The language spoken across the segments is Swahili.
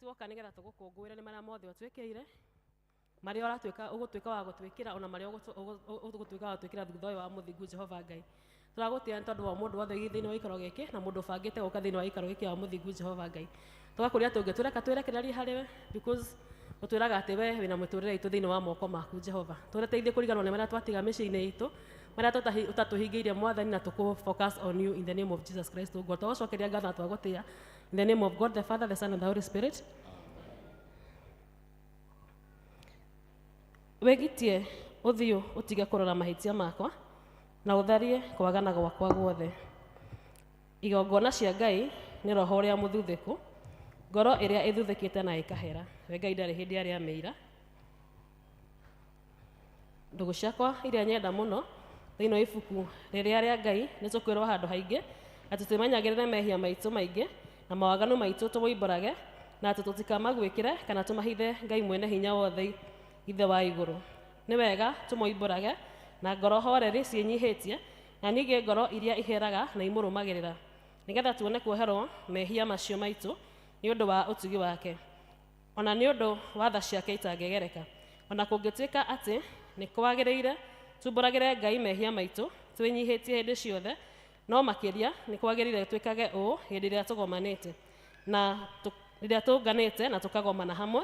tuoka nigetha tugukungwira ni maria mothe otwikire maria oratwika ugutwika wa gutwikira ona maria ugutwika wa gutwikira thutha uyu wa muthingu Jehova Ngai turagutia tondu wa mundu wothe thiini wa ikaro giki na mundu bangite guka thiini wa ikaro giki wa muthingu Jehova Ngai tugakuria tungitwireka twerekereria hariwe because utwiraga ati we wina muturire itu thiini wa moko maku Jehova tureteithie kuriganwo ni maria twatiga miciini itu maria utatuhingiirie mwathani na tuku focus on you in the name of Jesus Christ God twacokeria ngatho twagutia in the name of God the Father the Son and the Holy Spirit wegitie uthiu utige kurora mahitia makwa na utharie kwagana gwakwa guothe igongona cia Ngai ni roho uria muthuthiku ngoro iria ithuthikite na ikahera we Ngai ndari hindi aria meira ndugu ciakwa iria nyenda muno thiini wa ibuku riria ria Ngai ni tukwirwo handu haingi ati tumenyagirire mehia maitu maingi na mawaganu maitu tumuimborage na ati tutikamagwikire kana tumahithe Ngai mwene hinya wothe ithe wa iguru ni wega tumuimborage na ngoro horeri cienyihitie na ninge ngoro iria iheraga na imurumagirira nigetha tuone kuoherwo mehia macio maitu ni undu wa utugi wake ona ni undu wa tha ciake itangegereka ona kungitwika ati ni kwagiriire tumboragire Ngai mehia maitu twinyihitie hindi ciothe no makiria ni kwagiriire twikage hindi iria tugomanite na riria tunganite na tukagomana hamwe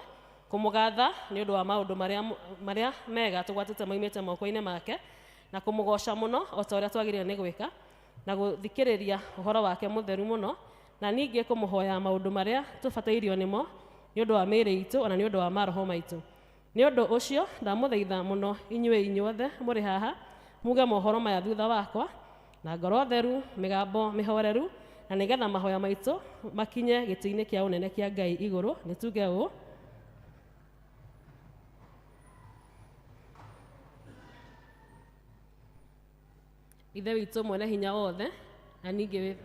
kumugatha ni undu wa maundu maria mega tugwatite moimite moko-ini make na kumugoca muno o ta uria twagirire ni gwika na guthikiriria uhoro wake mutheru muno na ningi kumuhoya maundu maria tubatairio nimo ni undu wa miri itu ona ni undu wa maroho maitu ni undu ucio ndamuthaitha muno inyuothe muri haha muge mohoro maya thutha wakwa na ngoro theru migambo mihoreru na nigetha mahoya maitu makinye giti-ini kia unene kia Ngai iguru ni tuge u ithe witu mwene hinya wothe na ningi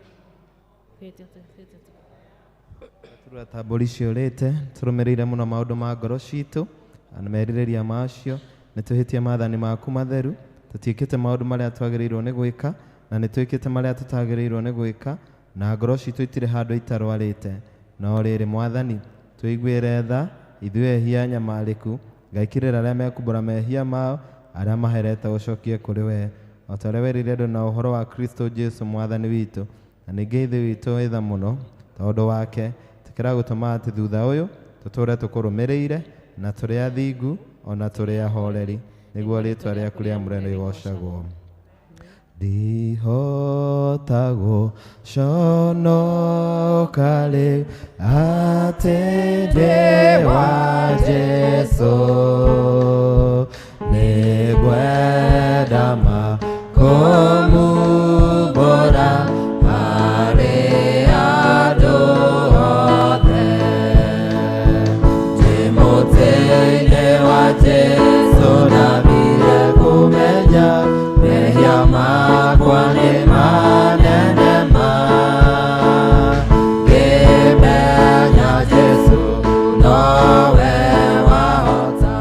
turatamburi ciurite turumirire muno maundu ma ngoro citu na meririria macio ni tuhitie maathani maku matheru tutiikite maundu maria twagirirwo ni gwika na ni twikite maria tutagirirwo ni gwika na ngoro citu itire handu itarwarite no riri mwathani tuiguire tha ithue hia nyamariku ngaikirira aria mekumbura mehia mao aria maherete ucokie kuri we otare werire andu na uhoro wa Kristo Jesu mwathani witu na ningi ithe witu witha muno tondu wake tikira gutuma ati thutha uyu tuture tukurumirire na turi athingu ona turi ahoreri niguo ritwa riaku riamũre rigocagwo ndihota gũconoka rĩu atĩ ndĩ wa Jesu nĩngwenda makũmumbũra harĩ andũ othe ndĩ mũtĩ-inĩ wa Jesu ndambire kũmenya mehia makwa nĩ manene ma ngĩmenya Jesu nowe wahota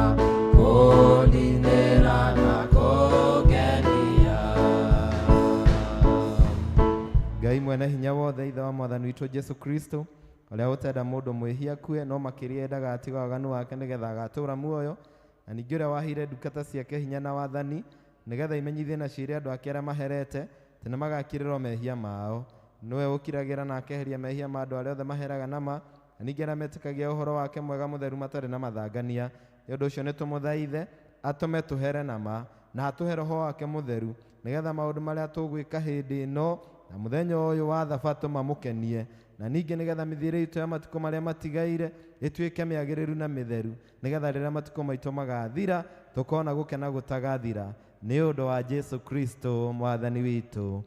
kũninĩra na kũngenia. Ngai mwene hinya wothe ithe wa mwathani witũ Jesu Kristo ũrĩa ũtenda mũndũ mwĩhia kue no makĩria endaga atiga waganu wake nĩgetha agatũũra muoyo na ningĩ ũrĩa wahire ndungata ciake hinya na wathani nĩgetha imenyithie na ciĩre andũ ake arĩa maherete tene magakirĩrwo mehia mao nĩwe ũkiragĩra na akeheria mehia ma andũ arĩa othe maheraga nama na ningĩ arĩa metĩkagia ũhoro wake mwega mũtheru matarĩ na mathangania nĩ ũndũ ũcio nĩ tũmũthaithe atũme tũhere nama na atũhe roho wake mũtheru nĩgetha maũndũ marĩa tũgwĩka hĩndĩ ĩno na mũthenya ũyũ wa thabatũ mamũkenie na ningĩ nĩgetha mĩthiĩre itũ ya matukũ marĩa matigaire ĩtuĩke mĩagĩrĩru na mĩtheru nĩgetha rĩrĩa matukũ maitũ magathira tũkona gũkena gũtagathira nĩ ũndũ wa Jesu Kristo mwathani witũ.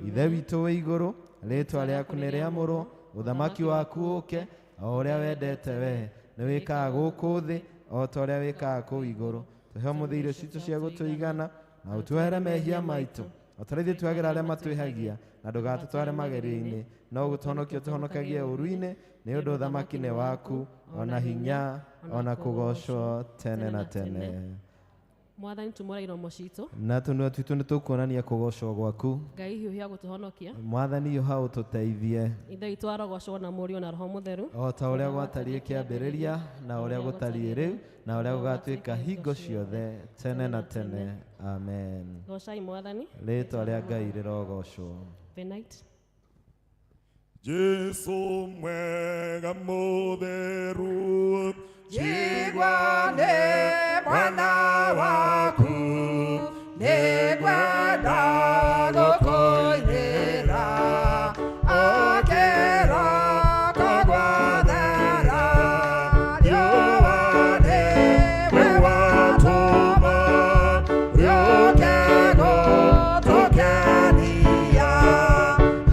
Ithe witũ wĩ igũrũ rĩĩtwa rĩaku nĩ rĩamũrwo ũthamaki waku ũke o ũrĩa wendete we nĩ wĩkaga gũkũ thĩ o ta ũrĩa wĩkaga kũu igũrũ tũhe mũthĩ irio citũ cia gũtũigana na ũtwehere mehia maitũ o ta rĩu twagĩra arĩa matwĩhagia na ndũgatũtware magerio-inĩ no gũtũhonokia ũtũhonokagie ũru-inĩ nĩ ũndũ ũthamaki nĩ waku ona hinya ona kũgocwo tene na tene. Mwathani tumora iromo citũ na tũnua twitũ nĩ tũkuonania kũgocwo gwaku. Ngai hiũhia gũtũhonokia Mwathani yo hau tũteithie ithe witũ arogocwo na Mũriũ na Roho Mũtheru o ta ũrĩa gwatariĩ kĩambĩrĩria na ũrĩa gũtariĩ rĩu na ũrĩa gũgatuĩka hingo ciothe tene na tene. Amen. Gocai Mwathani. Rĩĩtwa rĩa Ngai rĩrogocwo. Benite. Jesu mwega mũtheru, Jigwane mwana waku, nĩngwenda gũkũinĩra, okĩra kũgwathera, riũa nĩwe watũma, rĩũke gũtũkenia,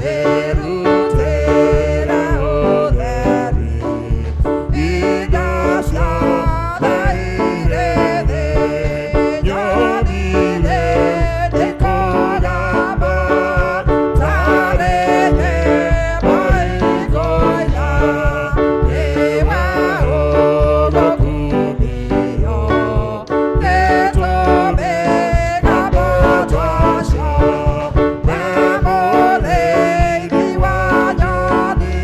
rĩrutĩre ũtheri, indo ciothe irĩ thĩ, nyoni-inĩ ndĩkũgamba, tarĩ nyĩmbo ikũina, nĩwe ũgũkumio, nĩtũmĩgamba twacio, na mũrĩithi wa nyoni,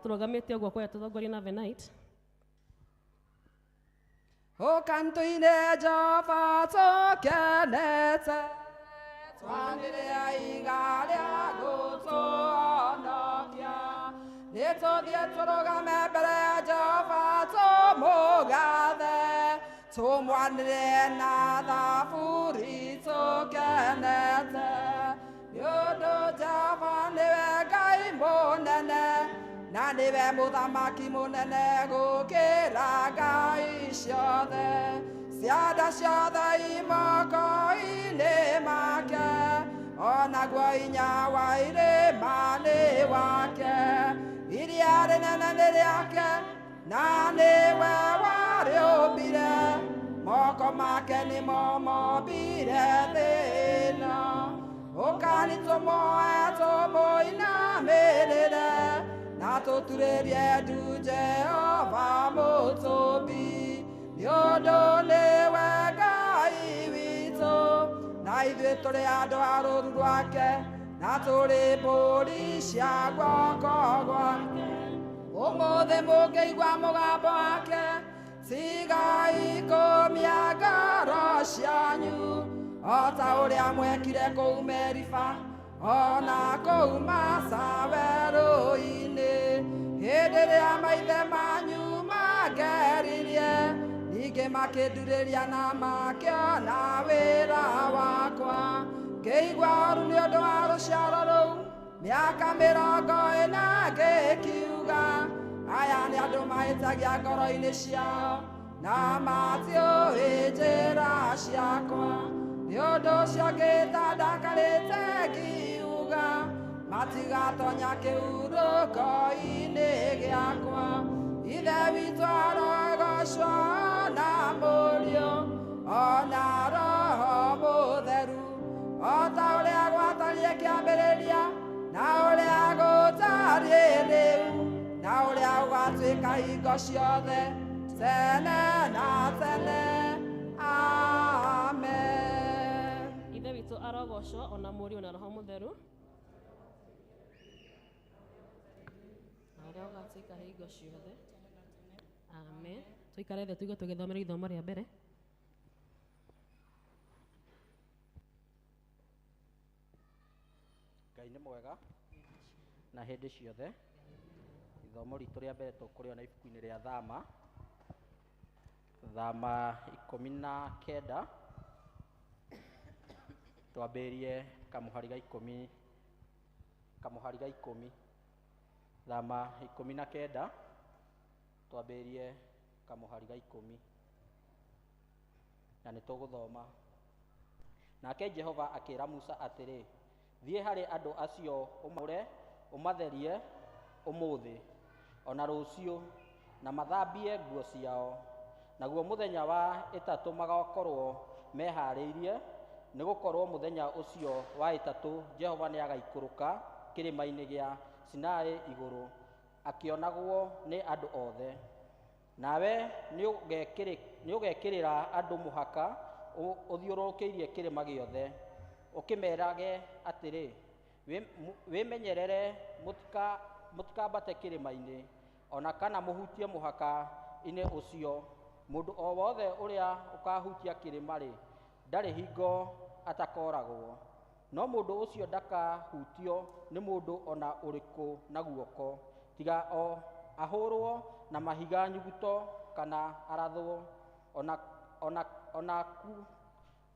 tũrũgamĩte ũguo kwaya tũtongoria na Benite. Ũkantu-inĩ Jehova tũkenete, twanĩrĩra iga rĩa gũtũhonokia, nĩtũthiĩ tũrũgame mbere ya Jehova tũmũgathe, tũmwanĩrĩre na thaburi tũkenete, nĩũndũ Jehova nĩwe Ngai mũnene, na nĩwe mũthamaki mũnene gũkĩra ngai ciothe, cianda ciothe imoko-inĩ make, onaguo hinya wa irĩma nĩ wake, iria rĩnene nĩ rĩake, na nĩwe warĩũmbire, moko make nĩmo mombire thĩ ĩno, ũkani tũmũoe tũmũinamĩrĩre, na tũturĩrie ndu Jehova mũtũmbi, nĩũndũ nĩwe Ngai witũ, na ithuĩ tũrĩ andũ a rũũru rwake, na tũrĩ mbũri cia guoko gwake. Ũmũthĩ mũngĩigua mũgambo wake, tigai kũmia ngoro cianyu, o ta ũrĩa mwekire kũu Meriba, ona kũu Masa werũ-inĩ, hĩndĩ ĩrĩa maithe manyu mangeririe, ningĩ makĩndurĩria na makĩona wĩra wakwa, ngĩigua ũũru nĩ ũndũ wa rũciaro rũu, mĩaka 40 ngĩkiuga, aya nĩ andũ mahĩtagia ngoro-inĩ ciao, na matiũĩ njĩra ciakwa, nĩ ũndũ ũcio ngĩĩta ndakarĩte ngiuga, matigatonya kĩhurũko-inĩ gĩakwa, ithe witũ arogocwo na Mũriũ, ona Roho Mũtheru, o ta ũrĩa gwatariĩ kĩambĩrĩria, na ũrĩa gũtariĩ rĩu, na ũrĩa ũgatuĩka hingo ciothe, tene na tene. Amen. Ithe witũ rogoco ona Mũriũ na Roho Mũtheru na ũrĩa ũgaatuĩka hingo ciothe. Amen. Tũikare thĩ tuige tũgĩthomera ithomo rĩa mbere. Ngai nĩ mwega na hĩndĩ ciothe. Ithomo ritũ rĩa mbere tũkũrĩona ibuku-inĩ rĩa Thama, Thama 19, twambĩrĩrie kamũhari ga 10. Thama 19, twambĩrĩrie kamũhari ga 10, na nĩ tũgũthoma. Nake Jehova akĩĩra Musa atĩrĩ, thiĩ harĩ andũ acio ũmatherie ũmũthĩ ona rũciũ, na mathambie nguo ciao, naguo mũthenya wa ĩtatũ magakorwo meharĩirie, nĩ gũkorwo mũthenya ũcio wa ĩtatũ Jehova nĩ agaikũrũka kĩrĩma-inĩ gĩa Sinai igũrũ, akĩonagwo nĩ andũ othe. Nawe nĩ ũgekĩrĩra andũ mũhaka ũthiũrũrũkĩirie kĩrĩma gĩothe, ũkĩmerage atĩrĩ, wĩmenyerere mũtikambate kĩrĩma-inĩ, ona kana mũhutie mũhaka-inĩ ũcio. Mũndũ o wothe ũrĩa ũkahutia kĩrĩma-rĩ, ndarĩ hingo atakoragwo, no mũndũ ũcio ndakahutio nĩ mũndũ ona ũrĩkũ na guoko, tiga o ahũrwo na mahiga nyuguto kana arathwo.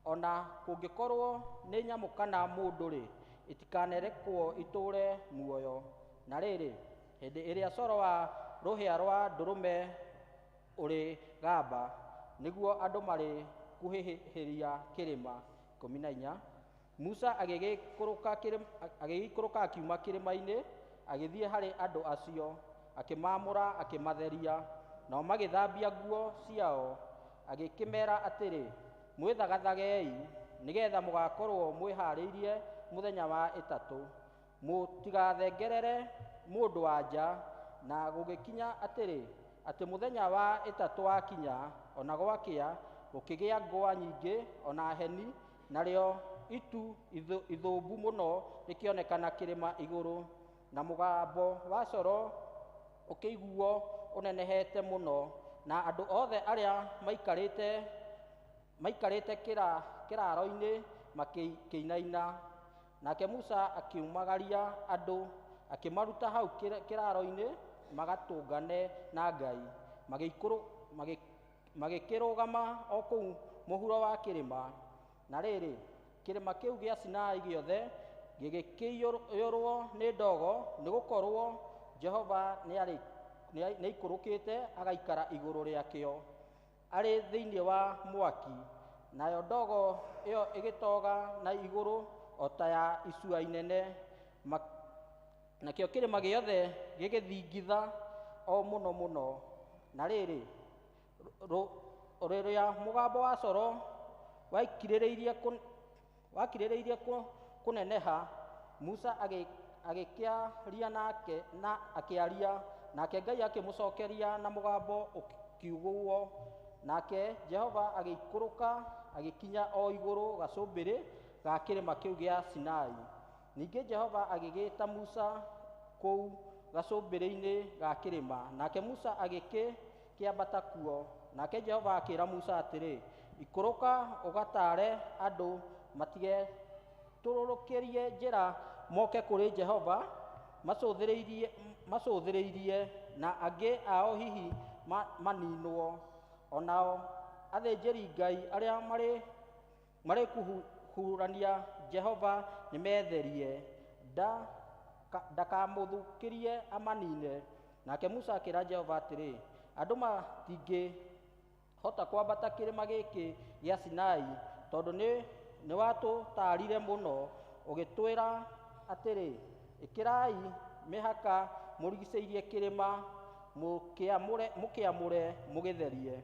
Ona kũngĩkorwo nĩ nyamũ kana mũndũ-rĩ, itikanerekwo itũũre muoyo. Na rĩrĩ, hĩndĩ ĩrĩa coro wa rũhĩa rwa ndũrũme ũrĩ gamba, nĩguo andũ marĩ kuhĩhĩria kĩrĩma. 14. Musa agĩgĩikũrũka akiuma kĩrĩma-inĩ, agĩthiĩ harĩ andũ acio, akĩmaamũra, akĩmatheria, nao magĩthambia nguo ciao, agĩkĩmera atĩrĩ, mwĩthagathagei nĩgetha mũgakorwo mwĩharĩirie mũthenya wa ĩtatũ, mũtigathengerere mũndũ wa nja. Na gũgĩkinya atĩ mũthenya wa ĩtatũ wakinya, ona gwakĩa, gũkĩgĩa ngũa nyingĩ ona heni, narĩo itu ithũmbu mũno rĩkĩonekana kĩrĩma igũrũ, na mũgambo wa coro ũkĩiguo ũnenehete mũno, na andũ othe arĩa maikarĩte kĩraro-inĩ makĩinaina. Nake Musa akiumagaria andũ, akĩmaruta hau kĩraro-inĩ magatũngane na Ngai, magĩkĩrũgama o kũu mũhuro wa kĩrĩma. Na rĩrĩ, kĩrĩma kĩu gĩa Sinai gĩothe gĩgĩkĩiyũrwo nĩ ndogo, nĩ gũkorwo Jehova nĩaikũrũkĩte agaikara igũrũ rĩakĩo arĩ thĩinĩ wa mwaki, nayo ndogo ĩyo ĩgĩtoga na igũrũ o ta ya icua inene. Nakĩo kĩrĩma gĩothe gĩgĩthingitha o mũno mũno. Na rĩrĩ, rĩrĩa mũgambo wa coro wakirĩrĩirie kũneneha, Musa agĩkĩaria na akĩaria, nake Ngai akĩmũcokeria na mũgambo ũkiugwo. Nake Jehova agĩikũrũka agĩkinya o igũrũ gacũmbĩrĩ ga kĩrĩma kĩu gĩa Sinai. Ningĩ Jehova agĩgĩta Musa kũu gacũmbĩrĩ-inĩ ga kĩrĩma, nake Musa agĩkĩambata kuo. Nake Jehova akĩĩra Musa atĩrĩ, ikũrũka ũgataare andũ matigetũrũrũkĩrie njĩra moke kũrĩ Jehova macũthĩrĩirie, na angĩ ao hihi maninwo. Onao athĩnjĩri Ngai arĩa marĩ kũhurania Jehova nĩmetherie, ndakamũthũkĩrie amanine. Nake Musa akĩĩra Jehova atĩrĩ, andũ matingĩhota kwambata kĩrĩma gĩkĩ gĩa Sinai, tondũ nĩ watũtaarire mũno, ũgĩtwĩra atĩrĩ, ĩkĩrai mĩhaka mũrigicĩirie kĩrĩma, mũkĩamũre mũgĩtherie.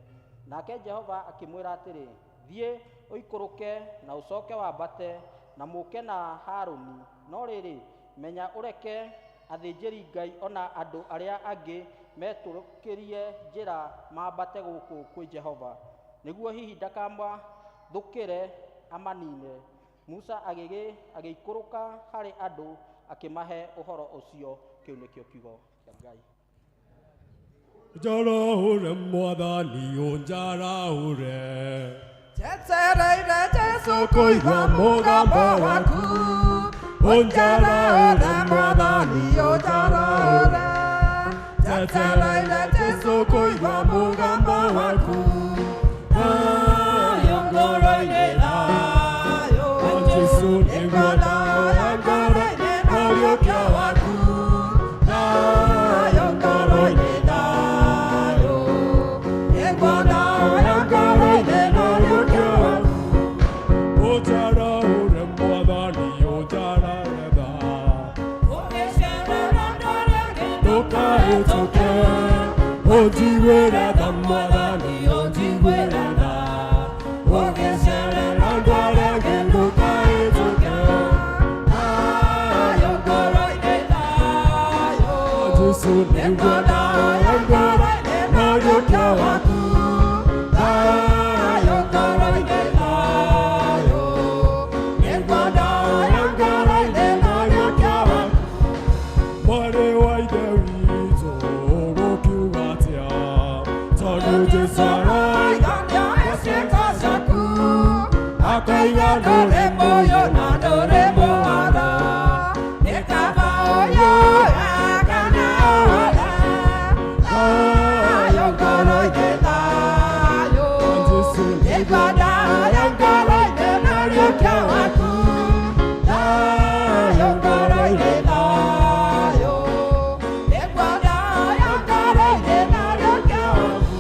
Nake Jehova akĩmwĩra atĩrĩ, thiĩ ũikũrũke na ũcoke wambate na mũke na Harũni, no rĩrĩ, menya ũreke athĩnjĩri Ngai ona andũ arĩa angĩ metũrũkĩrie njĩra mambate gũkũ kwĩ Jehova, nĩguo hihi ndakamathũkĩre amanine. Musa agĩikũrũka harĩ andũ akĩmahe ũhoro ũcio. Kĩu nĩkĩo kiugo kĩa Ngai. Njarahure Mwathani ũnjarahure. Njetereire Jesu kũigua mũgambo waku. Ũnjarahure Mwathani ũnjarahure. Njetereire Jesu kũigua mũgambo waku. Thayũ ngoro-inĩ thayũ. Jesu nĩguo thayũ ngoro-inĩ na rĩũkio waku. Thayũ ngoro-inĩ thayũ. Nĩguo thayũ ngoro-inĩ na rĩũkio waku. Ũnjarahure Mwathani ũnjarahure tha. Ũgĩcerera ndũrĩngĩ Ndũkahĩtũke. Ũnjiguĩre tha Mwathani ũnjiguĩre tha. Ũgĩcerera ndũrĩngĩ ndũkahĩtũke. thayũ ngoro-inĩ thayũ. Jesu nĩguo thayũ ngoro-inĩ na rĩũkio waku. Thayũ ngoro-inĩ thayũ. Nĩguo thayũ ngoro-inĩ na rĩũkio waku. Mwarĩ wa Ithe witũ gũkiuga atĩa? Tondũ Jesu Aroigania ciĩko ciaku. akaiga Ndũrĩ muoyo na ndũrĩ mũhoro. Nĩ kaba ũyoya kana ũhore. Thayũ ngoro-inĩ thayũ. Nĩguo thayũ ngoro-inĩ na rĩũkio waku. Thayũ ngoro-inĩ thayũ. Nĩguo thayũ ngoro-inĩ na rĩũkio waku.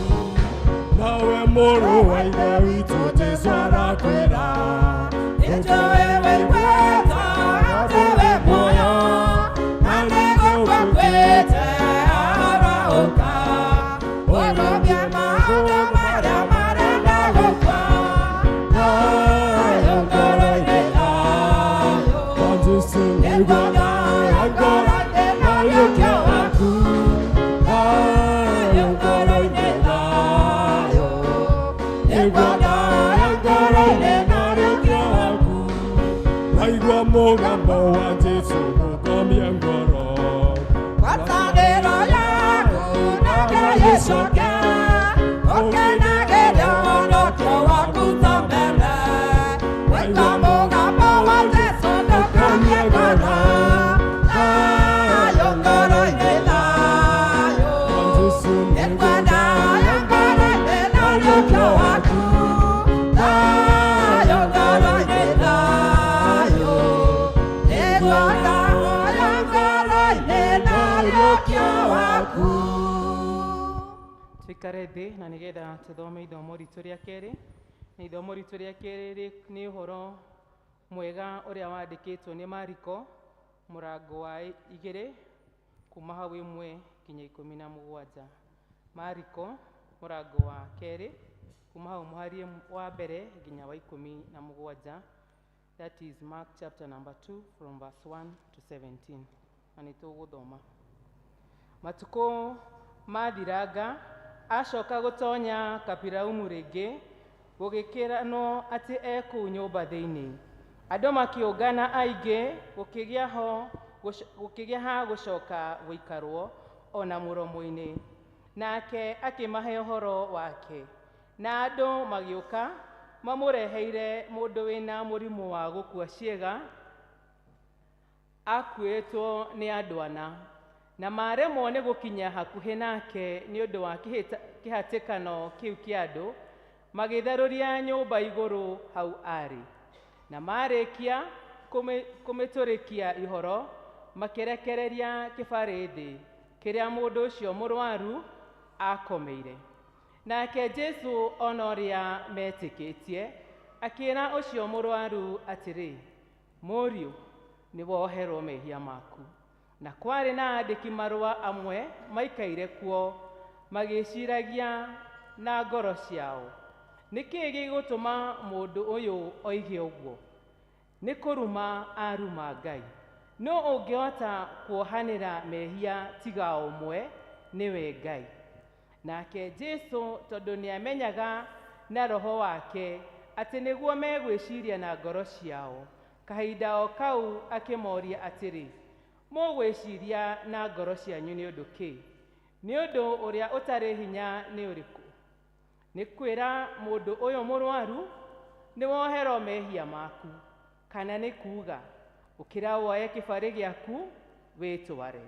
nawe mũrũ wa Ithe witũ Jesu arakwĩra. Nĩnjũĩ wĩiguĩte atĩ wĩ muoyo, na nĩgũkũĩte aroũka. Ũrũmie maũndũ marĩa marenda gũkua. Thayũ ngoro-inĩ thayũ. Jesu Nĩguo thayũ ngoro-inĩ na rĩũkio waku. Thayũ ngoro-inĩ thayũ. Nĩguo thayũ ngoro-inĩ na rĩũkio waku. waigua mũgambo wa Jesu gũkomie ngoro. Ngwatanĩro yaku na ndĩgĩcoke. Ũkenagĩria ũhonokio waku ta mbere. Waigua mũgambo wa Jesũ ndũkamie ngoro. Thayũ ngoro-inĩ thayũ. Nĩguo thayũ ngoro-inĩ na rĩũkio waku. Thayũ ngoro-inĩ thayũ. Nĩguo thayũ ngoro-inĩ na rĩũkio waku. Tũikare thĩ na nĩgetha tũthome ithomo ritũ rĩa kerĩ. Na ithomo ritũ rĩa kerĩ nĩ ũhoro mwega ũrĩa wandĩkĩtwo nĩ Mariko mũrango wa 2 kuma hau 1 nginya 17. Mariko mũrango wa 2 kuma hau mũhari wa mbere nginya wa 17. That is Mark chapter number 2 from verse 1 to 17. Na nĩtũgũthoma. Matukũ mathiranga, acoka gũtonya Kapiraumu rĩngĩ, gũgĩkĩranwo atĩ ekũu nyũmba thĩinĩ. Andũ makĩũngana aingĩ, gũkĩgĩa ha gũcoka gũikarwo ona mũromo-inĩ. Nake akĩmahe ũhoro wake. Na andũ magĩũka mamũreheire mũndũ wĩna mũrimũ wa gũkua ciĩga, akuĩtwo nĩ andũ ana. Na maremwo nĩ gũkinya hakuhĩ nake nĩ ũndũ wa kĩhatĩkano kĩu kĩa andũ, magĩtharũria nyũmba igũrũ hau arĩ. Na marĩkia kũmĩtũrĩkia ihoro, makĩrekereria kĩbarĩ thĩ kĩrĩa mũndũ ũcio mũrwaru akomeire. Nake Jesu ona ũrĩa metĩkĩtie, akĩĩra ũcio mũrwaru atĩrĩ, mũriũ, nĩ woherwo mehia maku. Na kwarĩ na andĩki marũa amwe maikaire kuo, magĩciragia na ngoro ciao, nĩkĩĩ gĩgũtũma mũndũ ũyũ oige ũguo? Nĩ kũruma aruma Ngai. No ũngĩhota kuohanĩra mehia tiga ũmwe, nĩwe Ngai. Nake Jesu tondũ nĩamenyaga na roho wake atĩ nĩguo megwĩciria na ngoro ciao, kahinda o kau akĩmoria atĩrĩ, mũgwĩciria na ngoro cianyu nĩ ũndũ kĩ? Nĩ ũndũ ũrĩa ũtarĩ hinya nĩ ũrĩkũ? Nĩ kwĩra mũndũ ũyũ mũrwaru, nĩ woherwo mehia maku, kana nĩ kuuga ũkĩra woye kĩbarĩ gĩaku wĩtware?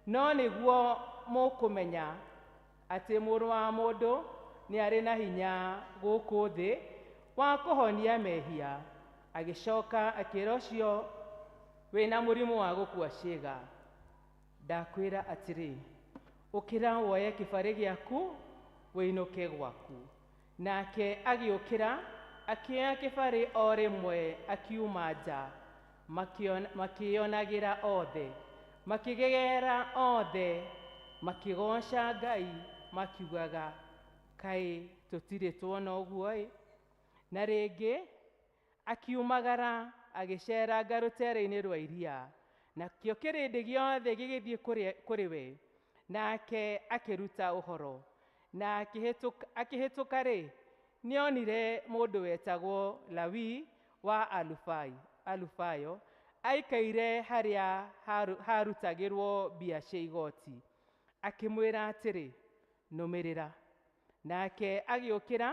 No nĩguo mũkũmenya atĩ Mũrũ wa Mũndũ nĩ arĩ na hinya gũkũ thĩ wa kũhonia mehia. Agĩcoka akĩĩra ũcio wĩna mũrimũ wa gũkua ciĩga, ndakwĩra atĩrĩ, ũkĩra woye kĩbarĩ gĩaku wĩinũke gwaku. Nake agĩũkĩra akĩoya kĩbarĩ o rĩmwe akiuma nja, makĩonagĩra othe, makĩgegera othe, makĩgooca Ngai makiugaga, kaĩ tũtirĩ tuona ũguo-ĩ? Na rĩngĩ akiumagara agĩceranga rũtere-inĩ rwa iria, nakĩo kĩrĩndĩ gĩothe gĩgĩthiĩ kũrĩ we, nake akĩruta ũhoro. Na akĩhĩtũka-rĩ, nĩonire mũndũ wetagwo Lawi wa Alufayo aikaire harĩa harutagĩrwo mbia cia igoti. Akĩmwĩra atĩrĩ, nũmĩrĩra. Nake agĩũkĩra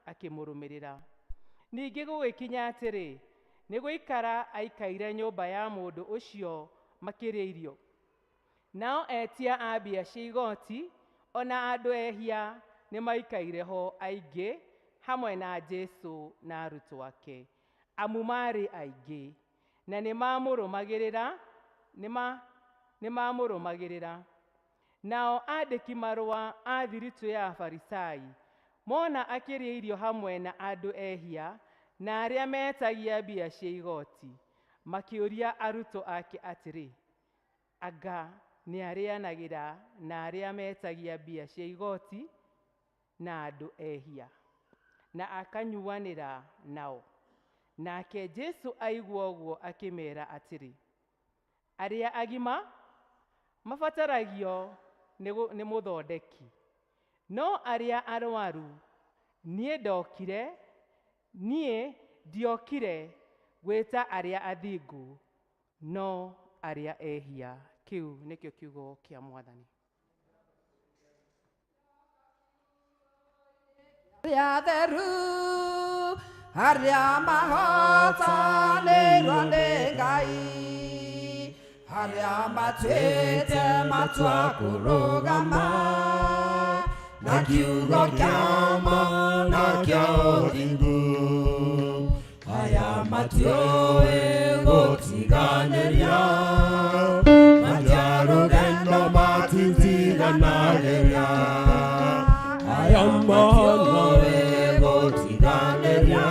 akĩmũrũmĩrĩra. Ningĩ gũgĩkinya atĩrĩ, nĩ gũikara aikaire nyũmba ya mũndũ ũcio makĩrĩa irio. Nao etia a mbia cia igoti ona andũ ehia nĩ maikaire ho aingĩ hamwe na Jesũ na arutwo ake, amu marĩ aingĩ, na nĩ mamũrũmagĩrĩra. Nao andĩki marũa a thiritũ ya Afarisai mona akĩrĩa irio hamwe na andũ ehia na arĩa metagia mbia cia igoti, makĩũria arutwo ake atĩrĩ, anga nĩ arĩanagĩra na arĩa metagia mbia cia igoti na andũ ehia, na akanyuanĩra nao? Nake Jesũ aigua ũguo akĩmeera atĩrĩ, arĩa agima mabataragio nĩ mũthondeki, no arĩa arwaru niĩ ndiokire gwĩta arĩa athingu, no arĩa ehia. Kĩu nĩkĩo kiugo kĩa Mwathani. Atheru arĩa mahotanĩirwo nĩ Ngai, arĩa matuĩte matua kũrũgama na kiugo kĩa ma na kĩa ũthingu, aya matiũĩ gũtiganĩria, matarũgendo matitiganagĩria, aya matiũĩ gũtiganĩria,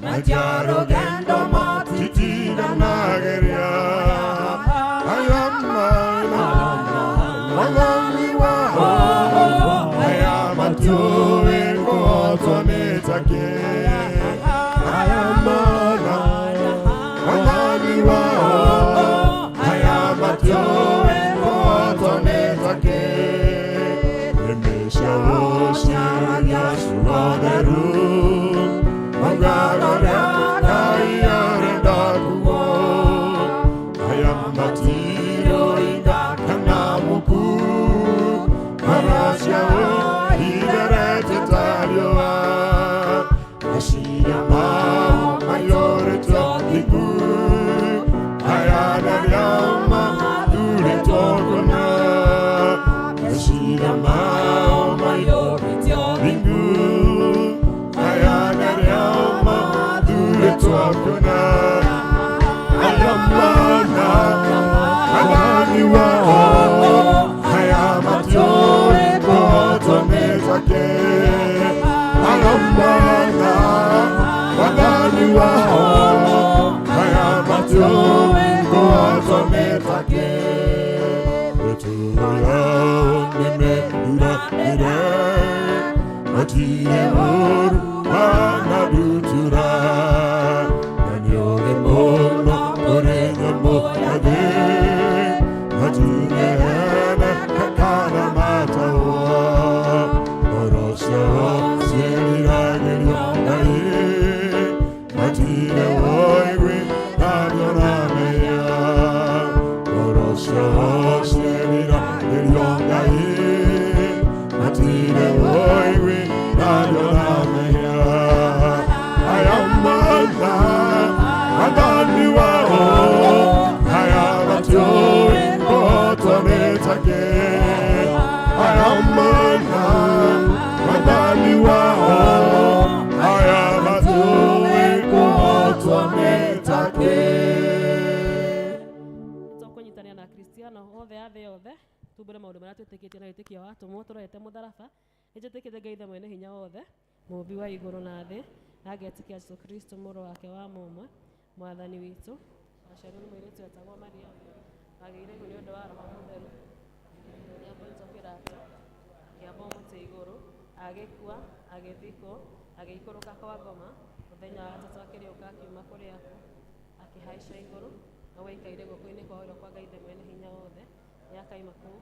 matarũgendo matitiganagĩria, aya mwathani wao, aya matiũĩ kũhotwo nĩ take, aya mwathani wao, aya matiũĩ kũhotwo nĩ take. Nĩmĩcaũciagia curotheru maugaga Ngai arenda kuo, aya matirũinga kana mũku, ngoro ciao igerete ta riũa, meciria mao maiyũrĩtwo thingu, aya rĩrĩa mathurĩtwo kuona, meciria mao maiyũrĩtwo thingu, aya rĩrĩa mathurĩtwo kuona, aya mwathani wao, aya matiũĩ kũhotwo nĩ take, aya mwathani wao, aya matiũĩ kũhotwo nĩ take. Mĩtugo yao nĩmĩthuranĩre, matirĩ ũũru manadutura, na nĩ ũũgĩ mũno kũrĩ nyamũ ya thĩ, matirĩ ene kana matahwo, ngoro ciao ciĩriragĩria Ngai, mĩhiano othe ya thĩ yothe tumbũre maũndũ marĩa twĩtĩkĩtie na wĩtĩkio wa tũmwo tũrehete mũtharaba nĩnjĩtĩkĩte Ngai Ithe mwene hinya wothe mũmbi wa igũrũ na thĩ na ngetĩkia Jesũ Kristo mũrũ wake wa mũmwe mwathani witũ aciarirwo nĩ mũirĩtu etagwo Maria agĩire nĩ ũndũ wa Roho Mũtheru ũrĩa Ponsio Pilato akĩamba mũtĩ igũrũ agĩkua agĩthikwo agĩikũrũka kwa ngoma mũthenya wa gatatũ akĩriũka akiuma kũrĩ akuũ akĩhaica igũrũ na gũikaire guoko-inĩ kwa ũrĩo kwa Ngai Ithe mwene hinya wothe nĩakaima kũu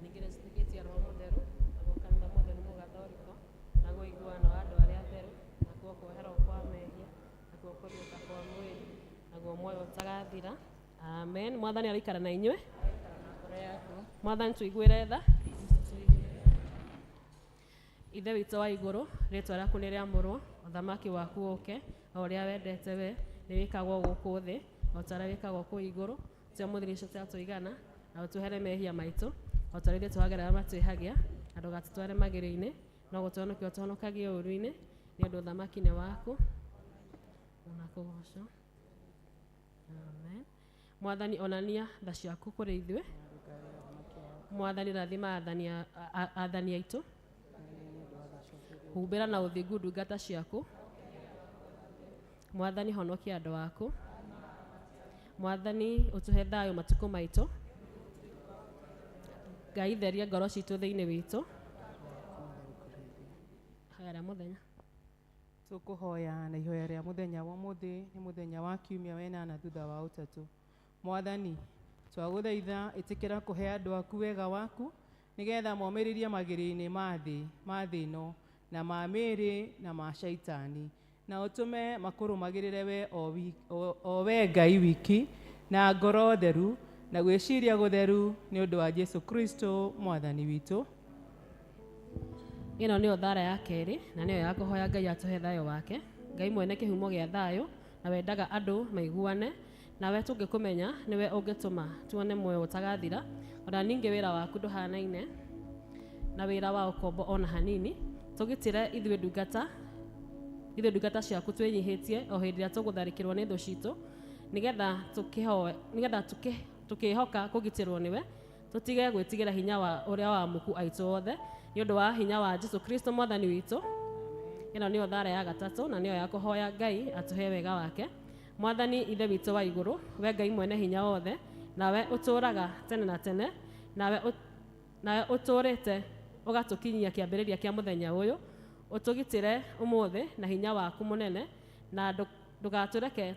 ningĩ nĩnjĩtĩkĩtie Roho Mũtheru naguo kanitha mũtheru mũgathoriko naguo iguano wa andũ arĩa atheru naguo kuoherwo kwa mehia naguo kũriũka kwa mwĩrĩ naguo muoyo ũtagathira amen. Mwathani aroikara na inyuĩ Mwathani tũiguĩre tha. Ithe witũ wa igũrũ rĩtwa rĩaku nĩ rĩamũrwo ũthamaki waku ũke o ũrĩa wendete we nĩ wĩkagwo gũkũ thĩ o ta ũrĩa wĩkagwo kũu igũrũ cio mũthirico cia tũigana na ũtũhere mehia maitũ o ta ũrĩa ithuĩ twagerera matwĩhagia na ndũgatũtware magerio-inĩ no gũtũhonokia ũtũhonokagie ũũru-inĩ nĩ ũndũ ũthamaki nĩ waku na kũgocwo amen. Mwathani onania tha ciaku kũrĩ ithuĩ Mwathani rathima athani aitũ humbĩra na ũthingu ndungata ciaku Mwathani honokia andũ aku Mwathani ũtũhe thayũ matukũ maitũ Ngai theria ngoro citũ thĩinĩ witũ haya mũthenya tũkũhoya na ihoya rĩa mũthenya wa mũthĩ nĩ mũthenya wa kiumia wenana thutha wa ũtatũ. Mwathani twagũthaitha ĩtĩkĩra kũhe andũ aku wega waku nĩgetha momĩrĩrie magerio-inĩ ma thĩ ĩno na ma mĩĩrĩ na ma caitani na ũtũme makũrũmagĩrĩre we o we Ngai wiki na ngoro theru na gwĩciria gũtheru nĩ ũndũ wa Jesũ Kristo mwathani witũ. Ĩno nĩyo thara ya kerĩ na nĩyo ya kũhoya Ngai atũhe thayũ wake. Ngai mwene kĩhumo gĩa thayũ na wendaga andũ maiguane nawe tũngĩkũmenya nĩwe ũngĩtũma tuone muoyo ũtagathira ona ningĩ wĩra waku ndũhanaine na wĩra wa ũkombo ona hanini tũgitĩre ithuĩ ndungata ciaku twĩnyihĩtie o hĩndĩ ĩrĩa tũgũtharĩkĩrwo nĩ thũ citũ nĩgetha tũkĩhoka kũgitĩrwo nĩwe tũtige gwĩtigĩra hinya wa ũrĩa wa muku aitũ othe nĩ ũndũ wa hinya wa Jesũ Kristo mwathani witũ. Ĩno nĩyo thara ya gatatũ na nĩyo ya kũhoya Ngai atũhe wega wake. Mwathani ithe witũ wa igũrũ we Ngai mwene hinya wothe nawe ũtũũraga tene na tene nawe ũtũũrĩte ũgatũkinyia kĩambĩrĩria kĩa mũthenya ũyũ ũtũgitĩre ũmũthĩ na hinya waku mũnene na ndũgatũreke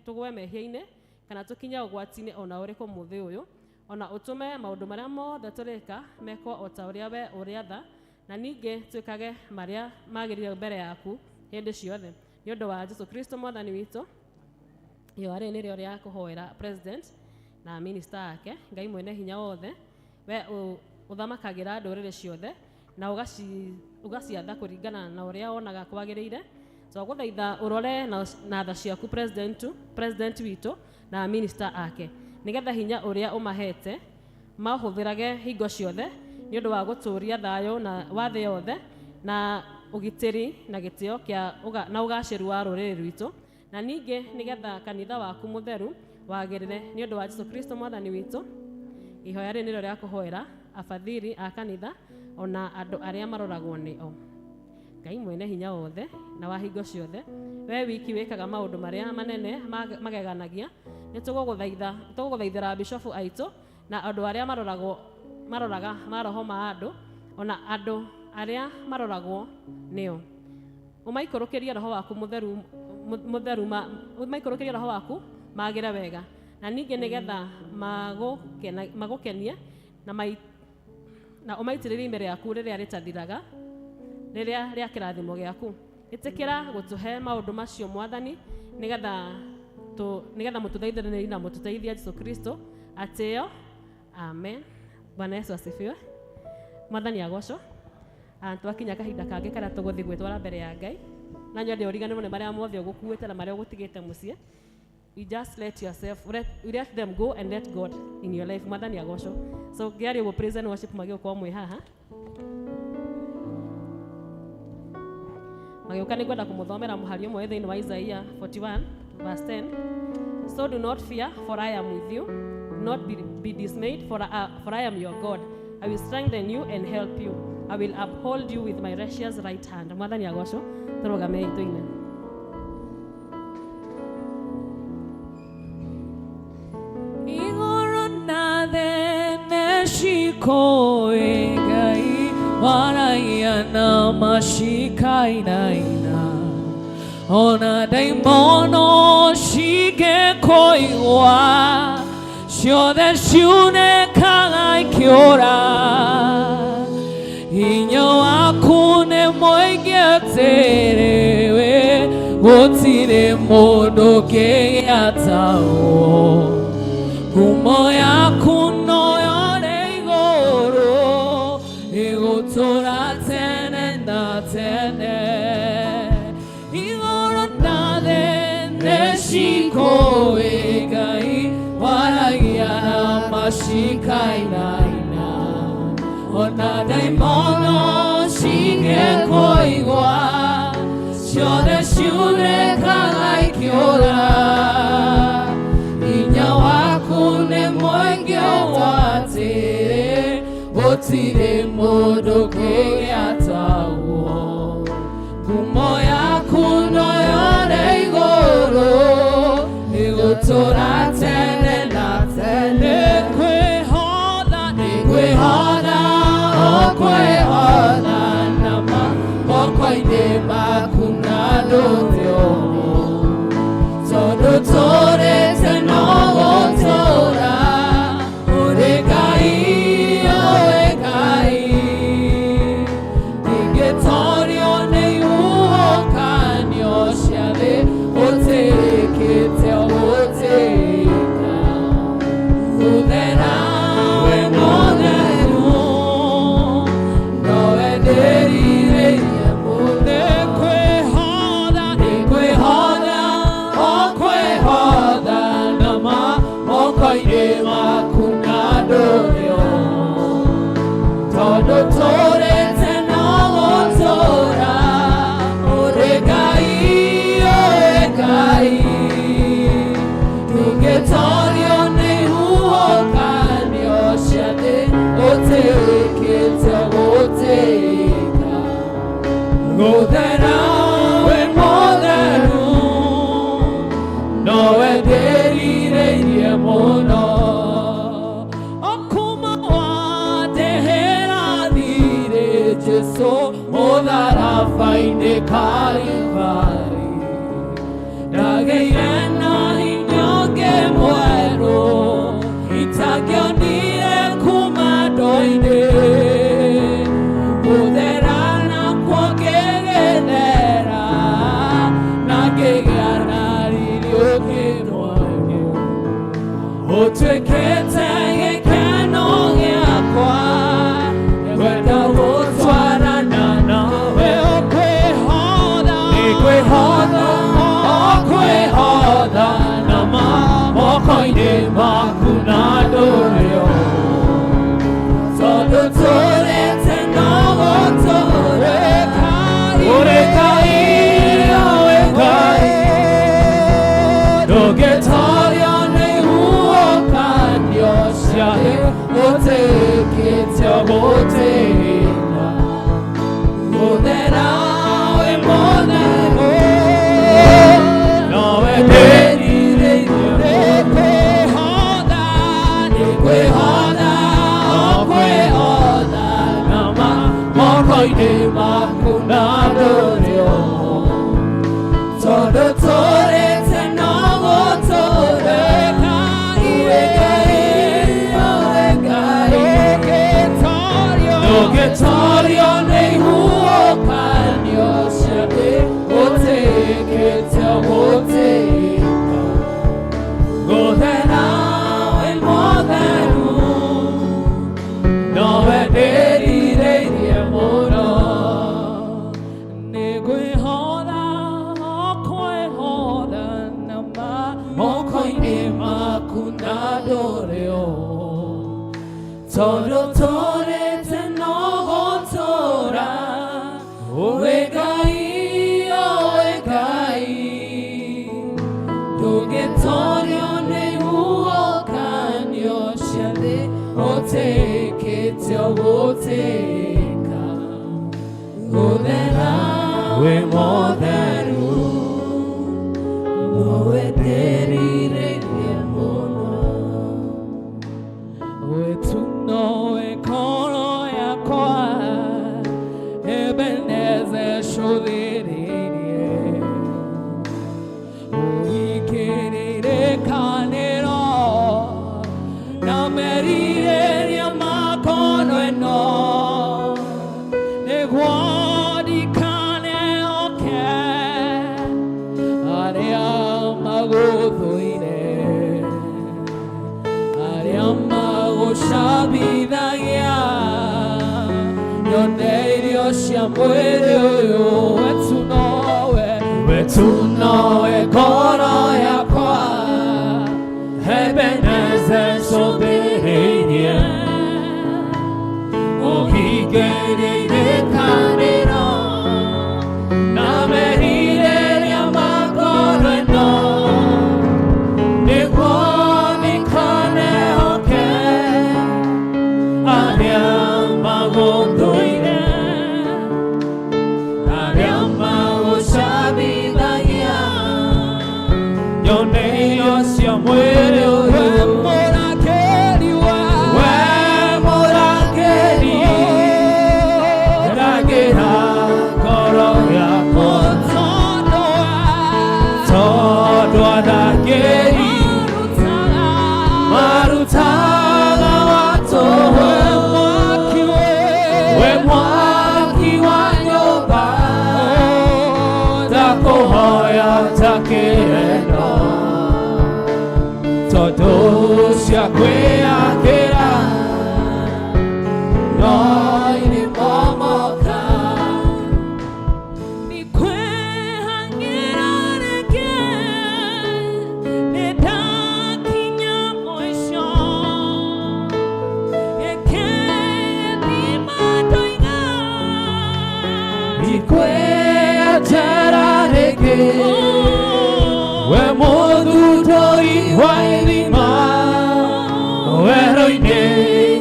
tũgwe mehia-inĩ kana tũkinye ũgwati-inĩ ona ũrĩkũ mũthĩ ũyũ ona ũtũme maũndũ marĩa mothe tũrĩka mekwo o ta ũrĩa we ũrĩa tha na ningĩ twĩkage marĩa magĩrĩire mbere yaku hĩndĩ ciothe nĩ ũndũ wa Jesũ Kristo mwathani witũ. Ihoya rĩrĩ nĩrĩo rĩa kũhoera president na minister ake Ngai mwene hinya wothe we ũthamakagĩra ndũrĩrĩ ciothe na ũgaciatha kũringana na ũrĩa wonaga kwagĩrĩire. Twagũthaitha ũrore na tha ciaku president witũ na minister ake nĩgetha hinya ũrĩa ũmahete mahũthĩrage hingo ciothe nĩ ũndũ wa gũtũũria thayũ na wa thĩ yothe na ũgitĩri na gĩtĩo na ũgacĩru wa rũrĩrĩ rwitũ na ningĩ nĩgetha kanitha waku mũtheru wagĩrĩre nĩ ũndũ wa Jesũ Kristo mwathani witũ. Ihoya rĩrĩ nĩrĩo rĩa kũhoera abathiri a kanitha ona andũ arĩa maroragwo nĩo. Ngai mwene hinya wothe na wa hingo ciothe we wiki wĩkaga maũndũ marĩa manene mageganagia nĩ tũgũgũthaithĩra bishofu aitũ na andũ arĩa maroraga maroho ma andũ ona andũ arĩa maroragwo nĩo ũmaikũrũkĩrie roho waku mũtheru ũmaikũrũkĩrie roho waku magĩre wega na ningĩ nĩgetha magũkenie na ũmaitĩrĩrie mbere yaku rĩrĩa rĩtathiraga rĩrĩa rĩa kĩrathimo gĩaku. Ĩtĩkĩra gũtũhe maũndũ macio mwathani nĩgetha mũtũthaithĩrĩrie na mũtũteithie Jesũ Kristo atĩo amen. Bwana Yesu asifiwe. Mwathani agocwo. Twakinya kahinda kangĩ karĩa tũgũthiĩ gwĩtwara mbere ya Ngai na nyende ũriganĩrwo nĩ marĩa mothe ũgũkuĩte na marĩa ũgũtigĩte mũciĩ. You just let them go and let God in your life. Mwathani agocwo. So gĩarĩ ũguo praise and worship magĩũkorwo mwĩ haha magĩũka nĩ ngwenda kũmũthomera mũhari ũmwe thĩinĩ wa Isaia 41 Verse 10. So do not fear, for I am with you. Do not be dismayed, for I am your God. I will strengthen you and help you. I will uphold you with my righteous right hand. Mwathani agocwo, tũrũgame tũine. Igũrũ na thĩ nĩcikoĩ Ngai waragia na macikainaina, ona ndaimono cingĩkũigua ciothe ciunĩkaga ikĩũra. Hinya waku nĩ mũingĩ tĩrĩ, gũtirĩ mũndũ ũngĩgĩa taguo. Ngumo yaku noyo ĩrĩ igũrũ, ĩgũtũũra tene na tene. Igũrũ na thĩ nĩcikoĩ Ngai waragia na macikainaina, ona ndaimono cingĩkũigua ciothe ciunĩkaga ikĩũra. Hinya waku nĩ mũingĩ watĩrĩ, gũtirĩ mũndũ ũngĩgĩa taguo. Ngumo yaku noyo ĩrĩ igũrũ, ĩgũtũũra tene na tene. Nĩkwĩhotha, ũkwĩhotha na moko-inĩ maku na ndũthĩũmũ, tondũ tũrĩte no gũtũũra ũrĩ Ngai, ũrĩ Ngai. Ndingĩtorio nĩ ihuhũkanio cia thĩ, ũtĩkĩte gũtĩka. Gũthera we mũtheru, nowe ndĩrirĩirie mũno. Nĩkwĩhotha, ũkwĩhotha na moko-inĩ maku na ndũthĩũmũ, tondũ tũrĩte no gũtũũra ũrĩ Ngai, ũrĩ Ngai. Ndũngĩtorio nĩ ihuhũkanio cia thĩ, ũtĩkĩte gũtĩka. Gũthera we mũtheru, nowe ndĩrirĩirie mũno. Okuma wandehera thirĩ Jesũ mũtharaba-inĩ Kalivari, ndagĩire na hinya ũngĩ mwerũ itangĩonire kuma ndũ-inĩ. Gũthera nakwo ngĩgĩthera, na ngĩgĩa na riri ũngĩ mwega. Ũtuĩkĩte gĩkeno gĩakwa, ngwenda gũtwarana nawe. Nĩkwĩhotha, ũkwĩhotha na moko-inĩ maku na ndũthĩũmũ, tondũ tũrĩte no gũtũũra ũrĩ Ngai, ũrĩ Ngai. Ndũngĩtorio nĩ ihuhũkanio cia thĩ, ũtĩkĩte gũtĩka. Gũthera we mũtheru, nowe ndĩrirĩirie. Nĩkwĩhotha, ũkwĩhotha na moko-inĩ maku na ndũthĩũmũ, tondũ tũrĩte no gũtũũra ũrĩ Ngai, ũrĩ Ngai. Ndũngĩtorio nĩ ihuhũkanio cia thĩ, ũtĩkĩte gũtĩka. Gũthera we mũtheru, nowe ndĩrirĩirie mũno. Nĩkwĩhotha, ũkwĩhotha na moko-inĩ maku na ndũthĩũmũ, tondũ tũrĩte no gũtũũra ũrĩ Ngai, ũrĩ Ngai. Getorio nei uokanio shade oteke oteka Godera we moderu no eterire mono we tuno e kono ya kwa ebeneze shodiri Uikerere kanero na merire ya makono eno ne guadi kane oke area magodoire area mago shabidagia yonerio shamuere yo Wetunoe koro yakwa Ebenezer soberania Ohigerire kaniro Namerire yamakoro eno Nikwoni kane hoke Ariama gondoire Ariama Dios se muere we morakeri ragera koroya todo adageri marutaga wato we mwaki wanyoba takohoya takero Todos se acuerdan no ni momoka ni kwehangira ke ne takinya moisho eke ni matoinga ni kweatarareke we modu toi wairima weroine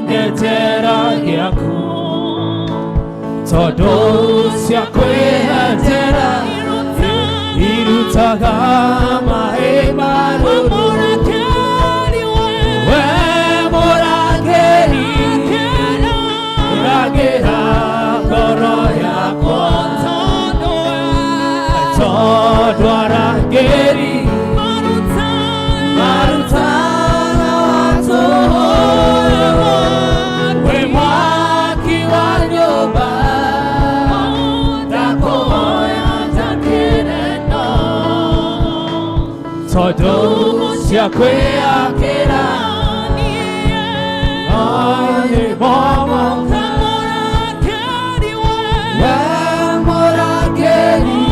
netera yaku todos ya kwetera irutaga mahemaru we morakeri ragera koro yako todo arageri Todos se acuerdan Ay, mama Morakeri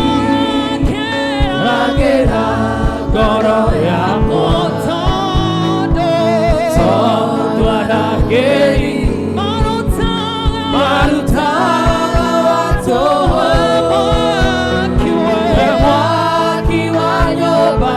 Ragera Goro ya Todo adageri Maruta Wato Waki wanyoba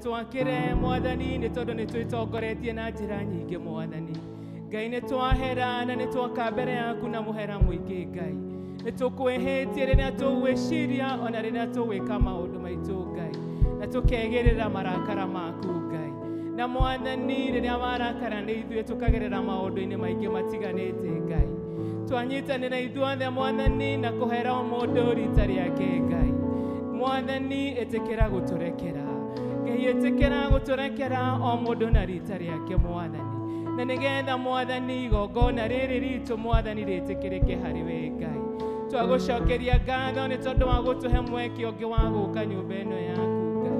twakire mwathani nĩ tondũ nĩ twĩtongoretie na njĩra nyingĩ mwathani Ngai nĩ twahera na nĩ twoka mbere yaku na mũhera mũingĩ Ngai nĩ tũkwĩhĩtie rĩrĩa tũgwĩciria ona rĩrĩa tũgwĩka maũndũ maitũ Ngai na tũkegĩrĩra marakara maku Ngai na mwathani rĩrĩa marakara nĩ ithuĩ tũkagerera maũndũ-inĩ maingĩ matiganĩte Ngai twanyitanĩra ithuothe mwathani na kũhera o mũndũ rita rĩake Ngai mwathani ĩtĩkĩra gũtũrekera Ngai ĩtĩkĩra gũtũrekera o mũndũ na rita rĩake mwathani na nĩgetha mwathani igongona rĩrĩ ritũ mwathani rĩtĩkĩrĩke harĩ we Ngai twagũcokeria ngatho nĩ tondũ wa gũtũhe mweke ũngĩ wa gũka nyũmba ĩno yaku Ngai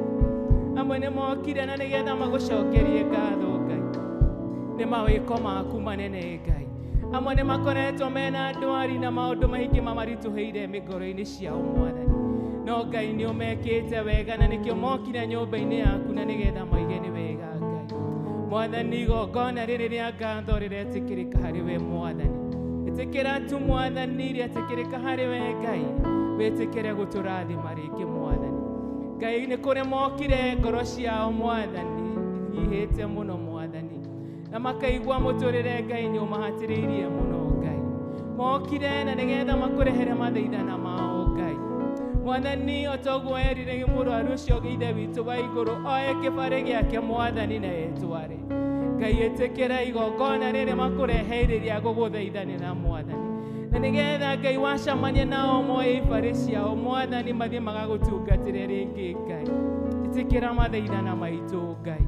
amwe nĩ mokire na nĩgetha magũcokerie ngatho Ngai nĩ mawĩko maku manene Ngai amwe nĩ makoretwo mena ndwari na maũndũ maingĩ mamaritũhĩire mĩngoro-inĩ ciao Mwathani, no Ngai nĩ ũmekĩte wega na nĩkĩo mokire nyũmba-inĩ yaku na nĩgetha moige nĩ wega Ngai. Mwathani, igongona rĩrĩ rĩa ngatho rĩretĩkĩrĩka harĩ we Mwathani. Ĩtĩkĩra tu Mwathani rĩetĩkĩrĩka harĩ we Ngai, wĩtĩkĩre gũtũrathima rĩngĩ Mwathani. Ngai nĩ kũrĩ mokire ngoro ciao Mwathani nyihĩte mũno Mwathani, na makaigua mũtũrĩre Ngai nĩ ũmahatĩrĩirie mũno Ngai. Mokire na nĩgetha makũrehere mathaithana mao Ngai. Mwathani, o toguo erire mũrwaru ũcio Ithe witũ wa igũrũ oe kĩbarĩ gĩake Mwathani na etware. Ngai ĩtĩkĩra igongona rĩrĩ makũreheire rĩa gũgũthaithanĩra Mwathani, na nĩgetha Ngai wacamania nao moe ibarĩ ciao Mwathani mathiĩ magagũtungatĩre rĩngĩ Ngai. Ĩtĩkĩra mathaithana maitũ Ngai.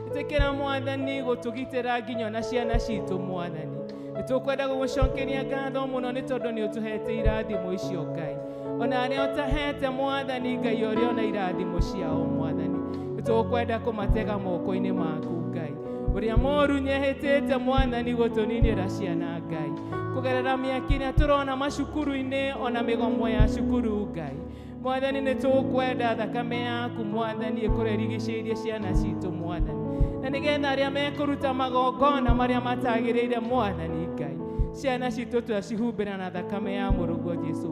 Ĩtĩkĩra Mwathani gũtũgitĩra nginya na ciana citũ Mwathani. Nĩtũkwenda gũgũcokeria ngatho mũno nĩ tondũ nĩ ũtũhete irathimo icio Ngai. Ona arĩa ũtahete Mwathani Ngai ũrĩa ona irathimo ciao Mwathani, nĩtũkwenda kũmatega moko-inĩ maku Ngai. Ũrĩa mũũru nyehĩtĩte Mwathani gũtũninĩra ciana Ngai, kũgerera mĩaki ĩrĩa tũrona macukuru-inĩ ona mĩgomo ya cukuru Ngai. Mwathani, nĩtũkwenda thakame yaku Mwathani ĩkũrerigicĩirie ciana citũ Mwathani, na nĩgetha arĩa mekũruta magongona marĩa matagĩrĩire Mwathani Ngai, ciana citũ twacihumbĩra na thakame ya mũrũguo Jesũ.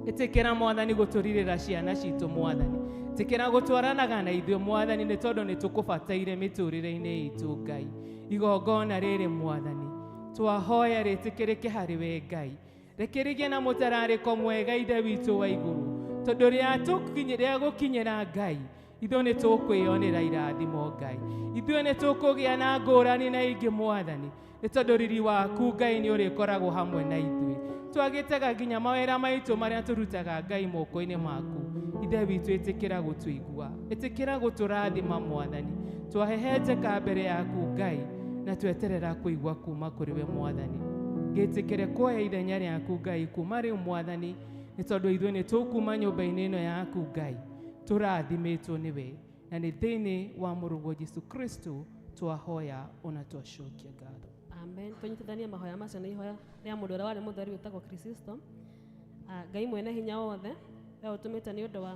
Ĩtĩkĩra Mwathani gũtũrirĩra ciana citũ Mwathani, ĩtĩkĩra gũtwaranaga na ithuĩ Mwathani nĩ tondũ nĩtũkũbataire mĩtũrĩre-inĩ itũ Ngai. Igongona rĩrĩ Mwathani twahoya rĩtĩkĩrĩke harĩ we Ngai, rekerigie na mũtararĩko mwega Ithe witũ wa igũrũ, tondũ rĩa gũkinyĩra Ngai ithuĩ nĩtũkwĩonera irathimo Ngai. Ithuĩ nĩtũkũgĩa na ngũrani na ingĩ Mwathani, nĩ tondũ riri waku Ngai nĩ ũrĩkoragwo hamwe na ithuĩ. Twagĩtega nginya mawĩra maitũ marĩa tũrutaga Ngai moko-inĩ maku. Ithe witũ, ĩtĩkĩra gũtũigua, ĩtĩkĩra gũtũrathima Mwathani. Twahehenjeka mbere yaku Ngai na tweterera kũigua kuma kũrĩ we Mwathani. Ngĩtĩkĩre kuoya ithenya rĩaku Ngai kuma rĩu Mwathani, nĩ tondũ ithuĩ nĩtũkuma nyũmba-inĩ ĩno yaku Ngai tũrathimĩtwo nĩwe, na nĩ thĩinĩ wa mũrũguo Jesũ Kristo twahoya ona twacokia ngatho. Amen. Tũnyitithanie mahoya macio nĩ ihoya rĩa mũndũ ũrĩa warĩ mũtheru wĩtagwo Krisisto. Ngai mwene hinya wothe we ũtũmĩte nĩ ũndũ wa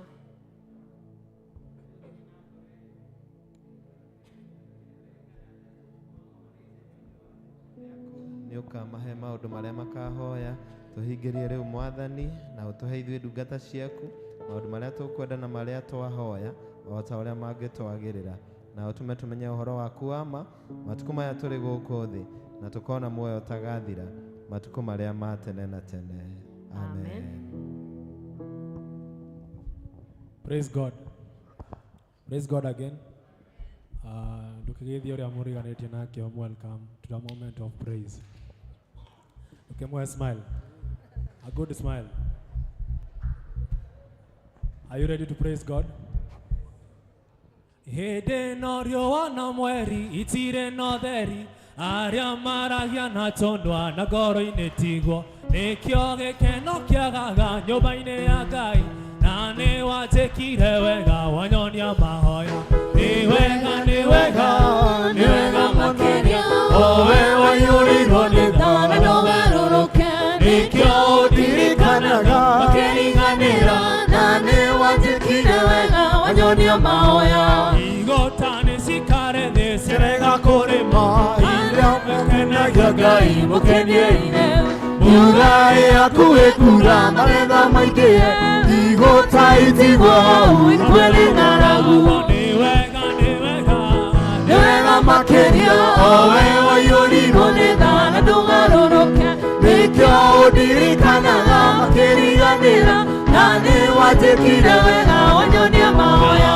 nĩ ũkamahe maũndũ marĩa makahoya. Tũhingĩrie rĩu Mwathani na ũtũhe ithuĩ ndungata ciaku maũndũ marĩa tũkwenda na marĩa twahoya o ta ũrĩa mangĩtwagĩrĩra, na ũtũme tũmenye ũhoro waku wa ma matukũ maya tũrĩ gũkũ thĩ, na tũkona muoyo ũtagathira matukũ marĩa ma tene na tene. Amen. Praise God. Praise God again. Ndukigithia ũrĩa mũriganĩtie nake, welcome to the moment of praise. Okay, smile. A good smile. Are you ready to praise God? Hĩndĩ no riũa na mweri itirĩ na ũtheri, arĩa maragia na tondwa na ngoro-inĩ tigwo, nĩkĩo gĩkeno kĩagaga nyũmba-inĩ ya Ngai, na nĩ wanjĩkire wega wanyonia mahoya. Nĩ wega, nĩ wega, nĩ wega makĩria, o we waiyũrirwo nĩ tha na ndũgarũrũke, nĩkĩo ũndirikanaga makĩriganĩra, na nĩ wanjĩkire wega wanyonia mahoya. Igota nĩ cikare thĩ cirega kũrĩma, iria mũkenagia Ngai mũkenieire, mbura yakuĩ kura magetha maingĩ, igota itigwo hau ikwĩrĩ ng'aragu. Nĩ wega, nĩ wega, nĩ wega makĩria, o we waiyũrirwo nĩ tha na ndũgarũrũke, nĩkĩo ũndirikanaga makĩriganĩra, na nĩ wanjĩkire wega wanyonia mahoya.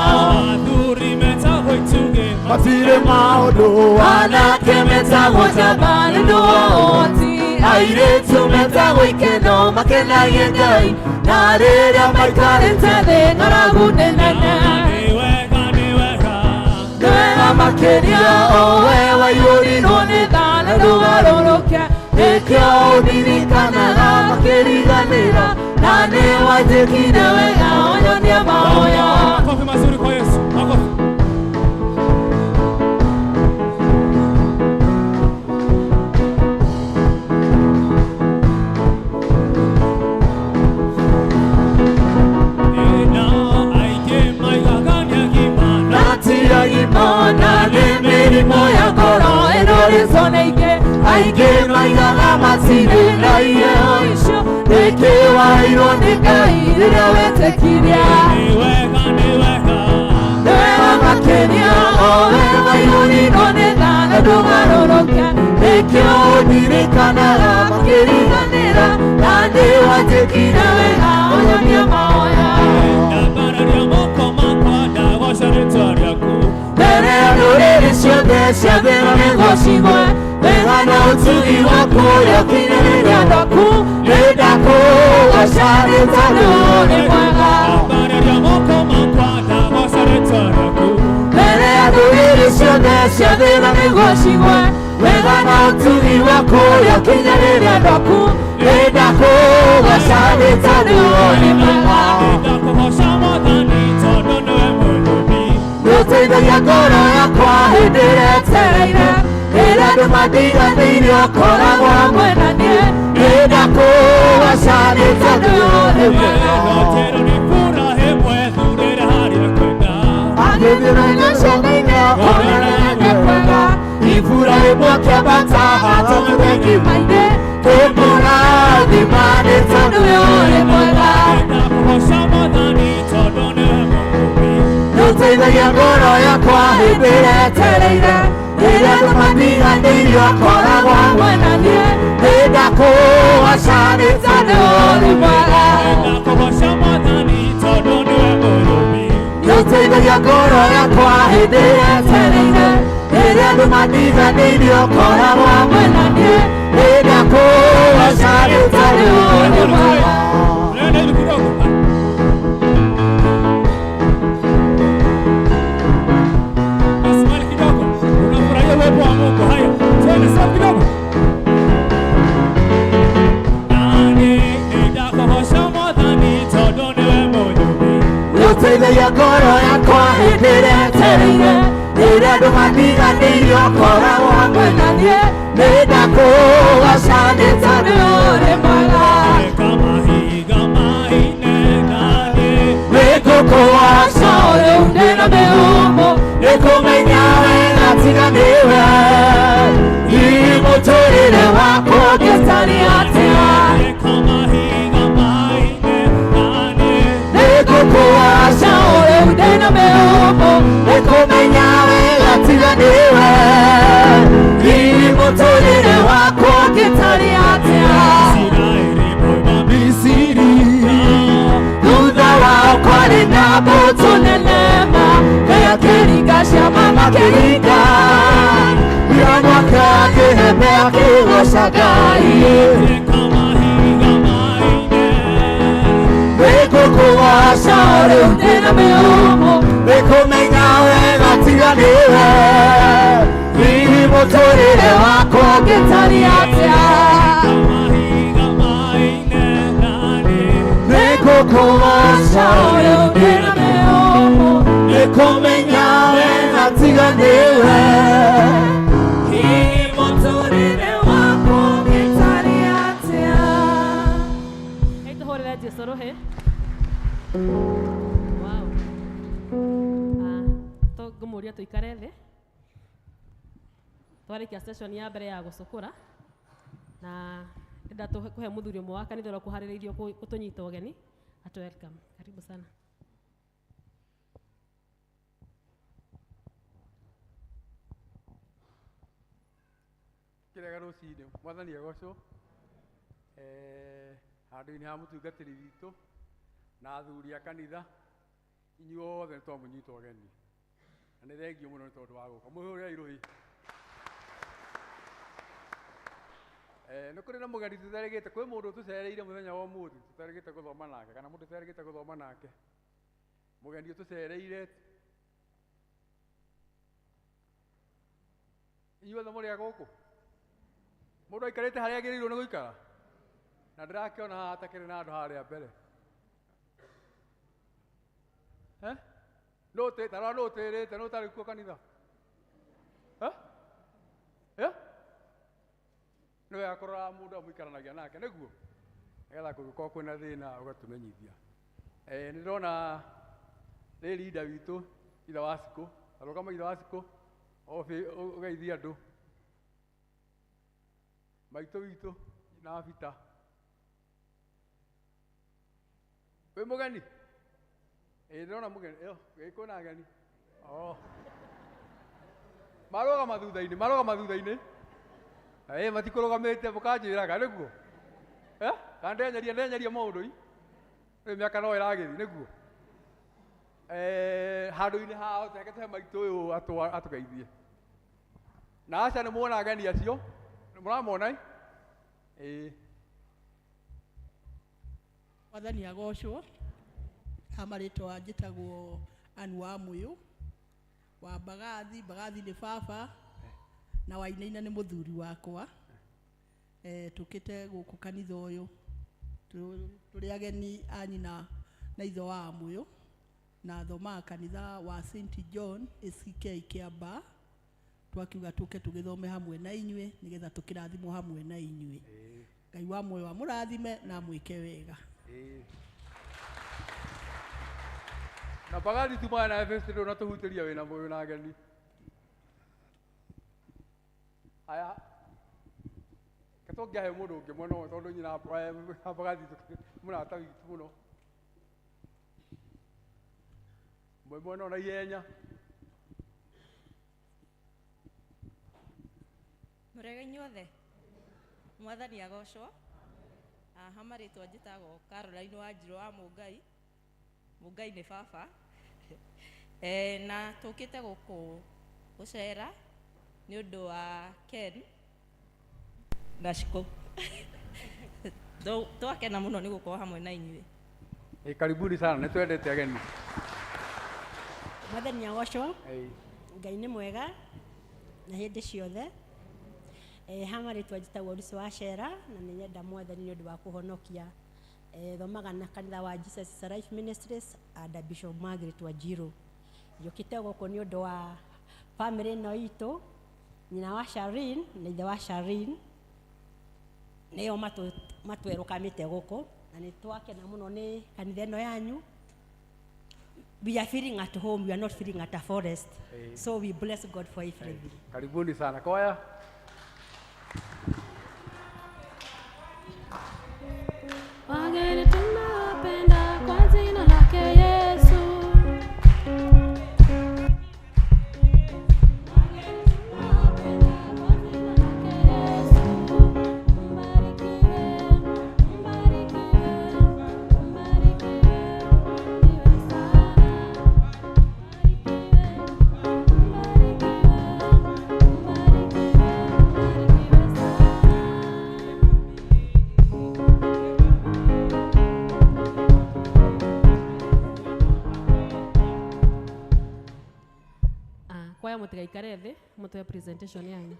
Athuri metagwo itugĩ matirĩ maũndũ, anake metagwo njamba nĩ ũndũ wa ũhoti, airĩtu metagwo ikeno makenagie Ngai, na rĩrĩa maikarĩte thĩ ng'aragu nĩ nene. Nĩ wega, nĩ wega, nĩ wega makĩria, o we waiyũrirwo nĩ tha na ndũgarũrũke, nĩkĩo ũndirikanaga makĩriganĩra, na nĩ wanjĩkire wega wanyonia mahoya. Makofi mazuri kwa Yesu. Makofi. aingĩ maigaga matirĩ na iheo icio nĩkĩwairwo nĩ Ngai rĩrĩa wetĩkirie nĩwega makĩria o we waiyũrirwo nĩ tha na ndũgarũrũke nĩkĩo ũndirikanaga makĩriganĩra na nĩwatĩkire wega ũnyonie mahoya mbere ya ndũrĩrĩ ciothe cia thĩ ĩno nĩguo cigwe wega na ũtugi waku ũrĩa ũkinyanĩire andũ aku nĩndakũgoca nĩ tondũ nĩ mwega mbere ya ndũrĩrĩ ciothe cia thĩ ĩno nĩguo cigwe wega na ũtugi waku ũrĩa ũkinyanĩire andũ aku nĩndakũgoca nĩ tondũ nĩ mwega nĩũteithagia ngoro yakwa hĩndĩ ĩrĩa etereire rĩrĩa andũ mandiganĩire ũkoragwo hamwe na niĩ nĩndakũgoca nĩ tondũ nĩ mwega angĩthĩra-inĩ conaine onanaga nĩ kwega ibura ĩmwe kĩambata atũmĩre ngima-inĩ tũmũrathima nĩ tondũ nĩ mwega nĩũteithagia ngoro yakwa hĩndĩ ĩrĩa etereire rĩrĩa andũ mandiganĩire ũkoragwo hamwe na niĩ nĩndakũgoca nĩ tondũ nĩ mwega nĩũteithagia ngoro yakwa hĩndĩ ĩrĩa etereire rĩrĩa andũ mandiganĩire ũkoragwo hamwe na niĩ nĩndakũgoca nĩ tondũ nĩ mwega nĩũteithagia ngoro yakwa hĩndĩ ĩrĩa etereire rĩrĩa andũ mandiganĩire ũkoragwo hamwe na niĩ nĩndakũgoca nĩ tondũ nĩ mwega nĩngũkũgoca rĩu ndĩna mĩhũmũ nĩkũmenya wega tiga nĩwe mũtũrĩre wakwa ũngĩtariĩ atĩa nĩngũkũgoca rĩu ndĩna mĩhũmũ nĩkũmenya wega tiga nĩwe mũtũrĩre wakwa ũngĩtariĩ atĩa thutha wao kwarĩ na mbũtũ nene ma kaya kĩringa ciama makĩringa ira mwaka kĩhembe akĩgoca Ngai nĩngũkũgoca rĩu ndĩna mĩhũmũ nĩkũmenya wega tiga nĩwe hihi mũtũrĩre wakwa ũngĩtariĩ atĩa nĩngũkũgoca rĩu ndĩna mĩhũmũ nĩkũmenya wega tiga nĩwe hihi mũtũrĩre wakwa ũngĩtariĩ atĩa tũhũrĩre Jesũ rũhĩ ngũmũria tũikare thĩ twarĩkia session ya mbere ya gũcũkũra na ndĩrenda kũhe mũthuri ũmwe wa kanitha ũrĩa kũharĩrĩirio kũtũnyita ũgeni atu welcome karibu sana kĩrega rũcinĩ mwathani agocwo handũ-inĩ ha mũtungatĩri witũ na athuri a kanitha inyuothe nĩ twamũnyita ũgeni na nĩ thengio mũno nĩ tondũ wa gũka mũhũrĩrai rũhi nĩ kũrĩ na mũgeni tũterĩgĩte kwĩ mũndũ tũcereire mũthenya wa ũmũthĩ tũterĩgĩte gũthoma nake kana mũndũ tũterĩgĩte gũthoma nake mũgeni tũcereire inyuothe mũrĩ a gũkũ mũndũ aikarĩte harĩa agĩrĩirwo nĩ gũikara na ndĩrakĩona haha hatakĩrĩ na andũ harĩa mbere tarora nũ ũtĩrĩte nũ ũtarĩ kuo kanitha nĩ wega kũrora mũndũ amũikaranagia nake nĩguo nĩgetha kũngĩkorwo kwĩna thĩna ũgatũmenyithia nĩ ndĩrona nĩ leader witũ ithe wa Cikũ arũgama ithe wa Cikũ ũgeithie andũ maitũ witũ na Bita. Wĩ mũgeni? Ndĩrona mũgeni. Kwĩna ageni? Marũgama thutha-inĩ. Matikũrũgamĩte mũkanjĩraga nĩguo? Kana ndenyeria maũndũ-i? Rĩu mĩaka no ĩragĩthi nĩguo? Handũ-inĩ hao tũreke tũhe maitũ ũyũ atũgeithie. Na aca nĩ muona ageni acio? Mũramona? Mwathani agocwo. Marĩtwa njĩtagwo Anne Wamũyũ wa Mbagathi. Mbagathi nĩ baba na Wainaina nĩ mũthuri wakwa. Tũkĩte gũkũ kanitha ũyũ tũrĩ ageni a nyina na ithe wa Wamũyũ, na thomaga kanitha wa St John ACK Kĩamba. Twakiuga tũke tũgĩthome hamwe na inyuĩ nĩgetha tũkĩrathimwo hamwe na inyuĩ. Ngai wa muoyo amũrathime na mwĩke wega. Na Mbagathi tumana na festival na tũhutĩria wĩna mũyũ na ageni. Aya katũngĩahe mũndũ ũngĩ mwena ũyũ tondũ nyina Mbagathi mũrata witũ mũno. Mwena na ihenya. Mũrega inyuothe. Mwathani agocwo. Marĩtwa njĩtagwo Caroline Wanjirũ wa Mũngai. Mũngai nĩ baba. Na tũkĩte gũkũ gũcera nĩ ũndũ wa Ken na Shiko. Twakena mũno nĩ gũkorwo hamwe na inyuĩ. Karibuni sana, nĩ twendete ageni. Mwathani agocwo. Ngai nĩ mwega na hĩndĩ ciothe. Marĩtwa njĩtagwo Lucy Wacera na nĩ nyenda Mwathani nĩ ũndũ wa kũhonokia. Thomaga na kanitha wa Jesus is Life Ministries and Bishop Margaret Wanjirũ. Njũkĩte gũkũ nĩ ũndũ wa family ĩno itũ, nyina wa Sharin na ithe wa Sharin. Nĩo matwerũkamĩte gũkũ na nĩ twakena mũno nĩ kanitha ĩno yanyu. We are feeling at home, we are not feeling at a forest. So we bless God for everything. Karibuni sana kwaya. Wageni tunapenda kwa jina lake Yesu. Kwaya mũtigaikare thĩ, mũtwe presentation yanyu.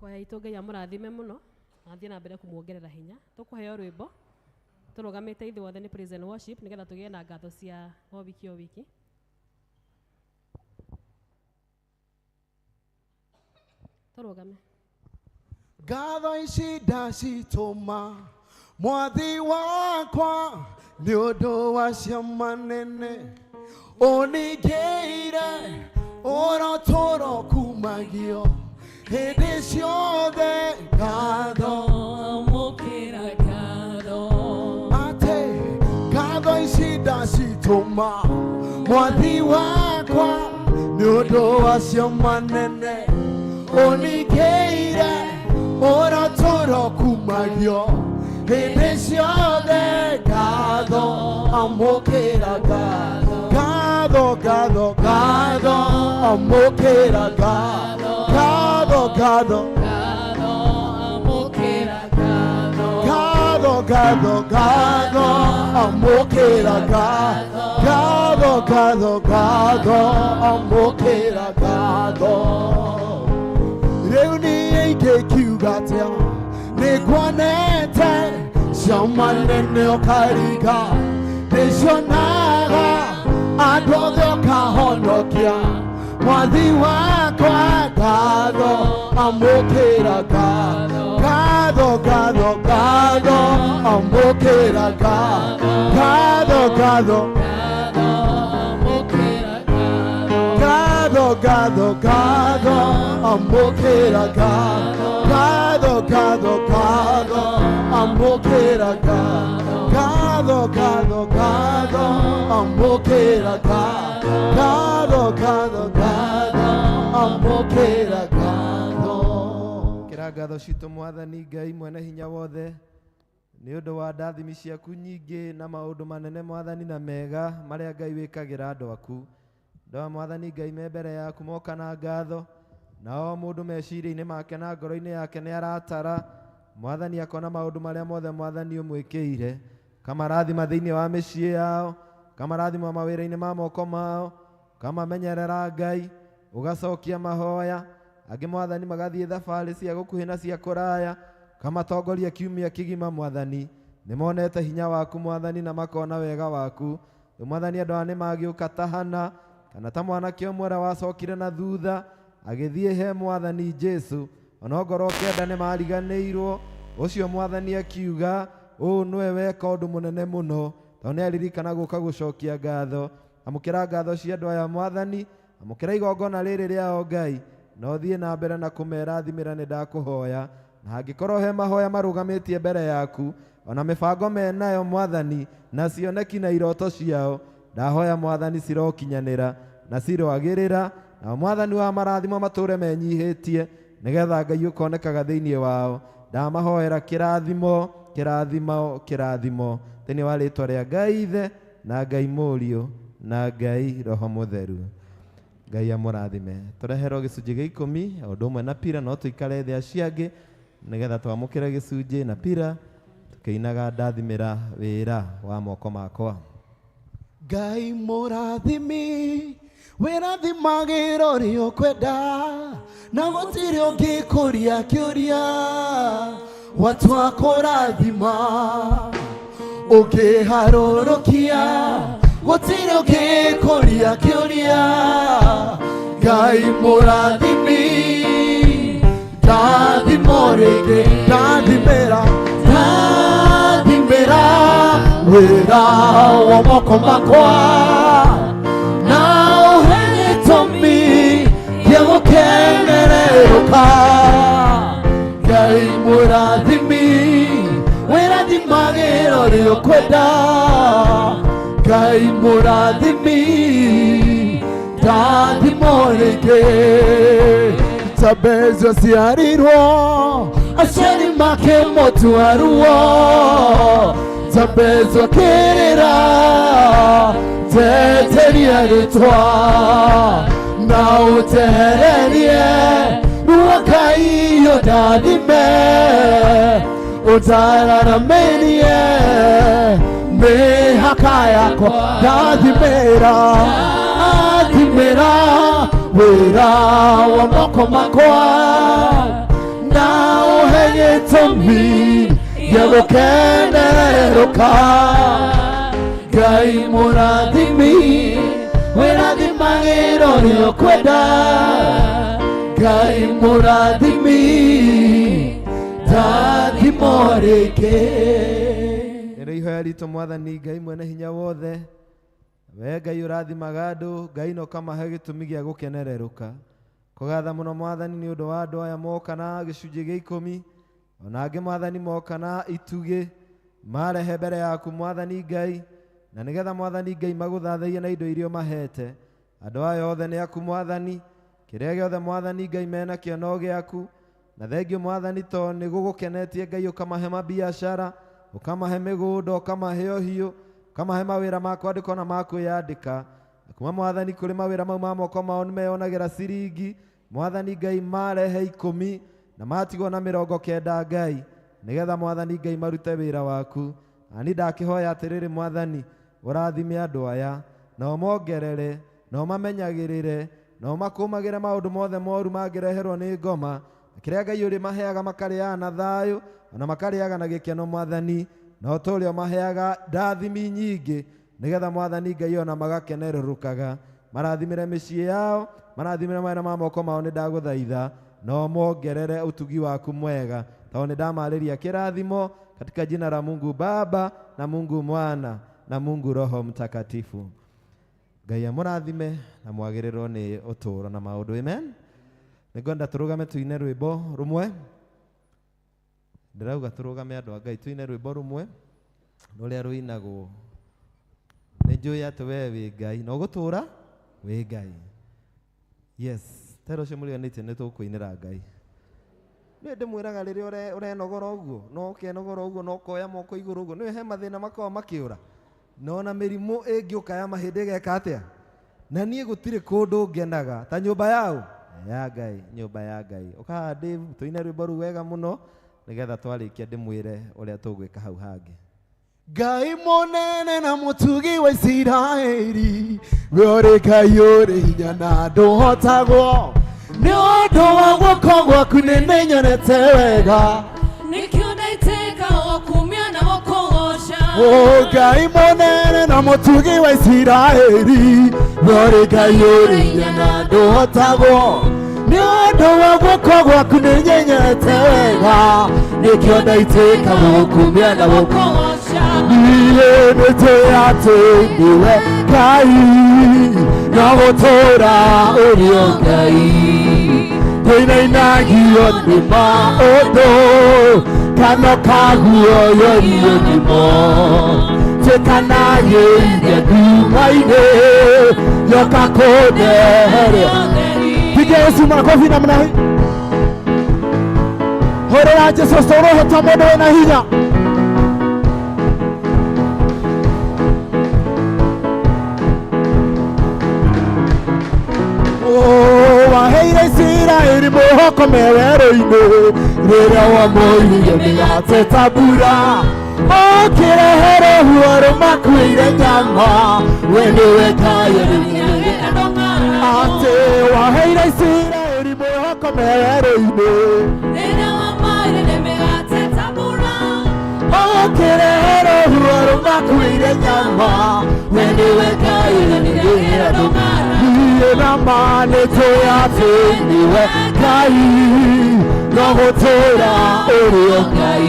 Kwaya itũ Ngai amũrathime mũno na athiĩ na mbere kũmuongerera hinya. Tũkũheo rwĩmbo tũrũgamĩte ithuothe nĩ praise and worship nĩgetha tũgĩe na ngatho cia o wiki. Tũrũgame. Ngatho ici ndacitũma Mwathi wakwa nĩ ũndũ wa ciama nene ũningĩire ũrotũro kumagio hĩndĩ ciothe ngatho Amũkĩra ngatho atĩ ngatho ici ndacitũma Mwathi wakwa nĩ ũndũ wa ciama nene ũningĩire ũrotũro kumagio hĩndĩ ciothe ngatho amũkĩra ngatho ngatho amũkĩra ngatho amũkĩra ngatho amũkĩra ngatho amũkĩra ngatho rĩu niĩ ingĩkiuga atĩa nĩkuonete ciama nene ũkaringa nĩcionaga andũ othe ũkahonokia Mwathi wakwa ngatho amũkĩra ngatho amũkĩra ngatho amũkĩra amũkĩra amũkĩra kĩra ngatho citũ Mwathani Ngai mwene hinya wothe nĩ ũndũ wa ndathimi ciaku nyingĩ na maũndũ manene Mwathani na mega marĩa Ngai wĩkagĩra andũ aku. Ndoa Mwathani Ngai me mbere yaku moka na ngatho na o mũndũ meciria-inĩ make na ngoro-inĩ yake nĩ aratara Mwathani akona maũndũ marĩa mothe Mwathani ũmwĩkĩire, kamarathima thĩinĩ wa mĩciĩ yao, kamarathima mawĩra-inĩ ma moko mao, kamamenyerera Ngai, ũgacokia mahoya, angĩ Mwathani magathiĩ thabarĩ cia gũkuhĩ na cia kũraya, kamatongoria kiumia kĩgima Mwathani. Nĩ monete hinya waku Mwathani na makona wega waku. Mwathani andũ aya nĩ magĩũka tahana kana ta mwanake ũmwe ũrĩa wacokire na thutha agĩthiĩ he Mwathani Jesu, ona ngoro kenda nĩ mariganĩirwo, ũcio Mwathani akiuga ũũ nĩwe weka ũndũ mũnene mũno, tondũ nĩ aririkana gũka gũcokia ngatho. Amũkĩra ngatho cia andũ aya Mwathani, amũkĩra igongona rĩrĩ rĩao Ngai, na ũthiĩ na mbere na kũmerathimĩra nĩ ndakũhoya. Na hangĩkorwo he mahoya marũgamĩtie mbere yaku, ona mĩbango menayo Mwathani na cioneki na iroto ciao, ndahoya Mwathani cirokinyanĩra na ciroagĩrĩra, na Mwathani wa marathimo matũre menyihĩtie, nĩgetha Ngai ũkonekaga thĩinĩ wao. Ndamahoera kĩrathimo thĩinĩ wa rĩtwa rĩa Ngai Ithe na Ngai Mũriũ na Ngai Roho Mũtheru. Ngai amũrathime. Tũreherwo gĩcunjĩ gĩa 10 o ũndũ ũmwe na pira, no tũikare thĩ aciangĩ nĩgetha twamũkĩre gĩcunjĩ na pira tũkĩinaga ndathimĩra wĩra wa moko makwa. Ngai mũrathimi wĩrathimagĩra ũrĩa ũkwenda, na gũtirĩ ũngĩkũria kĩũria watua kũrathima ũngĩharũrũkia, gũtirĩ ũngĩkũria kĩũria. Ngai mũrathimi ndathimo rĩngĩ ndathimĩra wĩra wa moko makwa, na ũhe gĩtũmi gĩa gũkenererũka. Ngai mũrathimi wĩrathimagĩra ũrĩa ũkwenda, Ngai mũrathimi ndathimo rĩngĩ. Jabez aciarirwo aciari makĩmũtua ruo, Jabez akĩrĩra teteria rĩtwa na ũtehererie ruo Ngai ũndathime, ũndaramĩrie mĩhaka yakwa. Ndathimĩra wĩra wa moko makwa, na gĩtũmi gĩa gũkenerũka. Ngai mũrathimi wĩrathimagĩra ũrĩa ũkwenda. Ngai mũrathimi ndathimo rĩngĩ. Nĩ ihoya ritũ Mwathani Ngai mwene hinya wothe, we Ngai ũrathimaga andũ, Ngai no kamahe gĩtũmi gĩa gũkenererũka. Kũgatha mũno Mwathani nĩ ũndũ wa andũ aya moka na gĩcunjĩ gĩa 10, ona angĩ Mwathani moka na itugĩ marehe mbere yaku Mwathani Ngai, na nĩgetha Mwathani Ngai magũthathaiye na indo iria ũmahete. Andũ aya othe nĩ aku Mwathani, kĩrĩa gĩothe Mwathani Ngai mena kĩo no gĩaku, na thengio Mwathani to nĩ gũgũkenetie Ngai ũkamahe mabiacara, ũkamahe mĩgũnda, ũkamahe ũhiũ, ũkamahe mawĩra ma kwandĩka na ma kwĩyandĩka. Kuma Mwathani kũrĩ mawĩra mau ma moko mao nĩ meyonagĩra ciringi Mwathani Ngai marehe 10 na matigwo na 90 Ngai, nĩgetha Mwathani Ngai marute wĩra waku. Ani ndakĩhoya atĩrĩrĩ Mwathani, ũrathime andũ aya na ũmongerere na ũmamenyagĩrĩre na ũmakũmagĩre maũndũ mothe moru mangĩreherwo nĩ ngoma, kĩrĩa Ngai ũrĩ maheaga makarĩaga na thayũ ona makarĩaga na gĩkeno Mwathani, na to ũrĩa maheaga ndathimi nyingĩ, nĩgetha Mwathani Ngai ona magakenerũrũkaga. Marathimĩre mĩciĩ yao, marathimĩre mawĩra ma moko mao, nĩ ndagũthaitha na ũmongerere ũtugi waku mwega, tondũ nĩ ndamarĩria kĩrathimo katika jina la Mungu Baba na Mungu Mwana na Mungu Roho Mtakatifu. Ngai amũrathime na mwagĩrĩrwo nĩ ũtũũro na maũndũ. Amen. Nĩngwenda tũrũgame tuine rwĩmbo rũmwe. Ndĩrauga tũrũgame andũ a Ngai tuine rwĩmbo rũmwe rũrĩa rũinagwo. Nĩnjũĩ atĩ we wĩ Ngai na ũgũtũũra wĩ Ngai. Yes, tero ũcio mũriganĩtie nĩ tũkũinĩra Ngai. Nĩ ndĩmwĩraga rĩrĩa ũrenogora ũguo, no ũkenogora ũguo, no ũkoya moko igũrũ ũguo, nĩwe he mathĩna makoragwo makĩũra, no na mĩrimũ ĩngĩũka ya mahĩndĩ ĩgeka atĩa. Na niĩ gũtirĩ kũndũ ngenaga ta nyũmba yaũ ya Ngai, nyũmba ya Ngai. Ũkahaha Dave tũine rwĩmbo rũu wega mũno, nĩgetha twarĩkia ndĩmwĩre ũrĩa tũgwĩka hau hangĩ. Ngai mũnene na mũtugi wa Isiraeli, we ũrĩ Ngai ũrĩ hinya na ndũhotagwo, nĩ ũndũ wa guoko gwaku nĩ nyonete wega, nĩkĩo ndaitĩka gũkumia na gũkũgoca. Ngai mũnene na mũtugi wa Isiraeli, we ũrĩ Ngai ũrĩ hinya na ndũhotagwo, nĩ ũndũ wa guoko gwaku nĩ nyonete wega, nĩkĩo ndaitĩka gũkumia na gũkũgoca. Niĩ nĩnjũĩ atĩ nĩwe Ngai na gũtũũra ũrĩ o Ngai, ndũinainagio nĩ maũndũ kana kaguoyorio nĩmo, njĩkanagĩria nduma-inĩ yoka kũndehere. Piga Yesu makofi namna hii. Hurera Jesu roho ta mũndũ wĩna hinya. Waheire Isiraeli mwĩhoko werũ-inĩ, rĩrĩa wamoire mĩgate mbura, ũkĩrehere ruo rũmakuĩire nyama, we nĩwe Ngai atĩ waheire Isiraeli mwĩhoko werũ-inĩ, rĩrĩa wamoire mĩgate mbura, ũkĩrehere ruo rũmakuĩire nyama, we nĩwe Ngai nama nĩnjũĩ atĩ nĩwe Ngai na gũtũũra ũrĩ o Ngai,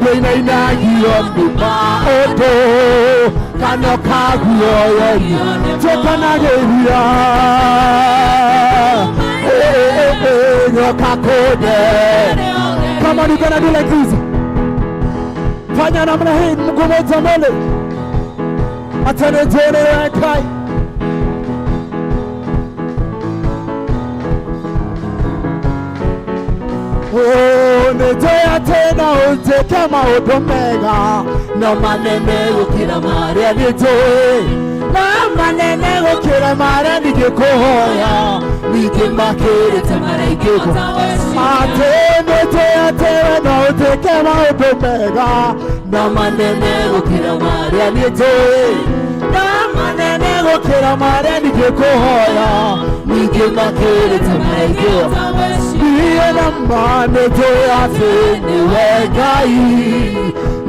ndũinainagio nĩ maũndũ kana kaguoyorio, njĩkanagĩria nyoka kũndehere. Come on, you gonna do like this. Fanya namna hii, mguu mmoja mbele. Acha nijue nĩwe Ngai. Nĩnjũĩ atĩ no ũnjĩke maũndũ mega na manene gũkĩra marĩa nĩnjũĩ, na manene gũkĩra marĩa ningĩkũhoya, ningĩ makĩrĩte marĩa ingĩkũhoya. Atĩ nĩnjũĩ atĩ we no ũnjĩke maũndũ mega na manene gũkĩra marĩa nĩnjũĩ, na manene gũkĩra marĩa ningĩ kũhoya ningĩ makĩrĩte maingĩ niĩ na ma nĩnjũĩ atĩ nĩwe Ngai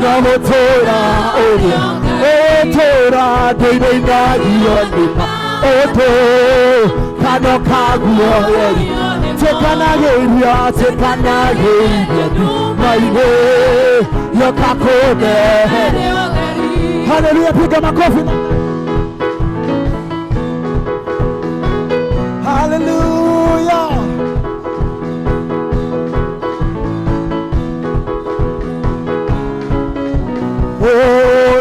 na gũtũũra ũrĩa ũtũũra ndĩinagio nĩ maũndũ kano kaguo tũkanagĩria nduma-inĩ yoka kũndehe. Haleluya, piga makofi. Haleluya.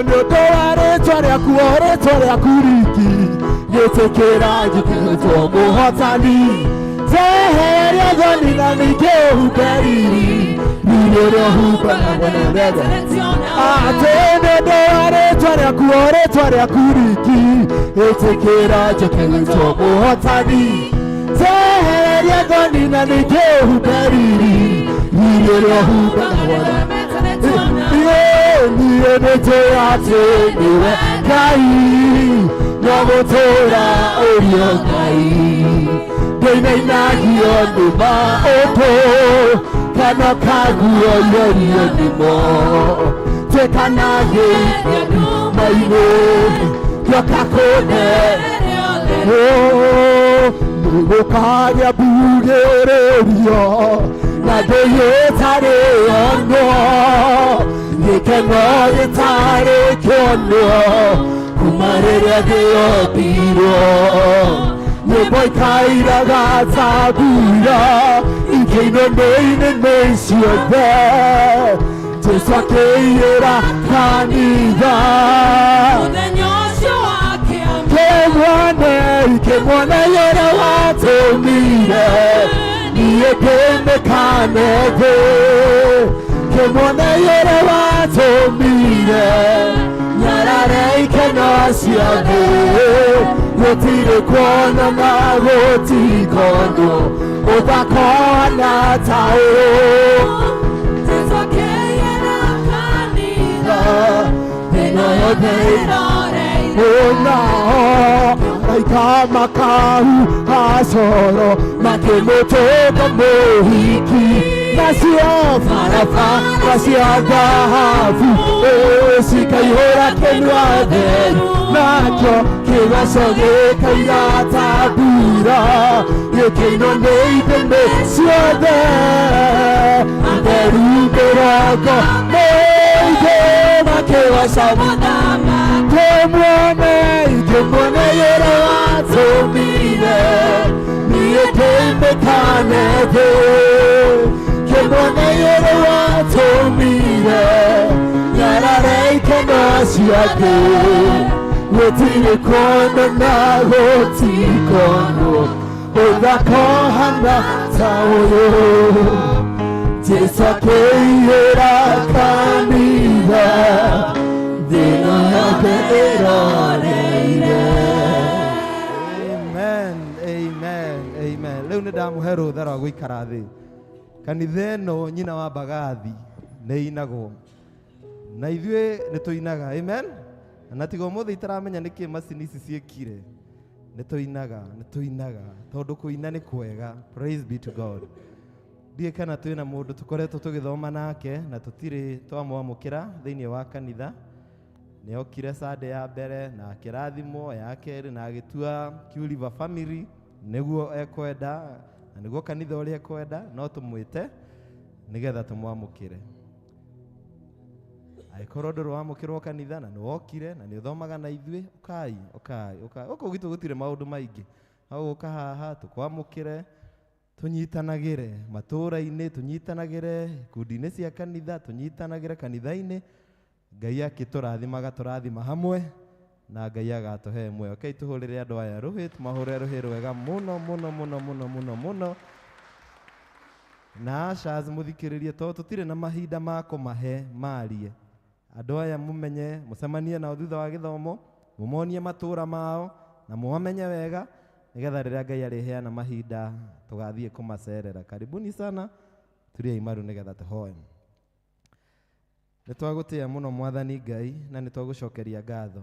Nĩũndũ wa rĩĩtwa rĩaku riki gĩtĩkĩra njĩkĩrĩtwo mũhotani njeheria thoni na ningĩ humbe riri rĩrĩa humbanagwo nĩ wendo atĩ nĩũndũ wa rĩĩtwa rĩaku riki gĩtĩkĩra njĩkĩrĩtwo mũhotani njeheria thoni na ningĩ humbe riri rĩrĩa humbanagwo niĩ nĩnjũĩ atĩ nĩwe Ngai na gũtũũra ũrĩa Ngai ndĩinagio nĩ maũndũ kana kaguoyorio nĩmo tũkanagĩria nduma-inĩ yoka kũndehe nĩgũkagĩa mbugĩrĩrio na ndĩgĩtarĩ ono gĩkeno gĩtarĩ kĩono kuma rĩrĩa ndĩombirwo nyĩmbo ikairaga tambura ikĩinũnĩ-inĩ ciothe Jesũ akĩiyĩra kanitha mũthenya ũcio wake kĩmwone yere watũmire niĩ ndĩmĩkane thĩ kĩmwone yere watũmire nyarare ikeno ciothe gũtirĩ kuonana gũtikonwo ũthakona ta ũũ Jesũ akĩiyĩra kanitha thĩna yothe ũnao araika makahu acoro makĩmũtũnga mũhiki nacio barabara cia thahabu cikaihũra kĩnyua theru nakĩo kĩgoco gĩkaira tambura gĩkĩinũnĩ-inĩ ciothe atheru mĩrongo mũingĩ makĩgoca kĩmwone yere watũmire niĩ ndĩmĩkane thĩ kĩmwone yere watũmire nyarare ikeno ciake gũtirĩ kuonana gũtikonwo ũthaka ũhana ta ũyũ Jesũ akĩiyĩra kanitha thĩna yothe ĩroreire. Amen. Rĩu nĩ ndamũhe rũtha rwa gũikara thĩ. Kanitha ĩno nyina wa Mbagathi nĩ inagwo na ithuĩ nĩ tũinaga. Amen. Na tiga ũmũthĩ itaramenya nĩkĩ macini ici ciĩkire. Nĩ tũinaga tondũ kũina nĩ kwega. Praise be to God. Ndiĩ kana twĩna mũndũ tũkoretwo tũgĩthoma nake na tũtirĩ twamwamũkĩra thĩinĩ wa kanitha. Nĩokire Sunday ya mbere na akĩrathimwo ya kerĩ na agĩtua Q-Liver family nĩguo ekwenda na nĩguo kanitha ũrĩa ekwenda no tũmwĩte nĩgetha tũmwamũkĩre. Angĩkorwo ndũrĩ wamũkĩrwo kanitha na nĩwokire na nĩũthomaga na ithuĩ ũkai. Gũkũ gwitũ gũtirĩ maũndũ maingĩ. No gũka haha tũkwamũkĩre tũnyitanagĩre matũũra-inĩ tũnyitanagĩre ikundi-inĩ cia kanitha tũnyitanagĩre kanitha-inĩ Ngai akĩtũrathimaga tũrathima hamwe na Ngai agatũhe muoyo. Kei tũhũrĩre andũ aya rũhĩ tũmahũrĩre rũhĩ rwega mũno na Ashaz mũthikĩrĩrie tondũ tũtirĩ na mahinda ma kũmahe marie. Andũ aya mũmenye mũcemanie nao thutha wa gĩthomo mũmonie matũũra mao na mũmamenye wega nĩgetha rĩrĩa Ngai arĩheana mahinda tũgathiĩ kũmacerera. Karibuni sana tũrĩai maru nĩgetha tũhoe. Nĩ twagũtĩĩa mũno Mwathani Ngai na nĩ twagũcokeria ngatho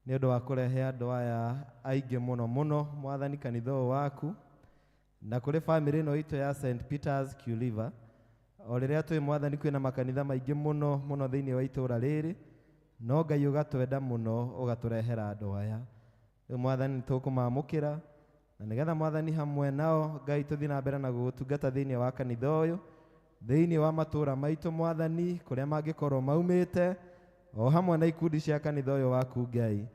nĩ ũndũ wa kũrehe andũ aya aingĩ mũno mũno mwathani kanitha ũyũ waku, na kũrĩ family ĩno itũ ya St Peters Culiva. O rĩrĩa twĩ mwathani kwĩna makanitha maingĩ mũno mũno thĩinĩ wa itũũra rĩrĩ, no Ngai ũgatwenda mũno ũgatũrehera andũ aya. Rĩu mwathani tũkũmamũkĩra, na nĩgetha mwathani hamwe nao Ngai tũthiĩ na mbere na gũgũtungata thĩinĩ wa kanitha ũyũ, thĩinĩ wa matũũra maitũ mwathani kũrĩa mangĩkorwo maumĩte, o hamwe na ikundi cia kanitha ũyũ waku Ngai.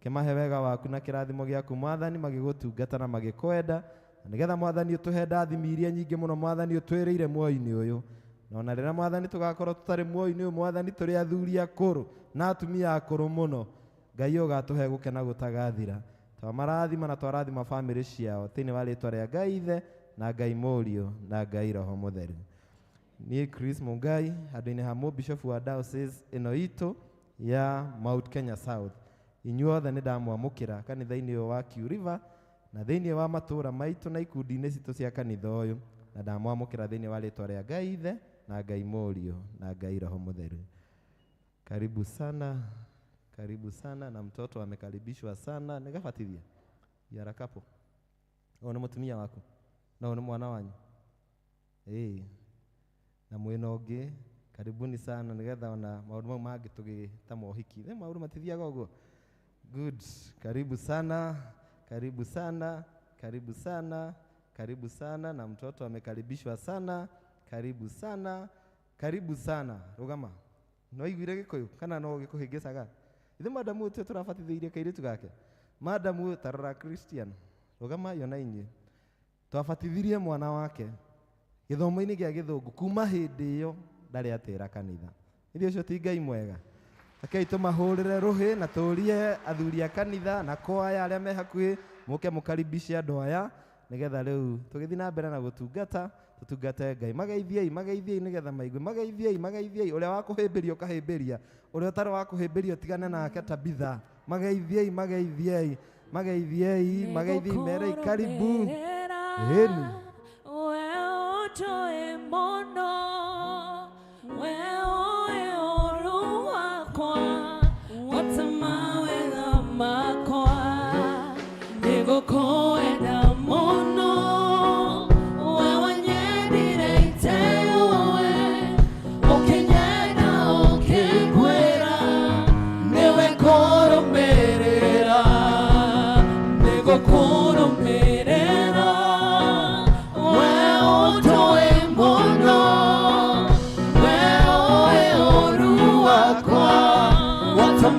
Kĩmahe wega waku na kĩrathimo gĩaku mwathani magĩgũtungata na magĩkwenda, na nĩgetha mwathani ũtũhe ndathimi iria nyingĩ mũno mwathani ũtwĩrĩire muoyo-inĩ ũyũ. Na ona rĩrĩa mwathani tũgakorwo tũtarĩ muoyo-inĩ ũyũ mwathani tũrĩ athuri akũrũ na atumia akũrũ mũno, Ngai ũgatũhe gũkena gũtagathira. Twamarathima na twarathima bamĩrĩ ciao thĩinĩ wa rĩĩtwa rĩa Ngai Ithe na Ngai Mũriũ na Ngai Roho Mũtheru. Niĩ Chris Mungai handũ-inĩ ha mũbishofu wa diocese ĩno itũ ya Mount Kenya South, inyuothe nĩ ndamwamũkĩra kanitha-inĩ ũyũ wa Culiva na thĩinĩ wa matũũra maitũ na ikundi-inĩ citũ cia kanitha ũyũ, na ndamwamũkĩra thĩinĩ wa rĩĩtwa rĩa Ngai Ithe na Ngai Mũriũ na Ngai Roho Mũtheru. Karibu sana, karibu sana, na mtoto amekaribishwa sana. Nĩgabatithia yara kapo o nĩ mũtumia waku na o nĩ mwana wanyu na mwĩna ũngĩ, karibuni sana, nĩgetha ona maũndũ mau mangĩ tũgĩta mohiki maũndũ matithiaga ũguo. Good, karibu sana, karibu sana, karibu sana, karibu sana, na mtoto amekaribishwa sana. Karibu sana, karibu sana. Rugama no iguire Gĩkũyũ kana no gĩkũhĩngĩcaga? Ithe madamu tũ tũrabatithĩirie kairĩtu gake, madamu tarora Christian, rugama yona inyuĩ twabatithirie mwana wake gĩthomo-inĩ gĩa Gĩthũngũ, kuma hĩndĩ ĩyo ndarĩ atĩra kanitha. Ithe ũcio ti Ngai mwega? Rekei tũmahũrĩre rũhĩ na tũrie athuri a kanitha na kwaya arĩa me hakuhĩ mũke mũkaribishe andũ aya, nĩgetha rĩu tũgĩthiĩ na mbere na gũtungata, tũtungate Ngai. Mageithiei, mageithiei nĩgetha maigue. Mageithiei, mageithiei. Ũrĩa wa kũhĩmbĩria ũkahĩmbĩria, ũrĩa ũtarĩ wa kũhĩmbĩria ũtigane nake Tabitha. Mageithiei, mageithiei, mageithiei, mageithiei merei karibu. Heni Toe mono, wewe oru wakwa, watamawega makwa, nigukwenda mono, wewe nyendire itewe, ukinyenda ukigwira, niwe kũrũmĩrĩra, nĩgũkũrũmĩrĩra.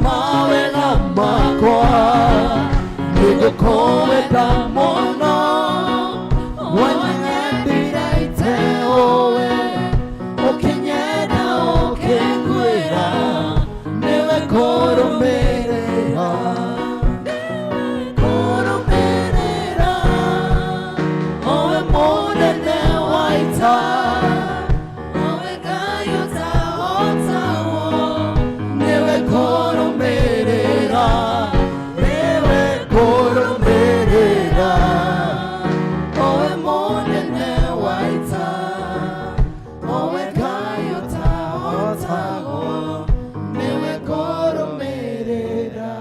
Mawega makwa nĩgũkwenda mũno, wanyendire itewe, ũkinyenda ũkĩngwĩra, niwe kũrũmĩrĩra, niwe kũrũmĩrĩra, owe mũnene wa ita, owe Ngai ũtahotawo, niwe kũrũmĩrĩra, niwe kũrũmĩrĩra, owe mũnene wa ita, owe Ngai ũtahotawo, niwe kũrũmĩrĩra.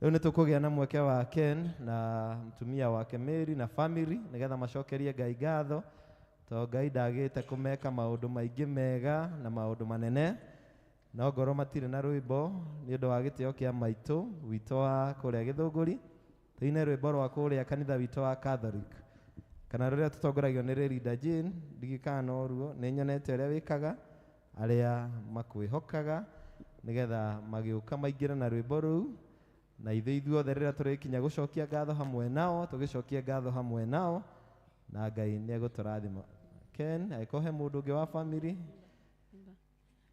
Rĩu nĩ tũkũgĩa na mweke wa Ken na mtumia wake Mary na family, nĩgetha macokerie Ngai ngatho, tondũ Ngai ndagĩte kũmeka maũndũ maingĩ mega na maũndũ manene, no ngorwo matirĩ na rwĩmbo nĩ ũndũ wa gĩtĩo kĩa maitũ witũ wa kũrĩa Gĩthũngũri. Tũine rwĩmbo rwa kũrĩa kanitha witũ wa Catholic, kana rũrĩa tũtongoragio nĩ Rĩrinda Jane, ndigikana ũruo. Nĩ nyonete ũrĩa wĩkaga arĩa makwĩhokaga, nĩgetha magĩũka maingĩre na rwĩmbo rũu, na ithuothe rĩrĩa tũrĩkinya gũcokia ngatho hamwe nao, tũgĩcokia ngatho hamwe nao, na Ngai nĩ egũtũrathima. Ken, angĩkorwo he mũndũ ũngĩ wa family,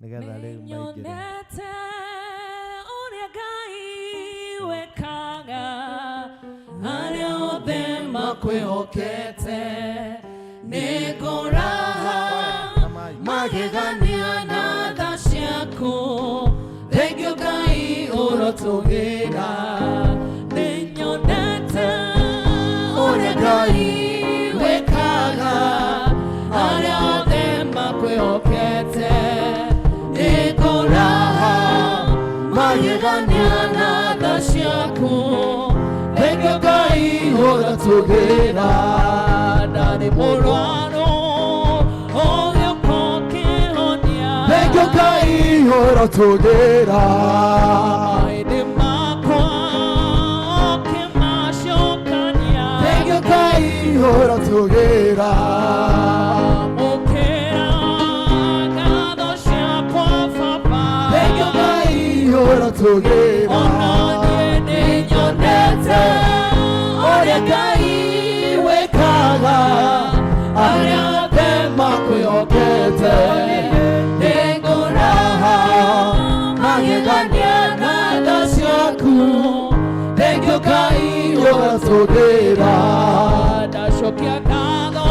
nĩgetha rĩu maingĩre. Nĩnyonete ũrĩa Ngai wekaga arĩa othe makwĩhokete, nĩngũraha magegania na tha ciaku, thengiũ Ngai ũrotũgĩra. Nĩnyonete ũrĩa Ngai wekaga arĩa othe makwĩhokete, nĩngũraha magegania na ũratũgĩra ndarĩ mũrũaru ũgĩũka ũkĩhonia Thengiũ Ngai ũratũgĩra mahĩndĩ makwa ũkĩmacokania Thengiũ Ngai ũratũgĩra mũkĩra ngatho ciakwa baba Thengiũ Ngai ũratũgĩra ona niĩ nĩnyonete ũrĩa Ngai wĩkaga arĩa othe makwĩhokete nĩngũraha magegania na tha ciaku Thengiũ Ngai ũratũgĩra ndacokia ngatho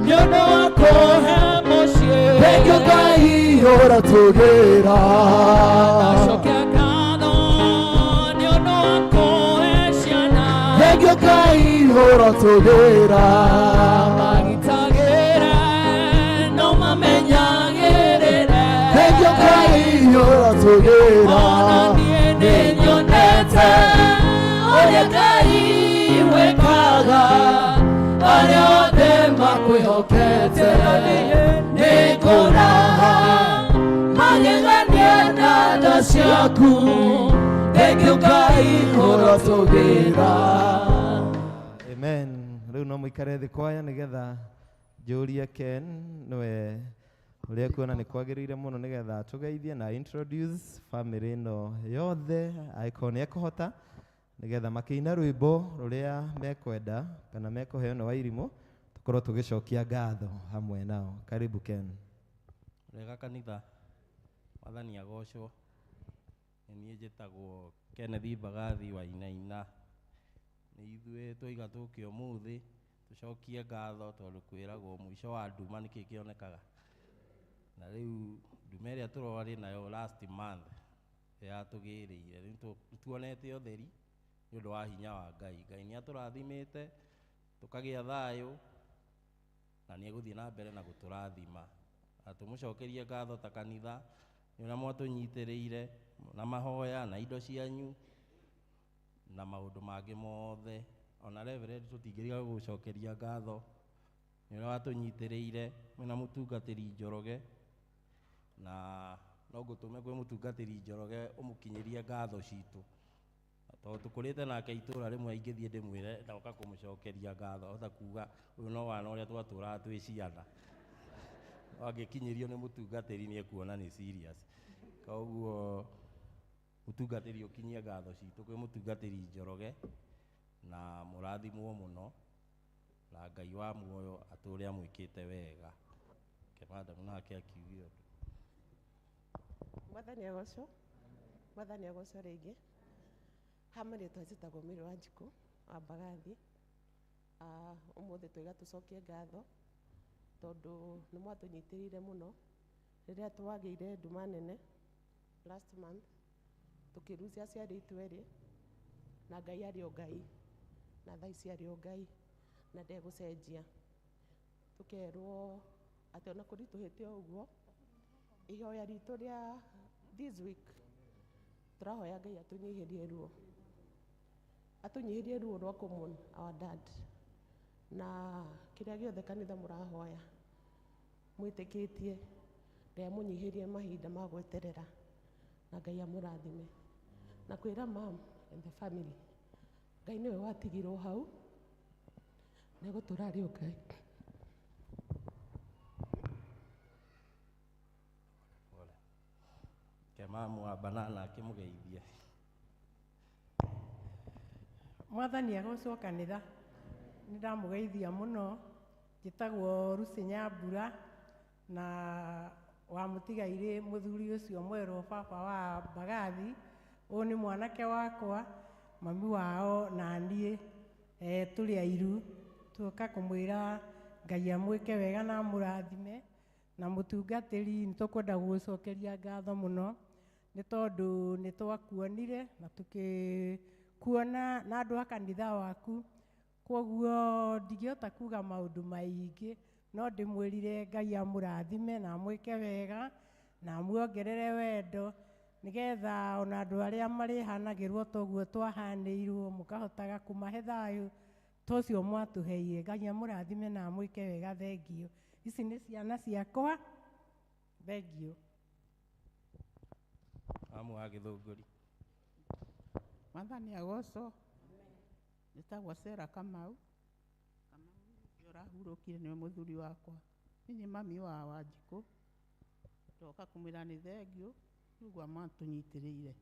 nĩũndũ wa kũhe mũciĩ Thengiũ Ngai ũratũgĩra ndacokia ngatho nĩũndũ wa kũhe ciana Thengiũ Ngai ũratũgĩra magitagĩre no mamenyagĩrĩre Thengiũ Ngai ũratũgĩra ona niĩ nĩnyonete ũrĩa Ngai wĩkaga arĩa othe makwĩhokete nĩngũraha magegania na tha ciaku Thengiũ Ngai ũratũgĩra Amen. Rĩu no mũikare thĩ kwaya nĩgetha njũrie Ken nĩwe ũrĩa kuona nĩ kwagĩrĩire mũno nĩgetha tũgeithie na introduce family ĩno yothe angĩkorwo nĩ ekũhota nĩgetha makĩina rwĩmbo rũrĩa mekwenda kana mekũheo nĩ Wairimũ tũkorwo tũgĩcokia ngatho hamwe nao. Karibu Ken. Wega kanitha Mwathani agocwo. Niĩ njĩtagwo Kenneth Mbagathi Wainaina. Nĩ ithuĩ tũiga tũke ũmũthĩ tũcokie ngatho tondũ kwĩragwo mũico wa nduma nĩkĩ kĩonekaga. Na rĩu nduma ĩrĩa tũrarĩ nayo last month yatũgĩrĩire rĩu tuonete ũtheri nĩ ũndũ wa hinya wa Ngai. Ngai nĩ atũrathimĩte tũkagĩa thayũ na nĩ egũthiĩ na mbere na gũtũrathima. Na tũmũcokerie ngatho ta kanitha nĩ ũrĩa mwatũnyitĩrĩire na mahoya na indo cianyu na maũndũ mangĩ mothe. Ona Reverend tũtingĩriga gũgũcokeria ngatho nĩ ũrĩa watũnyitĩrĩire mwĩna mũtungatĩri Njoroge na no ngũtũme kwĩ mũtungatĩri Njoroge ũmũkinyĩrie ngatho citũ tondũ tũkũrĩte nake itũra rĩmwe ingĩthiĩ ndĩmwĩre ndoka kũmũcokeria ngatho ota kuga ũyũ no wana ũrĩa twatũraga twĩ ciana angĩkinyĩrio nĩ mũtungatĩri nĩ ekuona nĩ serious. Koguo mũtungatĩri ũkinyie ngatho citũ kwĩ mũtungatĩri Njoroge na mũrathimwo mũno na Ngai wa muoyo atũre amwĩkĩte wega. Kĩmadamu nake akiuge Mwathani agocwo rĩngĩ. Hama rĩtwa njĩtagwo Mary Wanjikũ wa Mbagathi. Ũmũthĩ twiga tũcokie ngatho tondũ nĩ mwatũnyitĩrĩire mũno rĩrĩa twagĩire nduma nene last month tũkĩrucia aciari aitũ erĩ na Ngai arĩ o Ngai na thaa ici arĩ o Ngai na ndegũcenjia. Tũkerwo atĩ ona kũritũhĩte ũguo ihoya ritũ rĩa this week tũrahoya Ngai atũnyihĩrie ruo rwa kũmon our dad na kĩrĩa gĩothe kanitha mũrahoya mwĩtĩkĩtie rĩa mũnyihĩrie mahinda ma gweterera na Ngai amũrathime na kwĩra mom and the family Ngai nĩwe watigirwo hau na gũtũra arĩ o Ngai. Mamu wa banana akĩmũgeithie. Mwathani agocwo kanitha nĩ ndamũgeithia mũno. Njĩtagwo Lucy Nyambura na wamũtigaire mũthuri ũcio mwerũ baba wa Mbagathi. Ũyũ nĩ mwanake wakwa mami wao na niĩ tũrĩ airu tuoka kũmwĩra Ngai amwĩke wega na amũrathime na mũtungatĩri nĩ tũkwenda gũgũcokeria ngatho mũno nĩ tondũ nĩ twakuonire na tũkĩkuona na andũ a kanitha waku. Kwoguo ndingĩhota kuga maũndũ maingĩ no ndĩmwĩrire Ngai amũrathime na amwĩke wega na amuongerere wendo nĩgetha ona andũ arĩa marĩhanagĩrwo toguo twahanĩirwo mũkahotaga kũmahe thayũ tocio mwatuheire. Ngai amũrathime na amwĩke wega. Thengio. Ici nĩ ciana ciakwa. Thengio. Amu wa Gĩthũngũri. Mwathani agocwo. Njĩtagwo Sarah Kamau. Ũrahurũkire nĩwe mũthuri wakwa. Nĩ mami wa Wanjikũ. Ndoka kũmwĩra nĩ thengio nĩguo matũnyitĩrĩire.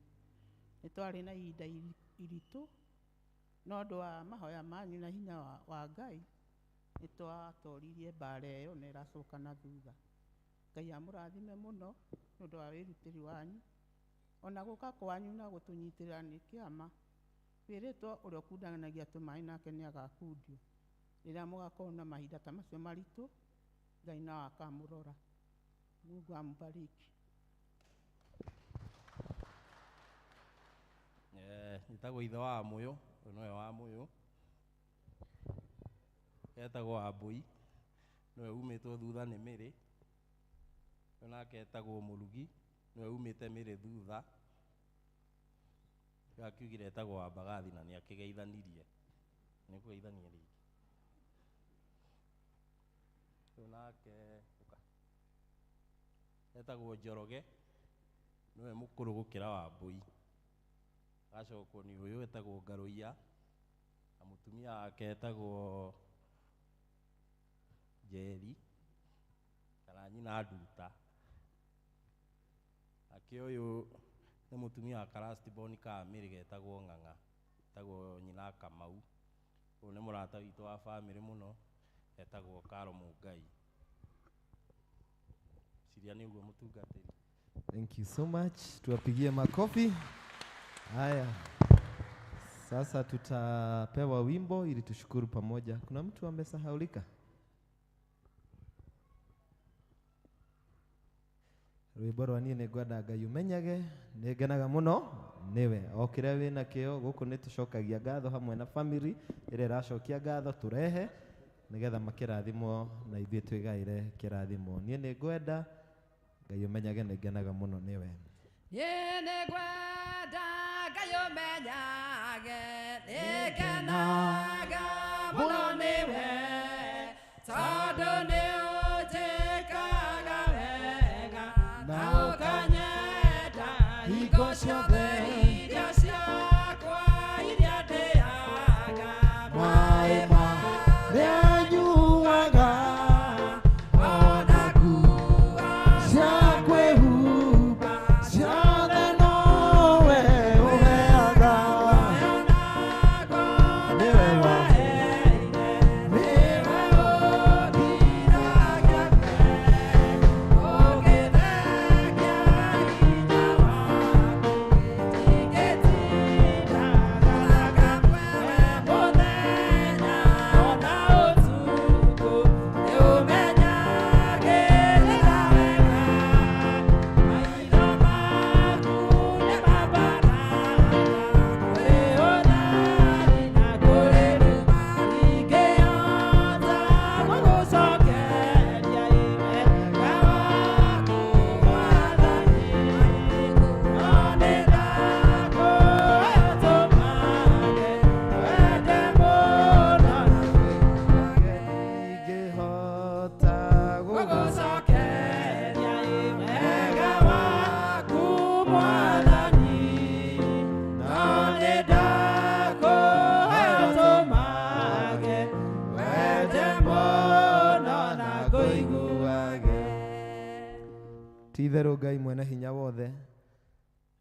Nĩ twarĩ na ihinda iritũ no ũndũ wa mahoya manyu na hinya wa Ngai nĩ twatoririe mbara ĩyo na ĩracoka na thutha. Ngai amũrathime mũno nĩ ũndũ wa wĩrutĩri wanyu ona gũka kwanyu na gũtũnyitĩrĩra nĩ kĩama. Wĩrĩtwo ũrĩa ũkundanagia tũmaĩ nake nĩ agakundio. Rĩrĩa mũgakorwo na mahinda ta macio maritũ, Ngai no akamũrora. Mungu ambariki. Njĩtagwo ithe wa Mũyũ, ũyũ nĩwe wa Mũyũ. Etagwo Wambũi, nĩwe umĩtwo thutha nĩ Mĩrĩ. Ũyũ nake etagwo Mũrugi, nĩwe umĩte Mĩrĩ thutha. Ũyũ akiugire etagwo Wambagathi na nĩ akĩgeithanirie. Nĩ kũgeithania rĩngĩ. Ũyũ nake etagwo Njoroge, nĩwe mũkũrũ gũkĩra Wambũi. Agacokwo nĩ ũyũ etagwo Ngarũiya, na mũtumia wake etagwo Njeri kana nyina Nduta. Nake ũyũ nĩ mũtumia wa Karastiboni ka Mĩrĩ getagwo Ng'ang'a, etagwo nyina Kamau. Ũyũ nĩ mũrata witũ wa bamĩrĩ mũno etagwo Karo Mũngai. Ciria nĩ ũguo mũtungatĩri. Thank you so much. Tuwapigie makofi. Haya. Sasa tutapewa wimbo ili tushukuru pamoja. Kuna mtu amesahaulika? Rwĩmbo rwa niĩ nĩ ngwenda Ngai ũmenyage nĩ ngenaga mũno nĩwe o kĩrĩa wĩna kĩo gũkũ nĩ tũcokagia ngatho hamwe na family ĩrĩa ĩracokia ngatho tũrehe nĩgetha makĩrathimwo na ithuĩ twĩgaĩre kĩrathimo. Niĩ nĩ ngwenda Ngai ũmenyage nĩ ngenaga mũno nĩwe. Niĩ nĩ ngwenda Ngai ũmenyage nĩ ngenaga mũno nĩwe tondũ nĩ ũnjĩkaga wega na ũkanyenda hingo ciothe iria ciakwa iria ndĩaga maĩ marĩa nyuaga ona nguo cia kwĩhumba ciothe nowe ũheaga. Nĩwe waheire, nĩwe ũgiragia ũgĩtheria hinya waku ingĩtinda garaga mwewe mũthenya ona ũtukũ nĩũmenyagĩrĩra wega maitho maku nĩ mambaraga kũrĩ ũtheri na kũrĩ nduma ingĩhota gũgũcokeria wega waku Mwathani no nĩndakũhoya ũtũmage wende mũno Ingĩhota gũgũcokeria wega waku Mwathani no nĩndakũhoya ũtũmage wende mũno na ngũiguage. Ti-itherũ Ngai mwene hinya wothe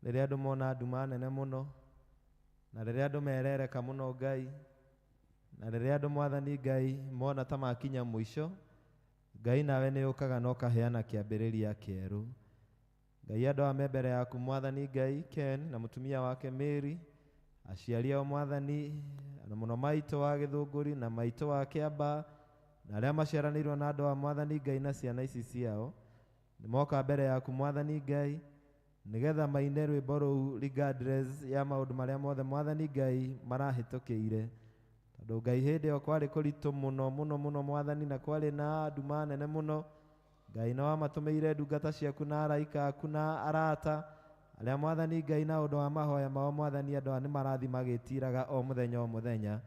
rĩrĩa andũ mona nduma nene mũno na rĩrĩa andũ merereka mũno Ngai na rĩrĩa andũ Mwathani Ngai mona ta makinya mũico, Ngai nawe nĩ ũkaga na ũkaheana kĩambĩrĩria kĩerũ. Ngai andũ ame mbere yaku Mwathani Ngai Ken na mũtumia wake Mary, aciari ao Mwathani na mũno maitũ wa Gĩthũngũri na maitũ wa Kĩamba na arĩa maciaranĩirwo na andũ a Mwathani Ngai na ciana ici ciao nĩmoka mbere yaku Mwathani Ngai nĩgetha maine rwĩmbo rũu regardless ya maũndũ marĩa mothe Mwathani Ngai marahĩtũkĩire. Tondũ Ngai hĩndĩ ĩyo kwarĩ kũritũ mũno mũno mũno Mwathani na kwarĩ na nduma nene mũno, Ngai no wamatũmĩire ndungata ciaku na araika aku na arata arĩa Mwathani Ngai na ũndũ wa mahoya mao Mwathani andũ aya nĩ marathi magĩtiraga o mũthenya o mũthenya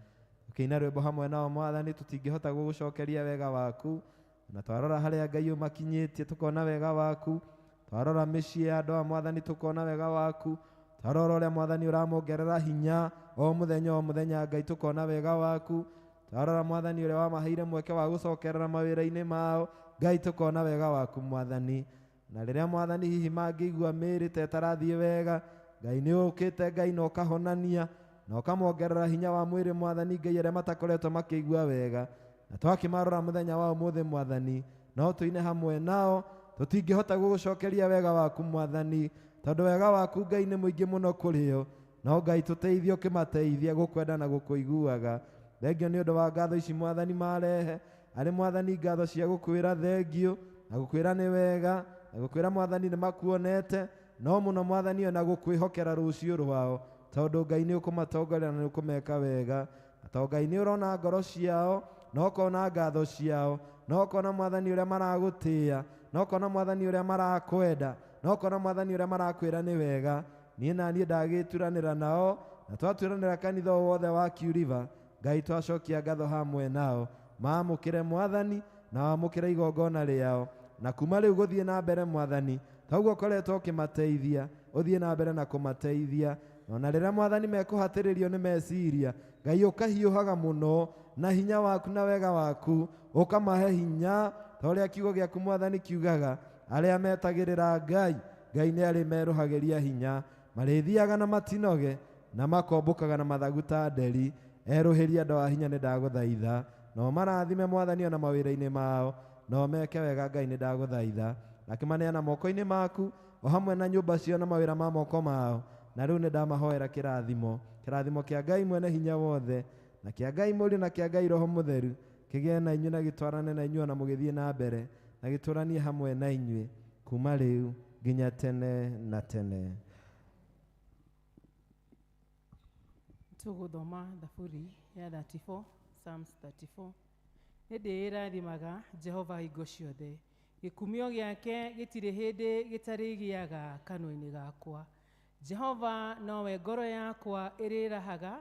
tũkĩina rwĩmbo hamwe nao Mwathani tũtingĩhota gũgũcokeria wega waku, na twarora harĩa Ngai ũmakinyĩtie tũkona wega waku, twarora mĩciĩ ya andũ a Mwathani tũkona wega waku, twarora ũrĩa Mwathani ũramongerera hinya o mũthenya Ngai tũkona wega waku, twarora Mwathani ũrĩa wamaheire mweke wa gũcokerera mawĩra-inĩ mao Ngai tũkona wega waku Mwathani. Na rĩrĩa Mwathani hihi mangĩigua mĩĩrĩ ta ĩtarathiĩ wega, Ngai nĩ ũkĩte Ngai na ũkahonania na ũkamongerera hinya wa mwĩrĩ Mwathani, Ngai arĩa matakoretwo makĩigua wega. Na twakĩmarora mũthenya wa ũmũthĩ Mwathani, no tũine hamwe nao, tũtingĩhota gũgũcokeria wega waku Mwathani, tondũ wega waku Ngai nĩ mũingĩ mũno kũrĩ o. No Ngai tũteithie ũkĩmateithia gũkwenda na gũkũiguaga. Thengio nĩ ũndũ wa ngatho ici Mwathani marehe, arĩ Mwathani ngatho cia gũkwĩra thengio na gũkwĩra nĩ wega, na gũkwĩra Mwathani nĩ makuonete, no mũno Mwathani ona gũkwĩhokera rũciũ rwao, tondũ Ngai nĩ ũkũmatongoria na nĩ ũkũmeka wega. Tondũ Ngai nĩ ũrona ngoro ciao, no ũkona ngatho ciao, no ũkona Mwathani ũrĩa maragũtĩĩa, no ũkona Mwathani ũrĩa marakwenda, no ũkona Mwathani ũrĩa marakwĩra nĩ wega. Niĩ na niĩ ndagĩturanĩra nao, na twaturanĩra kanitha wothe wa Q-River, Ngai twacokia ngatho hamwe nao, maamũkĩre Mwathani na wamũkĩre igongona rĩao. Na kuma rĩu gũthiĩ na mbere Mwathani, toguo ũkoretwo ũkĩmateithia, ũthiĩ na mbere na kũmateithia. Ona rĩrĩa Mwathani mekũhatĩrĩrio nĩ meciria, Ngai ũkahiũhaga mũno na hinya waku na wega waku, ũkamahe hinya, ta ũrĩa kiugo gĩaku Mwathani kiugaga, arĩa metagĩrĩra Ngai, Ngai nĩ arĩ merũhagĩria hinya, marĩthiaga na matinoge na makombũkaga na mathagu ta nderi. Erũhĩria andũ a hinya nĩ ndagũthaitha, no marathime Mwathani ona mawĩra-inĩ mao, no meke wega Ngai nĩ ndagũthaitha, nakĩmaneana moko-inĩ maku o hamwe na nyũmba cio na mawĩra ma moko mao. Na rĩu nĩ ndamahoera kĩrathimo kĩa Ngai mwene hinya wothe, na kĩa Ngai Mũriũ na kĩa Ngai Roho Mũtheru kĩgĩe na inyuĩ na gĩtwarane na inyuĩ ona mũgĩthiĩ na mbere na gĩtũranie hamwe na inyuĩ kuma rĩu nginya tene na tene. Tũgũthoma thaburi ya 34, Psalms 34. Nĩ ndĩĩrathimaga Jehova hingo ciothe, gĩkumio gĩake gĩtirĩ hĩndĩ gĩtarĩgĩaga kanua-inĩ gakwa. Jehova nowe ngoro yakwa ĩrĩrahaga,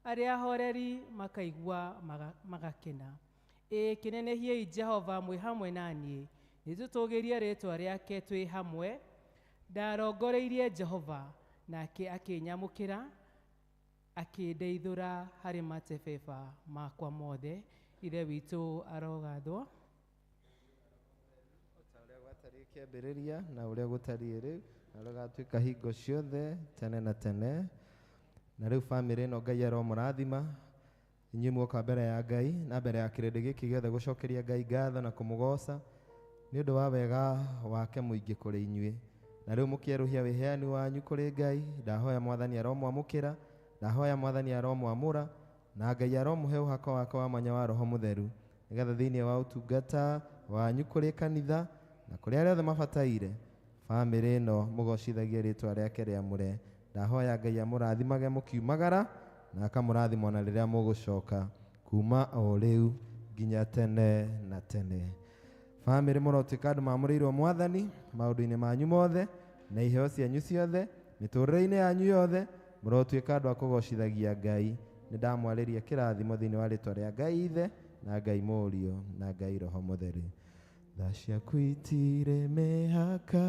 arĩa ahoreri makaigua magakena. Kĩnenehiei Jehova mwĩ hamwe naniĩ, nĩtũtũgĩrie rĩĩtwa rĩake twĩ hamwe. Ndarongoreirie Jehova, nake akĩnyamũkĩra, akĩndeithũra harĩ matebeba makwa mothe. Ithe witũ arogathwo. Ũrĩa gwatariĩ kĩambĩrĩria na ũrĩa gũtariĩ rĩu, na rũgatuĩka hingo ciothe tene na tene. Na rĩu bamĩrĩ ĩno Ngai aromũrathima, inyuĩ muoka mbere ya Ngai na mbere ya kĩrĩndĩ gĩkĩ gĩothe gũcokeria Ngai ngatho na kũmũgoca nĩ ũndũ wa wega wake mũingĩ kũrĩ inyuĩ. Na rĩu mũkĩerũhia wĩheani wanyu kũrĩ Ngai, ndahoya Mwathani aromwamũkĩra, ndahoya Mwathani aromwamũra, na Ngai aromũhe ũhako wake wa mwanya wa Roho Mũtheru, nĩgetha thĩinĩ wa ũtungata wanyu kũrĩ kanitha na kũrĩ arĩa othe mabataire, bamĩrĩ ĩno mũgocithagie rĩĩtwa rĩake rĩamũre. Ndahoya Ngai amũrathimage mũkiumagara na akamũrathima ona rĩrĩa mũgũcoka kuma o rĩu nginya tene na tene. Bamĩrĩ mũrotuĩka andũ mamũrĩirwo Mwathani maũndũ-inĩ manyu mothe na iheo cianyu ciothe, mĩtũrĩre-inĩ yanyu yothe, mũrotuĩka andũ a kũgocithagia Ngai. Nĩ ndamwarĩria kĩrathimo thĩinĩ wa rĩĩtwa rĩa Ngai Ithe na Ngai Mũriũ na Ngai Roho Mũtheru. Tha ciaku itirĩ mĩhaka,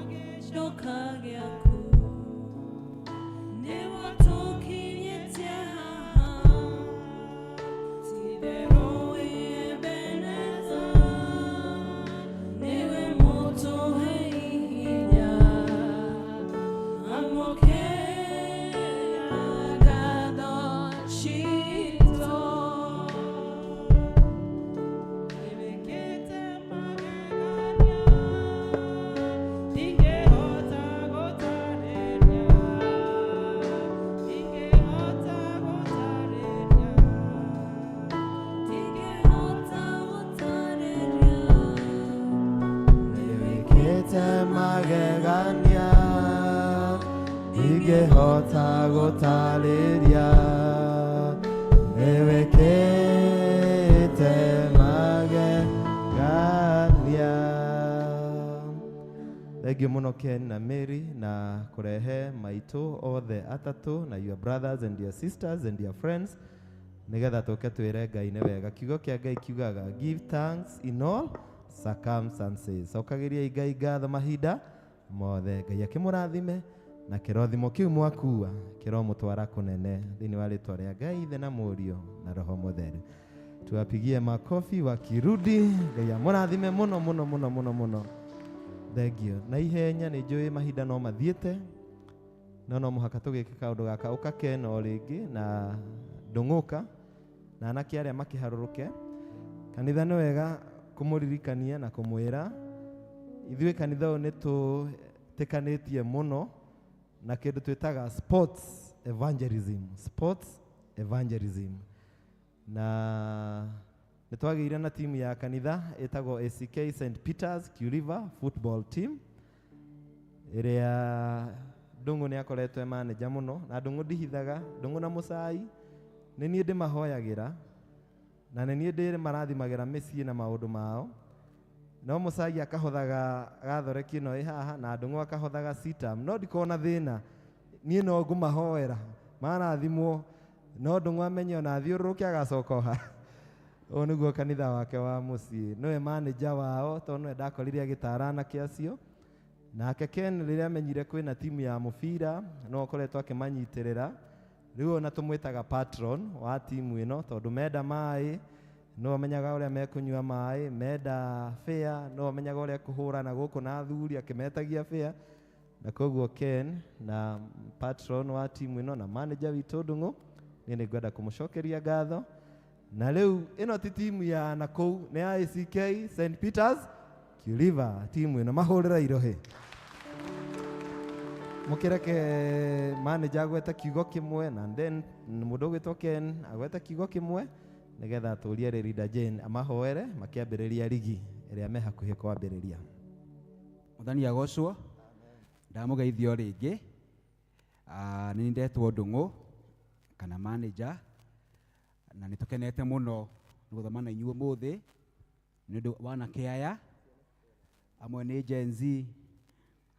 gĩcoka gĩaku nĩ watũkinyĩtie haha, titherũ wĩ Ebeneza, nĩwe mũtũhe hinya, amũkĩra ngatho citũ. Wĩkĩte magegania, ndingĩhota gũtarĩria, ndingĩhota gũtarĩria, ndingĩhota gũtarĩria. Wĩkĩte magegania, ndingĩhota gũtarĩria, wĩkĩte magegania. Thengio muno Ken na Mary na kurehe maitũ othe atatu na your brothers and your sisters and your friends nigetha tuke twire Ngai nĩ wega. Kiugo kĩa Ngai kiugaga give thanks in all circumstances. Cokagiria Ngai ngatho mahinda mothe. Ngai akĩmũrathime na kĩrothimo kĩu mwakua kĩromũtwara kũnene thĩinĩ wa rĩtwa rĩa Ngai Ithe na Mũriũ na Roho Mũtheru. Tuwapigie makofi wakirudi. Ngai amũrathime muno muno muno muno muno. Thengio. Na ihenya nĩ njũĩ mahinda no mathiĩte no mũhaka tũgĩke kaũndũ gaka ũka Ken o rĩngĩ na ndũng'ũka na anake arĩa makĩharũrũke. Kanitha nĩ wega kũmũririkania na kũmwĩra ithuĩ kanitha ũyũ nĩ tũtĩkanĩtie mũno na kĩndũ twĩtaga sports evangelism na nĩ twagĩire na timu ya kanitha ĩtagwo ACK St Peters Q-River football team ĩrĩa Ndũng'ũ nĩ akoretwo manager mũno na Ndũng'ũ ndihithaga. Ndũng'ũ na Mũcai nĩ niĩ ndĩmahoyagĩra na nĩ niĩ ndĩmarathimagĩra mĩciĩ na maũndũ mao, no Mũcai akahothaga gathoreki ĩno ĩ haha na Ndũng'ũ akahothaga sitam, no ndikona thĩna, niĩ no ngũmahoera marathimwo, no Ndũng'ũ amenye ona athiũrũrũke agacoka ha. Ũũ nĩguo kanitha wake wa mũciĩ, nĩwe manager wao tondũ nĩwe ndakorire agĩtara anake acio. Nake Ken rĩrĩa amenyire kwĩna timu ya mũbira no akoretwo akĩmanyitĩrĩra, rĩu ona tũmwĩtaga patron wa timu ĩno tondũ menda maĩ no amenyaga ũrĩa mekũnyua maĩ, menda fair no amenyaga ũrĩa kũhũrana gũkũ na athuri akĩmetagia fair. Na koguo Ken na patron wa timu ĩno na manager witũ Ndũng'ũ, niĩ nĩ ngwenda kũmũcokeria ngatho. Na rĩu ĩno ti timu ya nakũu, nĩ ya ACK St Peters Q-River timu ĩno, mahũrĩra irohe. Mũkĩreke manager agweta kiugo kĩmwe na then mũndũ ũgwĩtwo Ken agweta kiugo kĩmwe nĩgetha tũrie Rĩrinda Jane amahoere makĩambĩrĩria ligi ĩrĩa me hakuhĩ kwambĩrĩria. Mwathani agocwo, ndamũgeithio rĩngĩ. Nĩ ndetwo Ndũng'ũ kana manager na nĩ tũkenete mũno nĩ gũthoma na inyuĩ ũmũthĩ nĩ ũndũ wa anake aya, amwe nĩ Gen Z,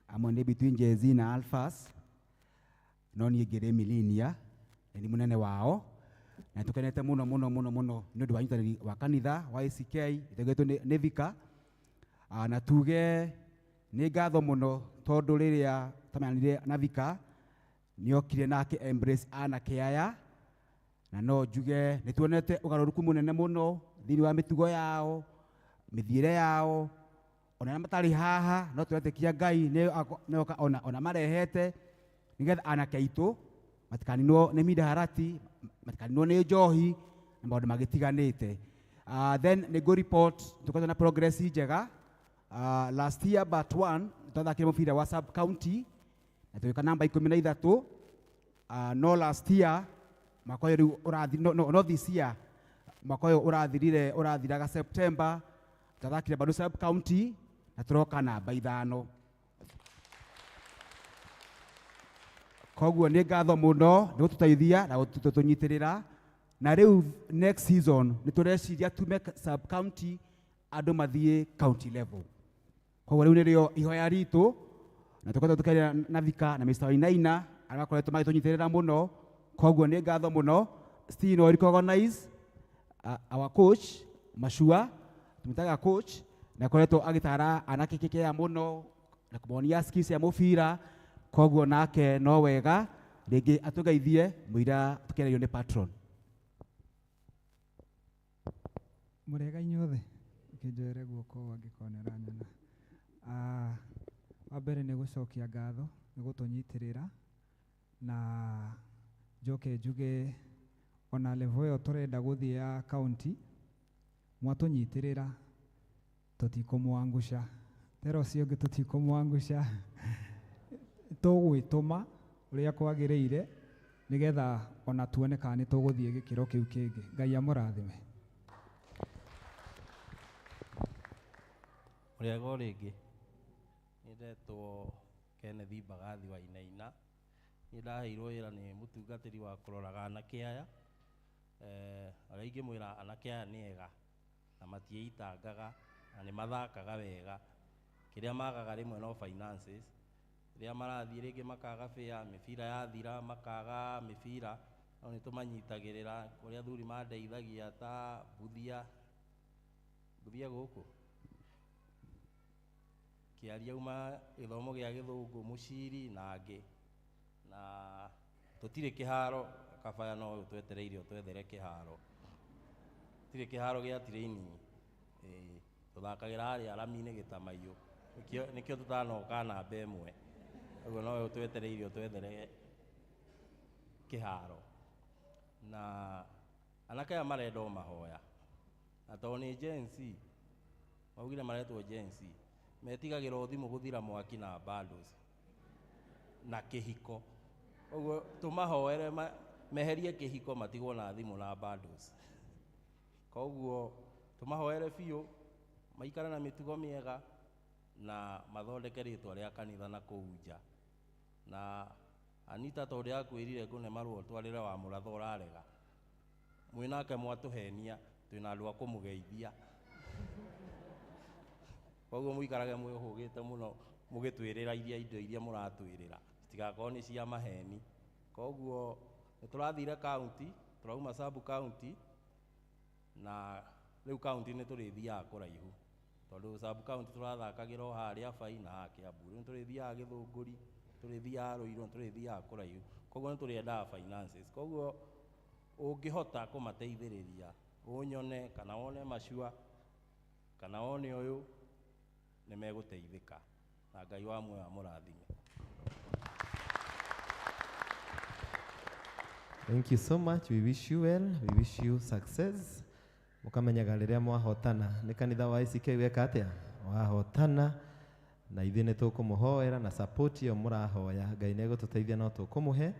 amwe nĩ between Gen Z na Alphas, no niĩ ngĩrĩ millennia na nĩ mũnene wao, na tũkenete mũno mũno mũno mũno nĩ ũndũ wa ũnyitanĩri wa kanitha wa ACK ĩtegũĩtwo nĩ Vika. Na tuge nĩ ngatho mũno tondũ rĩrĩa tamenyanire na Vika nĩ okire nake embrace anake aya, na no njuge nĩ tuonete ũgarũrũku mũnene mũno thĩinĩ wa mĩtugo yao, mĩthiĩre yao, ona matarĩ haha no twetĩkia Ngai nĩoka ona marehete nĩgetha anake aitũ matikaninwo nĩ mihadarati, matikaninwo nĩ njohi na maũndũ magĩtiganĩte. Then nĩ ngũ report tũkoretwo na progress njega. Last year but one twathakire mũbira wa sub county na tũgĩka namba 13. No last year mwaka ũyũ rĩu ũrathi no this year mwaka ũyũ ũrathiraga September twathakire bado sub county na tũroka namba 5. Koguo nĩ ngatho mũno nĩ gũtũteithia na gũtũnyitĩrĩra, na rĩu next season nĩ tũreciria tume sub county andũ mathiĩ county level. Koguo rĩu nĩrĩo ihoya ritũ na tũkoretwo tũkĩaria na Vika na Mr. Wainaina arĩa makoretwo magĩtũnyitĩrĩra mũno. Koguo nĩ ngatho mũno. Still no recognize our coach Mashua, tumĩtaga coach na koretwo agĩtara anake kĩkĩa mũno na kũmonia skills ya mũbira. Koguo nake no wega rĩngĩ atũgeithie mũira tũkĩario nĩ patron. Mũrega inyuothe ũkĩnjoere guoko angĩkonera nyona. Wa mbere nĩ gũcokia ngatho nĩ gũtũnyitĩrĩra, na njoke njuge ona level ĩyo tũrenda gũthiĩ ya county mwatũnyitĩrĩra tũtikũmwangusha, tero ũcio ũngĩ tũtikũmwangusha, tũgwĩtũma ũrĩa kwagĩrĩire nĩgetha ona tuone kana nĩ tũgũthiĩ gĩkĩro kĩu kĩngĩ. Ngai amũrathime. Mũrĩega o rĩngĩ, nĩ ndetwo Kenneth Mbagathi Wainaina, nĩ ndaheirwo wĩra nĩ mũtungatĩri wa kũroraga anake aya. Arĩa ingĩmwĩra anake aya nĩ ega na matiĩitangaga na nĩ mathakaga wega, kiria magaga rimwe no finances ria marathie ringi makaga fare mibira yathira makaga mibira no nitumanyitagirira kuria thuri mandeithagia ta buthia guku kiaria uma ithomo gia githungu muciri na angi na tutire kiharo kabaya no twetereirio twethere kiharo tire kiharo gia training tuthakagira ari aramine Gitamaio nikio tutanoka namba imwe uguo no twetereirio twethere kiharo na anake aya marenda mahoya na to ni agency maugire maretwo agency metigagira uthimu guthira mwaki na bundles na kihiko uguo tumahoere meherie kihiko matigwo na thimu na bundles koguo tumahoere biu maikara na mitugo miega na mathondeke ritwa ria kanitha na kuunja na Anita tondu yakwirire ngune marwo twarire wa muratho urarega mwinake mwatuhenia twina andu a kumugeithia koguo muikarage mwihugite muno mugitwirira indo iria muratwirira citigakorwo ni cia maheni koguo niturathire county turauma sub county na riu county ni turithiaga kuraihu tondu sub county turathakagira o haria Fai na Kiambu riu turithiaga Githunguri turithiaga Ruiru turithiaga kuraihu koguo nituriendaga finances koguo ungihota kumateithiriria unyone kana wone Mashua kana wone uyu ni meguteithika na Ngai wa mwe amurathime. Thank you so much. We wish you well. We wish you success. Mukamenyaga riria mwahotana ni kanitha wa ICK weka atia wahotana na ithuĩ nĩ tũkũmũhoera na support iyo mũrahoya Ngai nĩ egũtũteithia no tũkũmũhe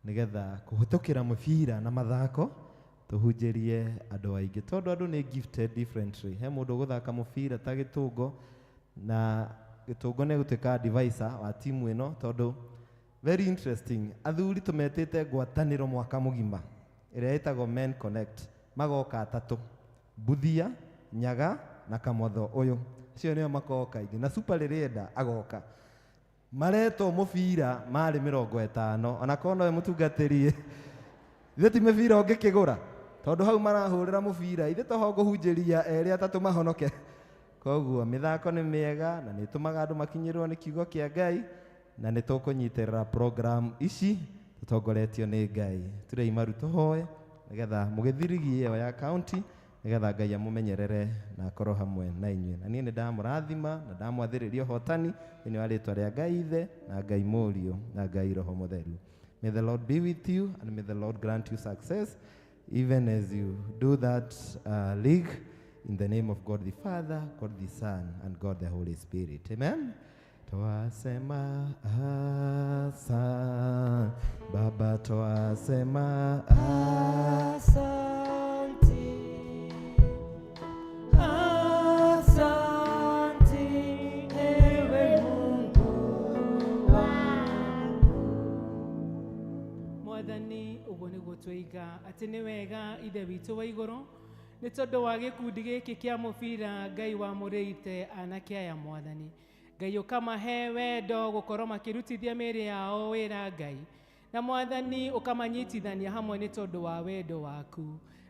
nĩgetha kũhĩtũkĩra mũbira na mathako tũhunjĩrie andũ aingĩ tondũ andũ nĩ gifted differently. He mũndũ gũthaka mũbira ta Gĩtũngũ na Gĩtũngũ nĩ gũtuĩka advisor wa timu ĩno tondũ very interesting athuri tũmetĩte ngwatanĩro mwaka mũgima ĩrĩa ĩtagwo Men Connect magoka atatũ Buthia Nyaga na Kamotho ũyũ cio nĩo makoka ingĩ na super rĩrĩenda agoka mareto mũbira marĩ 50 ona kono we mũtungatĩri ithe ti mũbira ũngĩkĩgũra tondũ hau marahũrĩra mũbira ithe toho ngũhunjĩria erĩ atatũ mahonoke koguo mĩthako nĩ mĩega na nĩ tũmaga andũ makinyĩrwo nĩ kiugo kĩa Ngai na nĩ tũkũnyitĩrĩra program ici tũtongoretio nĩ Ngai tũrei maru tũhoe nĩgetha mũgĩthirigie ĩyo ya county nĩgetha Ngai amũmenyerere na akorwo hamwe na inyuĩ na niĩ nĩ ndamũrathima na ndamwathĩrĩria ũhotani thĩinĩ wa rĩtwa rĩa Ngai Ithe na Ngai Mũriũ na Ngai Roho Mũtheru. May the Lord be with you and may the Lord grant you success even as you do that league in the name of God the Father, God the Son and God the Holy Spirit. Amen. Twasema asa Baba twasema twiga ati ni wega ithe witu wa iguru ni tondu wa gikundi giki kia mubira Ngai wa murite anake aya Mwathani Ngai ukamahe wendo gukorwo makirutithia mĩĩrĩ yao wĩra Ngai na Mwathani ukamanyitithania hamwe ni tondu wa wendo waku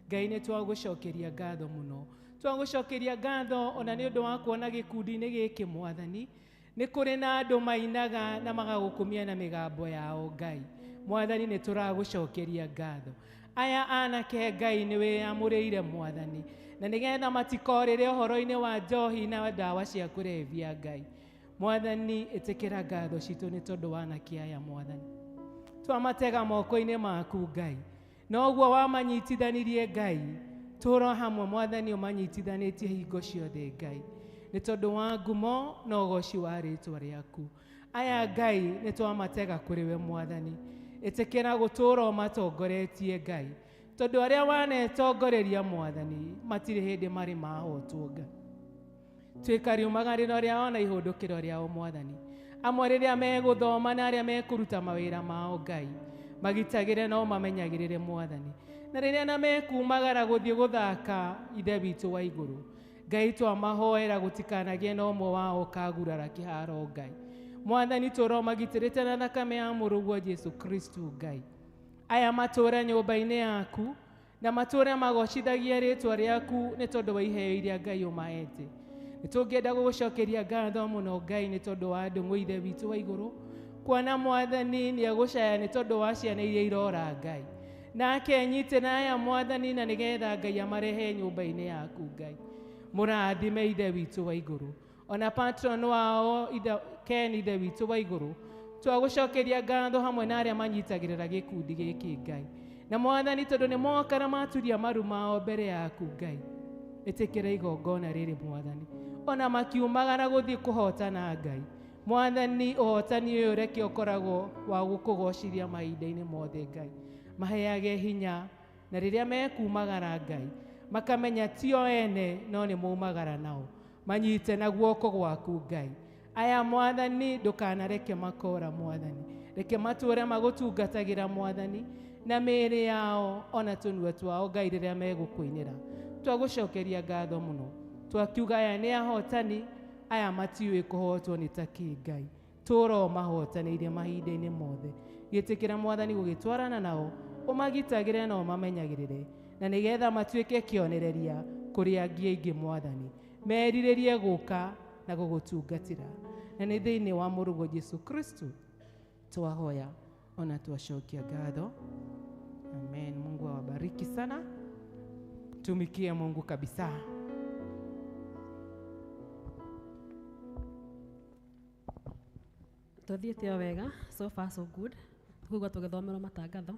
Ngai ni twagucokeria ngatho muno twagucokeria ngatho ona ni undu wa kuona gikundi-inĩ gĩkĩ Mwathani ni kuri na andu mainaga na magagukumia na migambo yao Ngai Mwathani ni turagucokeria ngatho aya anake Ngai ni wĩamũrĩire Mwathani na nigetha matikorĩre ũhoro-inĩ wa njohi na ndawa cia kũrebia Ngai Mwathani ĩtĩkĩra ngatho citũ nĩ tondũ wa anake aya Mwathani twamatega moko-inĩ maku Ngai na ũguo wamanyitithanirie Ngai tũũra hamwe Mwathani ũmanyitithanĩtie hingo ciothe Ngai nĩ tondũ wa ngumo na ũgoci wa rĩtwa rĩaku aya Ngai nĩ twamatega kũrĩ we Mwathani ĩtĩkĩra gũtũũra matongoretie Ngai tondu aria wanetongoreria Mwathani matire hindi mari mahotwo Ngai twikariumagariro riao na ihundukiro riao Mwathani amwe riria meguthoma na aria mekuruta mawira mao Ngai magitagire no mamenyagirire Mwathani na riria na mekumagara guthie guthaka ithe witu wa iguru Ngai twamahoera gũtikanagie na ũmwe wao kagurara kĩharo Ngai. Mwathani tũromagitĩrĩte na thakame ya mũrũguo Jesu Kristo Ngai. Aya matũũre nyũmba-inĩ yaku na matũũre magocithagia rĩtwa rĩaku nĩ tondũ wa iheo iria Ngai ũmaete. Nĩtũngĩenda gũgũcokeria ngatho mũno Ngai nĩ tondũ wa ndũng'ũ ithe witũ wa igũrũ, kuona Mwathani nĩegũcaya nĩ tondũ wa ciana iria irora Ngai. Nake nyite na aya Mwathani na nĩgetha Ngai amarehe nyũmba-inĩ yaku Ngai. Mũrathime ithe witũ wa igũrũ. Ona patron wao Ken ithe witũ wa igũrũ, twagũcokeria ngatho hamwe na arĩa manyitagĩrĩra gĩkundi gĩkĩ Ngai. Na Mwathani tondũ nĩ moka na maturia maru mao mbere yaku Ngai, ĩtĩkĩra igongona rĩrĩ Mwathani. Ona makiumagara gũthiĩ kũhotana Ngai, Mwathani ũhotani ũyũ reke ũkoragwo wa gũkũgocithia mahinda-inĩ mothe Ngai. Maheage hinya na rĩrĩa mekumagara Ngai, makamenya tio ene no nĩ maumagara nao, manyite na guoko gwaku Ngai. Aya Mwathani ndũkanareke makora Mwathani, reke matũũre magũtungatagĩra Mwathani na mĩĩrĩ yao ona tũnua twao Ngai rĩrĩa megũkũinĩra. Twagũcokeria ngatho mũno, twakiuga aya nĩ ahotani, aya matiũĩ kũhotwo nĩ takĩ Ngai. Tũũra ũmahotanĩire mahinda-inĩ mothe, gĩtĩkĩra Mwathani gũgĩtwarana nao, ũmagitagĩre na ũmamenyagĩrĩre, na nĩgetha matuĩke kĩonereria kũrĩ angĩ aingĩ Mwathani, merirĩrie gũka na gũgũtungatĩra. Na nĩ thĩinĩ wa mũrũguo Jesu Kristo twahoya ona twacokia ngatho. Amen. Mungu awabariki sana. Tumikie Mungu kabisa. Tuthiĩte o wega, so far so good. Tukugua tũgĩthomerwo matangatho.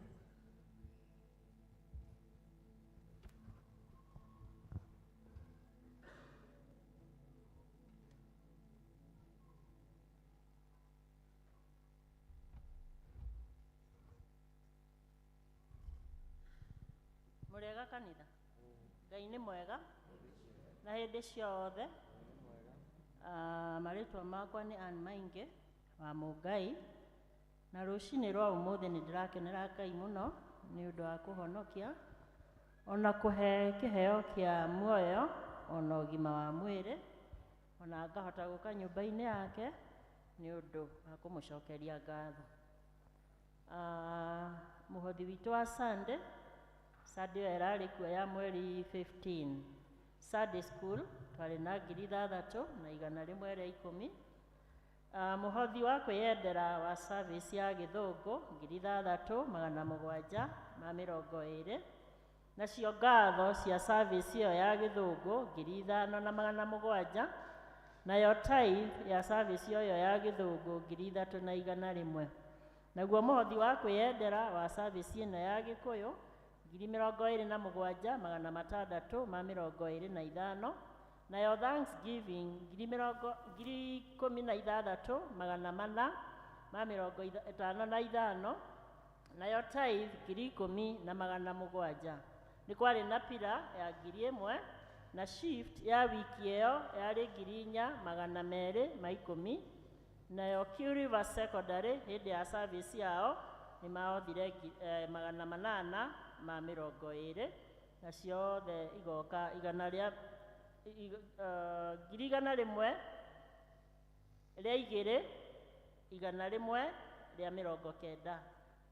Mũrega kanitha. Ngai nĩ mwega na hĩndĩ ciothe. Marĩtwa makwa nĩ Ann Maingi wa Mũngai, na rũcinĩ rwa ũmũthĩ nĩ ndĩrakenera Ngai mũno nĩ ũndũ wa kũhonokia ona kũhe kĩheo kĩa muoyo ona ũgima wa mwĩrĩ, ona ngahota gũka nyũmba-inĩ yake nĩ ũndũ wa kũmũcokeria ngatho. Mũhothi witũ wa Sunday ĩyo ĩrarĩ kuo ya mweri 15. Sunday school twarĩ na 3,110. Mũhothi wa kwĩyendera wa service ya Gĩthũngũ 6,720. Nacio ngatho cia service ĩyo ya Gĩthũngũ 5,700. Nayo tithe ya service ĩyo ya Gĩthũngũ 3,100. Naguo mũhothi wa kwĩyendera wa service ĩno ya Gĩkũyũ 27,625. Nayo Thanksgiving 16,455. Nayo tithe 10,700. Nĩ kwarĩ na pira ya 1,000 na shift ya wiki ĩyo yarĩ 4,210. Nayo Q River Secondary hĩndĩ ya service yao nĩ mahothire 820. Na ciothe igoka 100 rĩa 2,190.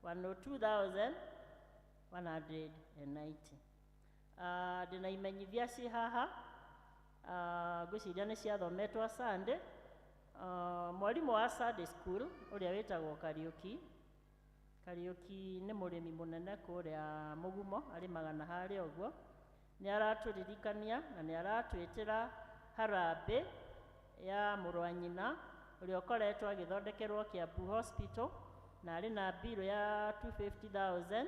102,190. Ndĩna imenyithia ciĩ haha, ngwĩciria nĩ ciathometwo Sunday. Mwarimũ wa Sunday school ũrĩa wĩtagwo Kariũki nĩ mũrĩmi mũnene kũrĩa Mũgumo, arĩmaga na harĩa ũguo. Nĩ aratũririkania na nĩ aratwĩtĩra harambĩ ya mũrũ wa nyina ũrĩa ũkoretwo agĩthondekerwo Kiambu Hospital na arĩ na bill ya 250,000.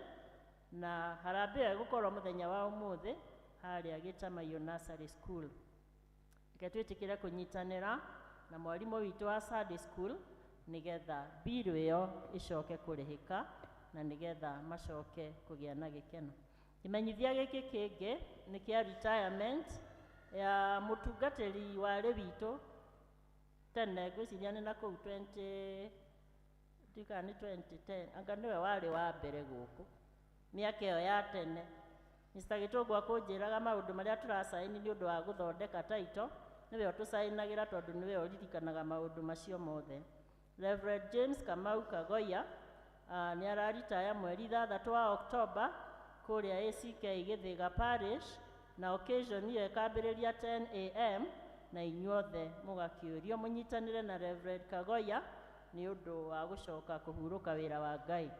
Na harambĩ ĩyo ĩgũkorwo mũthenya wa ũmũthĩ harĩa Gĩtamaiyũ Nursery School. Reke twĩtĩkĩre kũnyitanĩra na mwarimũ witũ wa Sunday school nĩgetha bill ĩyo ĩcoke kũrĩhĩka na nĩgetha macoke kũgĩa na gĩkeno. Imenyithia gĩkĩ kĩngĩ nĩ kĩa retirement ya mũtungatĩri warĩ witũ tene, ngwĩciria nĩ na kũu 2010, anga nĩwe warĩ wa mbere gũkũ mĩaka ĩyo ya tene. Mr. Gĩtũngũ akũnjĩraga maũndũ marĩa tũracaini nĩ ũndũ wa gũthondeka taito, nĩwe ũtũcainagĩra tondũ nĩwe ũririkanaga maũndũ macio mothe. Reverend James Kamau Kagoya nĩ araritaya mweri 3 wa Oktoba kũrĩa ACK Gĩthĩga Parish, na occasion ĩyo ĩkambĩrĩria 10 AM na inyuothe mũgakĩũrio mũnyitanĩre na Reverend Kagoya nĩ ũndũ wa gũcoka kũhurũka wĩra wa Ngai.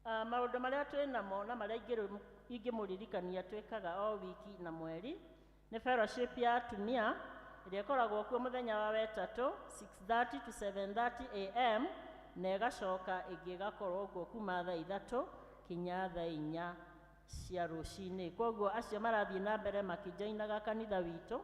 Maũndũ marĩa twĩ namo na marĩa ingĩmũririkania twĩkaga o wiki na mweri nĩ fellowship ya atumia ĩrĩa ĩkoragwo kuo mũthenya wa wetatũ 6:30 to 7:30 AM na ĩgacoka ĩngĩ ĩgakorwo kuo kuma thaa 3 kinya thaa 4 cia rũcinĩ. Koguo acio marathiĩ na mbere makĩjoinaga kanitha witũ,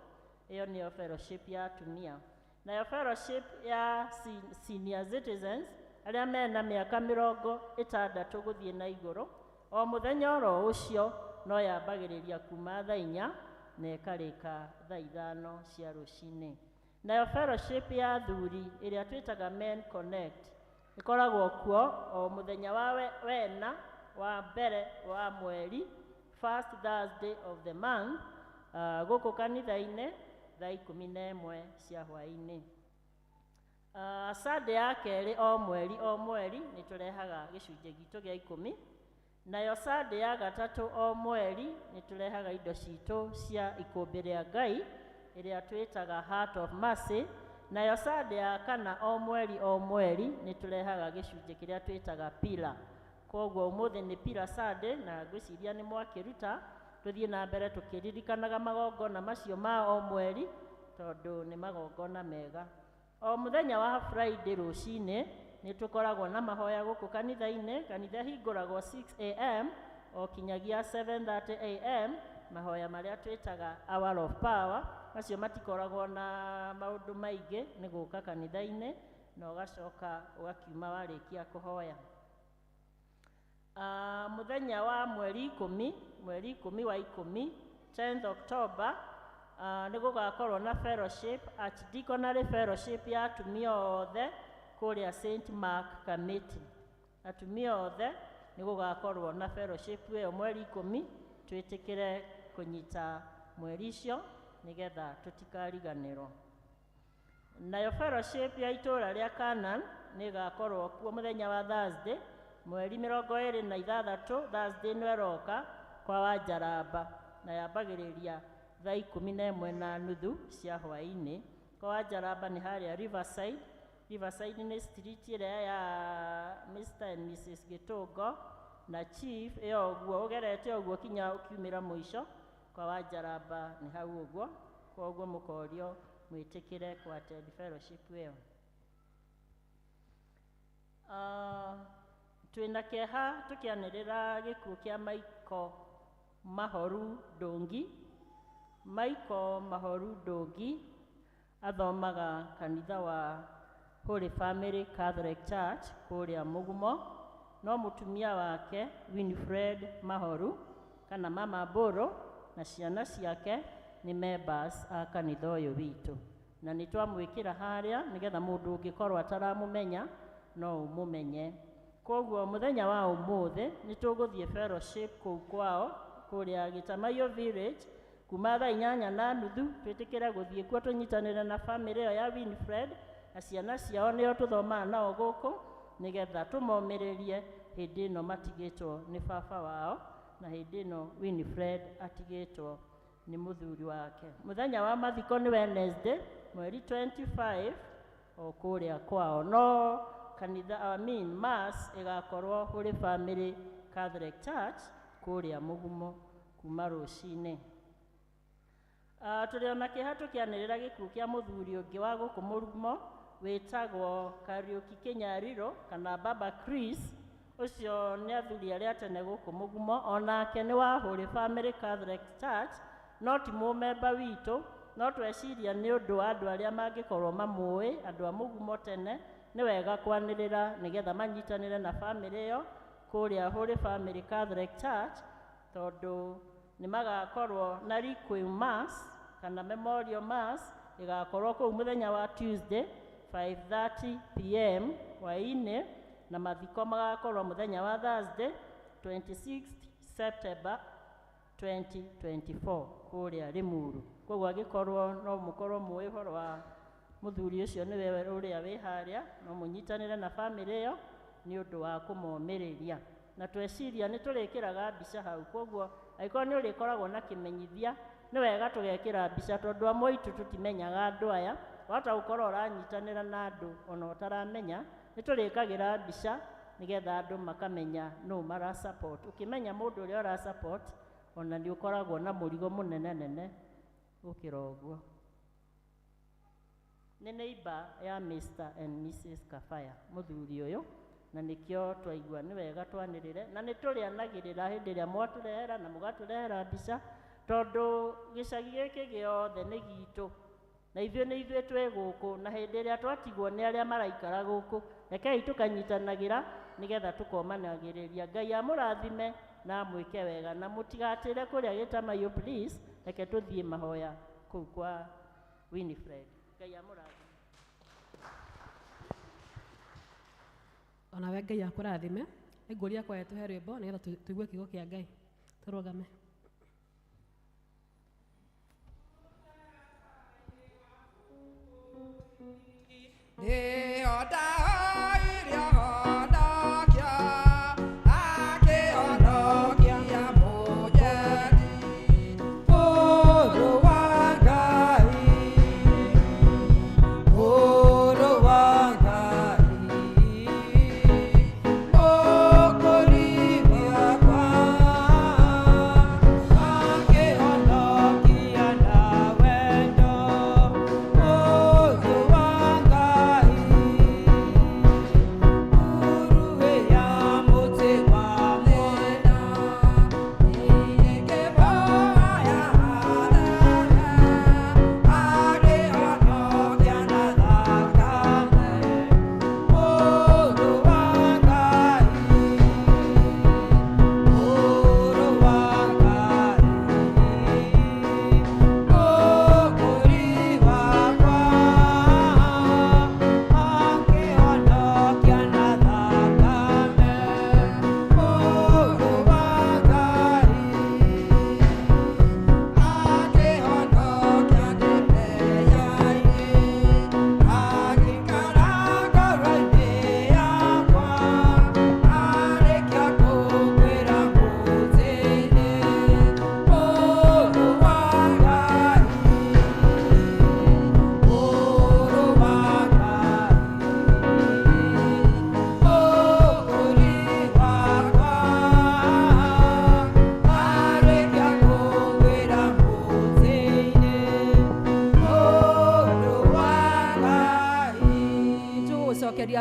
ĩyo nĩyo fellowship ya atumia. Nayo fellowship ya senior citizens arĩa mena mĩaka 60 gũthiĩ na igũrũ, o mũthenya oro ũcio no yambagĩrĩria kuma thaa 4 na ĩkarĩka thaa 5 cia rũcinĩ. Nayo fellowship ya athuri ĩrĩa twĩtaga Men Connect ĩkoragwo kuo o mũthenya wa wena wa mbere wa mweri, first Thursday of the month, gũkũ kanitha-inĩ thaa 11 cia hwaĩ-inĩ. Sunday ya kerĩ o mweri nĩ tũrehaga gĩcunjĩ gitũ gĩa 10. Nayo Sunday ya gatatũ o mweri nĩ tũrehaga indo citũ cia ikũmbĩ rĩa Ngai ĩrĩa twĩtaga Heart of Mercy. Nayo Sunday ya kana o mweri nĩ tũrehaga gĩcunjĩ kĩrĩa twĩtaga Pillar. Koguo ũmũthĩ nĩ Pillar Sunday na ngwĩciria nĩ mwakĩruta, tũthiĩ na mbere tũkĩririkanaga magongona macio ma o mweri tondũ nĩ magongona mega. O mũthenya wa Friday rũcinĩ nĩ tũkoragwo na mahoya gũkũ kanitha-inĩ. Kanitha hingũragwo 6 AM o kinyagia 7:30 AM, mahoya marĩa twĩtaga Hour of Power. Macio matikoragwo na maũndũ maingĩ, nĩ gũka kanitha-inĩ na ũgacoka ũgakiuma warĩkia kũhoya. Mũthenya wa mweri 10 wa 10, 10th October, nĩ gũgakorwo na fellowship, Archdeaconry Fellowship ya atumia othe kũrĩa St. Mark Kamiti. Atumia othe nĩ gũgakorwo na fellowship ĩyo mweri 10, twĩtĩkĩre kũnyita mweri icio nĩgetha tũtikariganĩrwo. Nayo fellowship ya itũũra rĩa Canaan nĩ ĩgakorwo kuo mũthenya wa Thursday mweri 26, Thursday ĩno ĩroka kwa Wanjaramba, na yambagĩrĩria thaa 11:30 cia hwaĩ-inĩ. Kwa Wanjaramba nĩ harĩa Riverside. Riverside nĩ street ĩrĩa ya Mr. and Mrs. Gĩtũngũ na Chief, ĩyo ũguo ũgerete ũguo kinya ũkiumĩra mũico. Kwa Wanjaramba nĩ hau ũguo, koguo mũkorio mwĩtĩkĩre kwa attend fellowship ĩyo. Twĩna kĩeha tũkĩanĩrĩra gĩkuũ kĩa Michael Mahoru Ndũngi. Michael Mahoru Ndũngi athomaga kanitha wa Holy Family Catholic Church kũrĩa Mũgumo, no mũtumia wake Winfred Mahoru kana Mama Mbũrũ na ciana ciake nĩ members a kanitha ũyũ witũ, na nĩ twamwĩkĩra harĩa nĩgetha mũndũ ũngĩkorwo ataramũmenya no ũmũmenye. Koguo mũthenya wa ũmũthĩ nĩ tũgũthiĩ fellowship kũu kwao kũrĩa Gĩtamaiyũ Village kuma thaa 8:30, twĩtĩkĩre gũthiĩ kuo tũnyitanĩre na family ĩyo ya Winfred na ciana ciao nĩo tũthomaga nao gũkũ nĩgetha tũmomĩrĩrie hĩndĩ ĩno matigĩtwo nĩ baba wao na hĩndĩ ĩno Winfred atigĩtwo nĩ mũthuri wake. Mũthenya wa mathiko nĩ Wednesday mweri 25 o kũrĩa kwao, no kanitha mass ĩgakorwo Holy Family Catholic Church kũrĩa Mũgumo kuma rũcinĩ. Tũrĩ ona kĩeha tũkĩanĩrĩra gĩkuũ kĩa mũthuri ũngĩ wa gũkũ Mũgumo wĩtagwo Kariuki Kĩnyariro kana Baba Chris. Ũcio nĩ athuri arĩa tene gũkũ Mũgumo, onake nĩ wa Holy Family Catholic Church, no ti mũmemba witũ, no tweciria nĩ ũndũ wa andũ arĩa mangĩkorwo mamũĩ, andũ a Mũgumo tene, nĩ wega kwanĩrĩra nĩgetha manyitanĩre na family ĩyo kũrĩa Holy Family Catholic Church, tondũ nĩ magakorwo na Requiem Mass kana Memorial Mass ĩgakorwo kũu mũthenya wa Tuesday 5:30 PM hwaĩ-inĩ, na mathiko magakorwo mũthenya wa Thursday 26 September 2024 kũrĩa Limuru. Koguo angĩkorwo no mũkorwo mũĩ ũhoro wa mũthuri ũcio nĩwe ũrĩa wĩ harĩa, no mũnyitanĩre na bamĩrĩ ĩyo nĩ ũndũ wa kũmomĩrĩria. Na tweciria nĩ tũrĩkĩraga mbica hau, koguo angĩkorwo nĩ ũrĩkoragwo na kĩmenyithia nĩ wega tũgekĩra mbica, tondũ amwe itũ tũtimenyaga andũ aya, wahota gũkorwo ũranyitanĩra na andũ ona ũtaramenya, nĩ tũrĩkagĩra mbica nĩgetha andũ makamenya no mara support. Ũkĩmenya mũndũ ũrĩa ũra support ona nĩ ũkoragwo na mũrigo mũnene nene gũkĩra ũguo. Nĩ neighbor ya Mr. and Mrs. Kafaya mũthuri ũyũ, na nĩkĩo twaigua nĩ wega twanĩrĩre, na nĩ tũrĩanagĩrĩra hĩndĩ ĩrĩa mwatũrehera na mũgatũrehera mbica, tondũ gĩcagi gĩkĩ gĩothe nĩ gitũ na ithuĩ nĩ ithuĩ twĩ gũkũ, na hĩndĩ ĩrĩa twatigwo nĩ arĩa maraikara gũkũ, rekei tũkanyitanagĩra nĩgetha tũkomanagĩrĩria. Ngai amũrathime na mwĩke wega, na mũtigatĩre kũrĩa Gĩtamaiyũ please, reke tũthiĩ mahoya kũu kwa Winifred. Ngai amũrathime. Onawe Ngai akũrathime. Ngũria kwa tũhe rwĩmbo nĩgetha tũigue kiugo kĩa Ngai. Tũrũgame.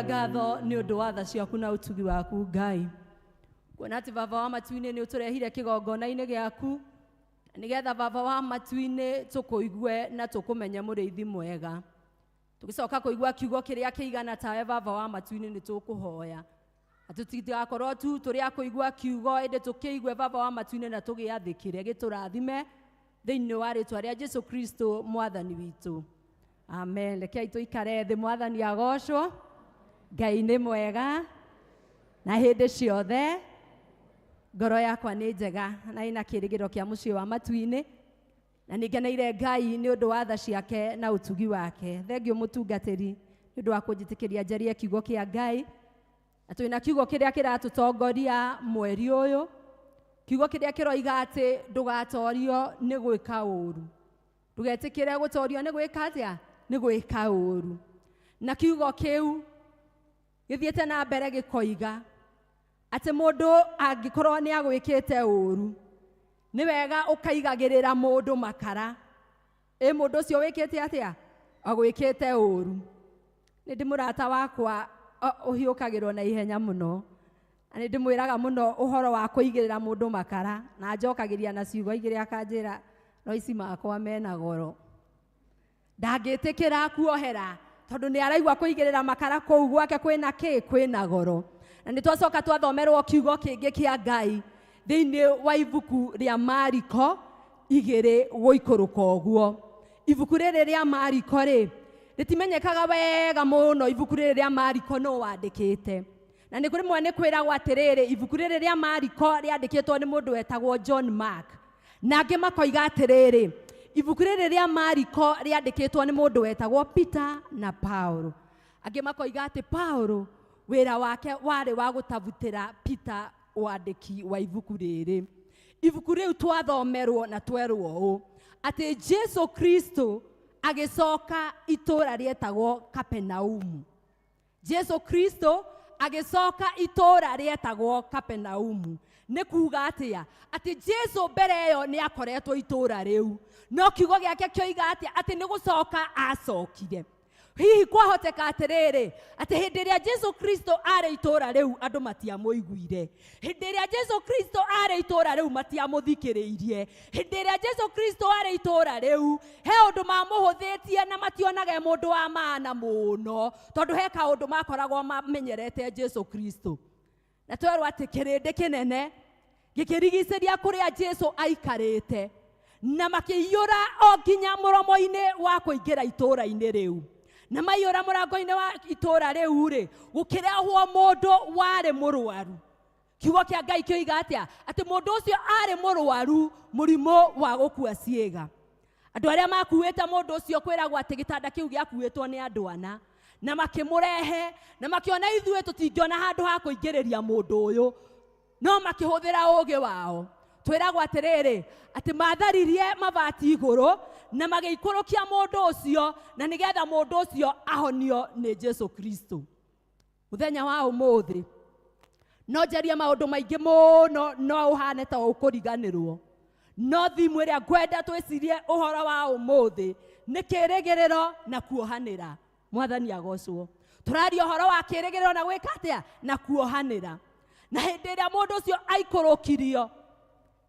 Ngatho nĩ ũndũ wa tha ciaku na ũtugi waku Ngai. Kuona atĩ baba wa matu-inĩ nĩ ũtũrehire kĩgongona-inĩ gĩaku, nĩgetha baba wa matu-inĩ tũkũigue na tũkũmenye mũrĩithi mwega. Tũgĩcoka kũigua kiugo kĩrĩa kĩigana tawe baba wa matu-inĩ nĩ tũkũhoya. Tũtigakorwo tu tũrĩ a kũigua kiugo, ĩndĩ tũkĩigue baba wa matu-inĩ na tũgĩathĩkĩre, gĩtũrathime thĩinĩ wa rĩĩtwa rĩa Jesũ Kristo mwathani witũ. Amen. Rekei tũikare thĩ, mwathani agocwo. Ngai nĩ mwega na hĩndĩ ciothe. Ngoro yakwa nĩ njega na ĩna kĩrĩgĩro kĩa mũciĩ wa matu-inĩ, na nĩngeneire Ngai nĩ ũndũ wa tha ciake na ũtugi wake. Thengio mũtungatĩri nĩ ũndũ wa kũnjĩtĩkĩria njarie kiugo kĩa Ngai, na twĩna kiugo kĩrĩa kĩratũtongoria mweri ũyũ, kiugo kĩrĩa kĩroiga atĩ ndũgatorio nĩ gwĩka ũũru. Ndũgetĩkĩre gũtorio nĩ gwĩka atĩa? Nĩ gwĩka ũũru. Na kiugo kĩu gĩthiĩte na mbere gĩkoiga atĩ mũndũ angĩkorwo nĩ agwĩkĩte ũũru, nĩ wega ũkaigagĩrĩra mũndũ makara. Mũndũ ũcio wĩkĩte atĩa? Agwĩkĩte ũũru. Nĩ ndĩ mũrata wakwa ũhiũkagĩrwo na ihenya mũno, na nĩ ndĩmwĩraga mũno ũhoro wa kũigĩrĩra mũndũ makara, na njokagĩria na ciugo igĩrĩ akanjĩra no ici makwa mena goro. Ndangĩtĩkĩra kuohera tondũ nĩ araigua kũigĩrĩra makara kũu gwake kwĩna kĩ? Kwĩna goro. Na nĩ twacoka twathomerwo kiugo kĩngĩ kĩa Ngai thĩinĩ wa ibuku rĩa Mariko 2 gũikũrũka ũguo. Ibuku rĩrĩ rĩa Mariko rĩ, rĩtimenyekaga wega mũno ibuku rĩrĩ rĩa Mariko no wandĩkĩte. Na nĩ kũrĩ mwene kwĩragwo atĩrĩrĩ, ibuku rĩrĩ rĩa Mariko rĩandĩkĩtwo nĩ mũndũ wetagwo John Mark. na angĩ makoiga atĩrĩrĩ, ibuku rĩrĩ rĩa Mariko rĩandĩkĩtwo nĩ mũndũ wetagwo Peter na Paulo. Angĩ makoiga atĩ Paulo wĩra wake warĩ wa gũtabutĩra Peter wandĩki wa ibuku rĩrĩ. Ibuku rĩu twathomerwo na twerwo ũũ atĩ Jesu Kristo agĩcoka itũũra rĩetagwo Kapernaumu. Jesu Kristo agĩcoka itũũra rĩetagwo Kapernaumu. Nĩ kuuga atĩa? Atĩ Jesu mbere ĩyo nĩ akoretwo itũũra rĩu, no kiugo gĩake kĩoiga atĩ nĩ gũcoka acokire. Hihi kwahoteka atĩrĩrĩ, atĩ hĩndĩ ĩrĩa Jesu Kristo arĩ itũũra rĩu andũ matiamũiguire. Hĩndĩ ĩrĩa Jesu Kristo arĩ itũũra rĩu matiamũthikĩrĩirie. Hĩndĩ ĩrĩa Jesu Kristo arĩ itũũra rĩu he ũndũ mamũhũthĩtie na mationage mũndũ wa maana mũno, tondũ he kaũndũ makoragwo mamenyerete Jesu Kristo. Na twerwo atĩ kĩrĩndĩ kĩnene gĩkĩrigicĩria kũrĩa Jesu aikarĩte, na makĩiyũra o nginya mũromo-inĩ wa kũingĩra itũũra-inĩ rĩu. Na maiyũra mũrango-inĩ wa itũũra rĩu-rĩ, gũkĩrehwo mũndũ warĩ mũrwaru. Kiugo kĩa Ngai kĩoiga atĩa? Atĩ mũndũ ũcio arĩ mũrwaru mũrimũ wa gũkua ciĩga. Andũ arĩa makuĩte mũndũ ũcio kwĩragwo atĩ gĩtanda kĩu gĩakuĩtwo nĩ andũ ana, na makĩmũrehe na makĩona ithuĩ tũtingĩona handũ ha kũingĩrĩria mũndũ ũyũ, no makĩhũthĩra ũũgĩ wao. Twĩragwo atĩrĩrĩ, atĩ matharirie mabati igũrũ na magĩikũrũkia mũndũ ũcio, na nĩgetha mũndũ ũcio ahonio nĩ Jesu Kristo. Mũthenya wa ũmũthĩ no njarie maũndũ maingĩ mũno, no ũhane ta ũkũriganĩrwo, no thimũ ĩrĩa ngwenda twĩcirie ũhoro wa ũmũthĩ nĩ kĩĩrĩgĩrĩro na kuohanĩra. Mwathani agocwo. Tũraria ũhoro wa kĩĩrĩgĩrĩro na gwĩka atĩa? Na kuohanĩra. Na hĩndĩ ĩrĩa mũndũ ũcio aikũrũkirio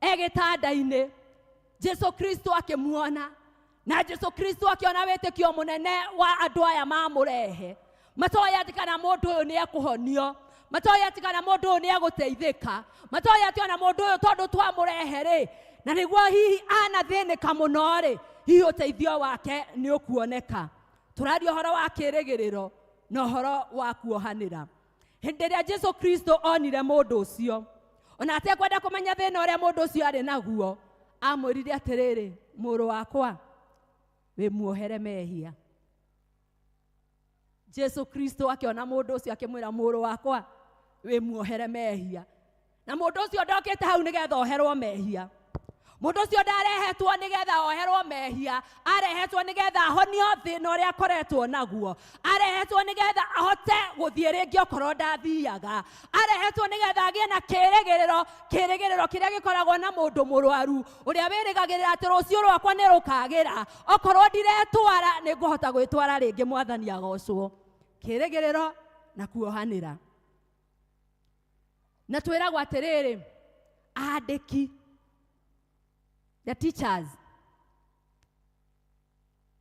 gĩtanda-inĩ, Jesu Kristo akĩmuona, na Jesu Kristo akĩona wĩtĩkio mũnene wa andũ aya mamũrehe. Matoĩ atĩ kana mũndũ ũyũ nĩ ekũhonio, matoĩ atĩ kana mũndũ ũyũ nĩ egũteithĩka, matoĩ atĩ ona mũndũ ũyũ tondũ twamũrehe-rĩ, na nĩguo hihi anathĩnĩka mũno-rĩ, hihi ũteithio wake nĩ ũkuoneka. Tũraria ũhoro wa kĩĩrĩgĩrĩro na ũhoro wa kuohanĩra. Hĩndĩ ĩrĩa Jesu Kristo onire mũndũ ũcio, ona atekwenda kũmenya thĩna ũrĩa mũndũ ũcio arĩ naguo, amwĩrire atĩrĩrĩ, mũrũ wakwa, wĩ muohere mehia. Jesu Kristo akĩona mũndũ ũcio akĩmwĩra, mũrũ wakwa, wĩ muohere mehia. Na mũndũ ũcio ndokĩte hau nĩgetha oherwo mehia. Mũndũ ũcio ndarehetwo nĩgetha oherwo mehia, arehetwo nĩgetha ahonio thĩna ũrĩa akoretwo naguo, arehetwo nĩgetha ahote gũthiĩ rĩngĩ okorwo ndathiaga, arehetwo nĩgetha agĩe na kĩĩrĩgĩrĩro kĩrĩa gĩkoragwo na mũndũ mũrwaru, ũrĩa wĩrĩgagĩrĩra atĩ rũciũ rwakwa nĩ rũkagĩra, okorwo ndiretwara nĩ ngũhota gwĩtwara rĩngĩ. Mwathani agocwo. Kĩĩrĩgĩrĩro na kuohanĩra. Na twĩragwo atĩrĩrĩ, andĩki, the teachers,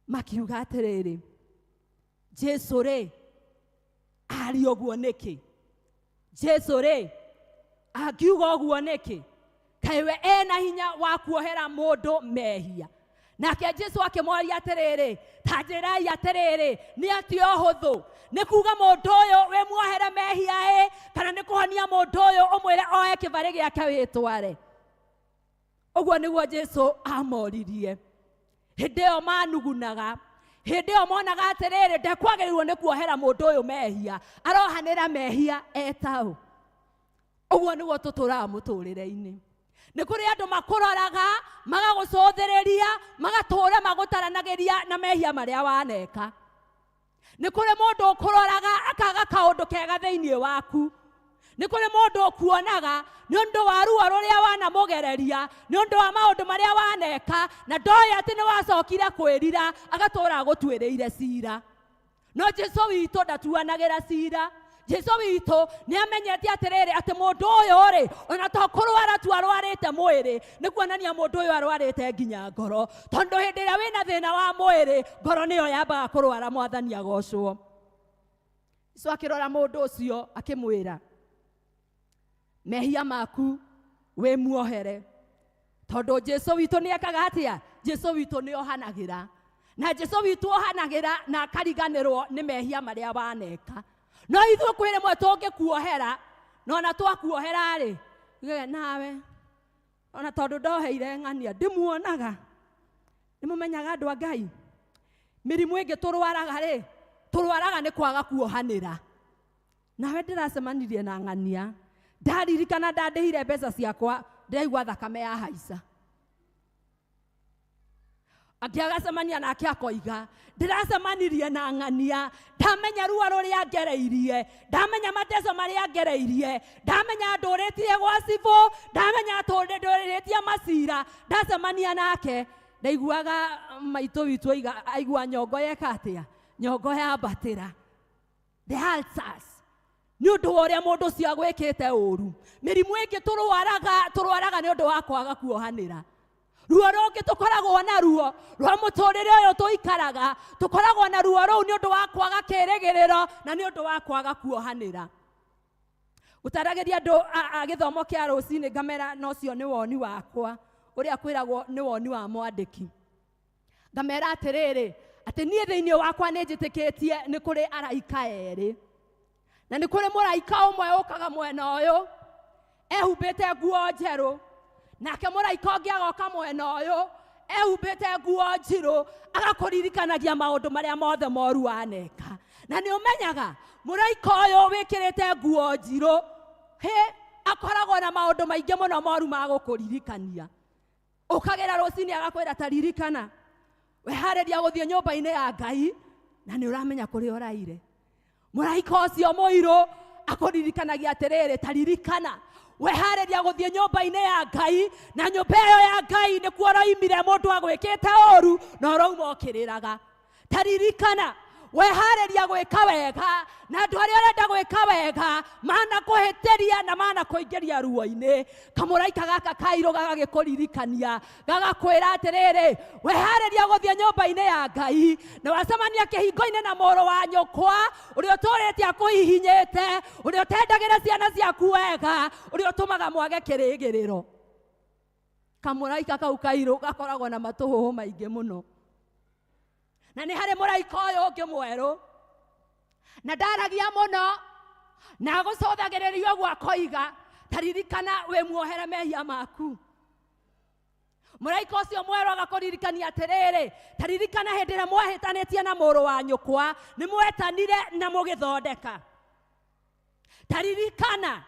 makiuga atĩrĩrĩ, Jesu-rĩ arĩ ũguo nĩkĩ? Jesu-rĩ angiuga ũguo nĩkĩ? Kaĩ we ena hinya wa kuohera mũndũ mehia? Nake Jesu akĩmoria atĩrĩrĩ, ta njĩrai atĩrĩrĩ, nĩ atĩa ũhũthũ? Nĩ kuuga mũndũ ũyũ we muohere mehia kana nĩ kũhonia mũndũ ũyũ ũmwĩre oe kĩbarĩ gĩake wĩtware? Ũguo nĩguo Jesu amoririe. Hĩndĩ ĩyo manugunaga, hĩndĩ ĩyo monaga atĩrĩrĩ, ndekwagĩrĩirwo nĩ kuohera mũndũ ũyũ mehia, arohanĩra mehia etaũ. Ũguo nĩguo tũtũraga mũtũrĩre-inĩ. Nĩ kũrĩ andũ makũroraga, magagũcũthĩrĩria, magatũũra magũtaranagĩria na mehia marĩa waneka. Nĩ kũrĩ mũndũ ũkũroraga akaga kaũndũ kega thĩinĩ waku. Nĩ kũrĩ mũndũ ũkuonaga nĩ ũndũ wa ruo rũrĩa wanamũgereria, nĩ ũndũ wa maũndũ marĩa waneka, na ndoĩ atĩ nĩ wacokire kwĩrira, agatũũra agũtuĩrĩire cira. No Jesu witũ ndatuanagĩra cira. Jesu witũ nĩ amenyete atĩrĩrĩ, atĩ mũndũ ũyũ-rĩ, ona to kũrwara tu arwarĩte mwĩrĩ, nĩ kuonania mũndũ ũyũ arwarĩte nginya ngoro, tondũ hĩndĩ ĩrĩa wĩna thĩna wa mwĩrĩ, ngoro nĩyo yambaga kũrwara. Mwathani agocwo. Jesu akĩrora mũndũ ũcio akĩmwĩra, mehia maku we muohere. Tondũ Jesu witũ nĩ ekaga atĩa? Jesu witũ nĩ ohanagĩra. Na Jesu witũ ohanagĩra na akariganĩrwo nĩ mehia marĩa waneka. No ithuĩ kwĩ rĩmwe tũngĩkuohera, no na twakuohera-rĩ, nawe ona tondu ndoheire ng'ania ndimuonaga nimumenyaga andu a Ngai mirimu ingi turwaraga ni kwaga kuohanira nawe ndiracemanirie na ng'ania ndaririkana ndandihire mbeca ciakwa ndiraigua thakame ya haica akiagacemania nake akoiga ndiracemanirie na ng'ania ndamenya ruo ruria ngereirie ndamenya mateso maria ngereirie ndamenya ndũrĩtie gwa cibũ ndamenya ndũrĩtie macira ndacemania nake ndaiguaga maitũ witũ aigua nyongo yeka atĩa nyongo yambatĩra the ulcers nĩ ũndũ wa ũrĩa mũndũ ũcio agwĩkĩte ũru mĩrimũ ĩngĩ tũrwaraga nĩ ũndũ wa kwaga kuohanĩra ruo rũngĩ tũkoragwo na ruo rwa mũtũrĩre ũyũ tũikaraga tũkoragwo na ruo rũu nĩ ũndũ wa kwaga kĩĩrĩgĩrĩro na nĩ ũndũ wa kwaga kuohanĩra gũtaragĩria andũ a gĩthomo kĩa rũcinĩ ngamera na ũcio nĩ woni wakwa ũrĩa kwĩragwo nĩ woni wa mwandĩki ngamera atĩrĩrĩ atĩ niĩ thĩinĩ wakwa nĩ njĩtĩkĩtie nĩ kũrĩ araika erĩ na nĩ kũrĩ mũraika ũmwe ũkaga mwena ũyũ ehumbĩte nguo njerũ nake mũraika ũngĩ agoka mwena ũyũ ehumbĩte nguo njirũ agakũririkanagia maũndũ marĩa mothe moru waneka na nĩ ũmenyaga mũraika ũyũ wĩkĩrĩte nguo njirũ akoragwo na maũndũ maingĩ mũno moru ma gũkũririkania ũkagĩra rũcinĩ agakwĩra ta ririkana weharĩria gũthiĩ nyũmba-inĩ ya Ngai na nĩ ũramenya kũrĩa ũraire mũraika ũcio mũirũ akũririkanagia atĩrĩrĩ ta ririkana weharĩria gũthiĩ nyũmba-inĩ ya Ngai na nyũmba ĩyo ya Ngai nĩ kuo ũroimire mũndũ agwĩkĩte ũru na ũrauma ũkĩrĩraga ta ririkana weharĩria gwĩka wega na andũ arĩa ũrenda gwĩka wega manakũhĩtĩria na manakũingĩria ruo-inĩ kamũraika gaka kairũ gagagĩkũririkania gagakwĩra atĩrĩrĩ weharĩria gũthiĩ nyũmba-inĩ ya Ngai na wacemania kĩhingo-inĩ na mũrũ wa nyũkwa ũrĩa ũtũrĩte akũhihinyĩte ũrĩa ũtendagĩra ciana ciaku wega ũrĩa ũtũmaga mwage kĩrĩgĩrĩro kamũraika kau kairũ gakoragwo na matũhũhũ maingĩ mũno na nĩ harĩ mũraika ũyũ ũngĩ mwerũ na ndaragia mũno na gũcũthagĩrĩria ũguo akoiga ta ririkana wĩ muohere mehia maku mũraika ũcio mwerũ agakũririkania atĩrĩrĩ ta ririkana hĩndĩ ĩrĩa mwahĩtanĩtie na mũrũ wa nyũkwa nĩ mwetanire na mũgĩthondeka ta ririkana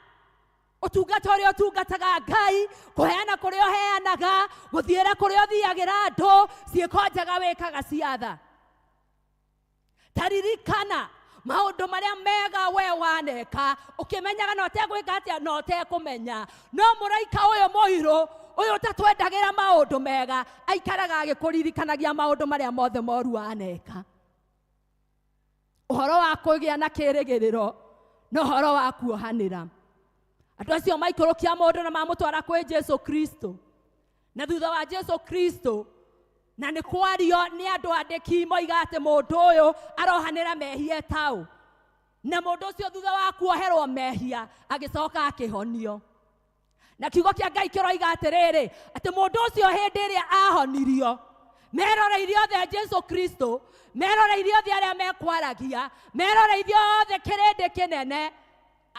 ũtungata ũrĩa ũtungataga Ngai kũheana kũrĩa ũheanaga gũthiĩra kũrĩa ũthiagĩra andũ ciĩko njega wĩkaga ciatha ta ririkana maũndũ marĩa mega we waneka ũkĩmenyaga na ũtegwĩka atĩa na ũtekũmenya no mũraika ũyũ mũirũ ũyũ ũtatwendagĩra maũndũ mega aikaraga agĩkũririkanagia maũndũ marĩa mothe moru waneka ũhoro wa kũgĩa na kĩĩrĩgĩrĩro na ũhoro wa kuohanĩra andũ acio maikũrũkia mũndũ na mamũtwara kwĩ Jesu Kristo na thutha wa Jesu Kristo na nĩ kwario nĩ andũ andĩki moiga atĩ mũndũ ũyũ arohanĩra mehia taũ na mũndũ ũcio thutha wa kuoherwo mehia agĩcoka akĩhonio na kiugo kĩa Ngai kĩroiga atĩrĩrĩ atĩ mũndũ ũcio hĩndĩ ĩrĩa ahonirio meroreirie othe Jesu Kristo meroreirie othe arĩa mekwaragia meroreirie othe kĩrĩndĩ kĩnene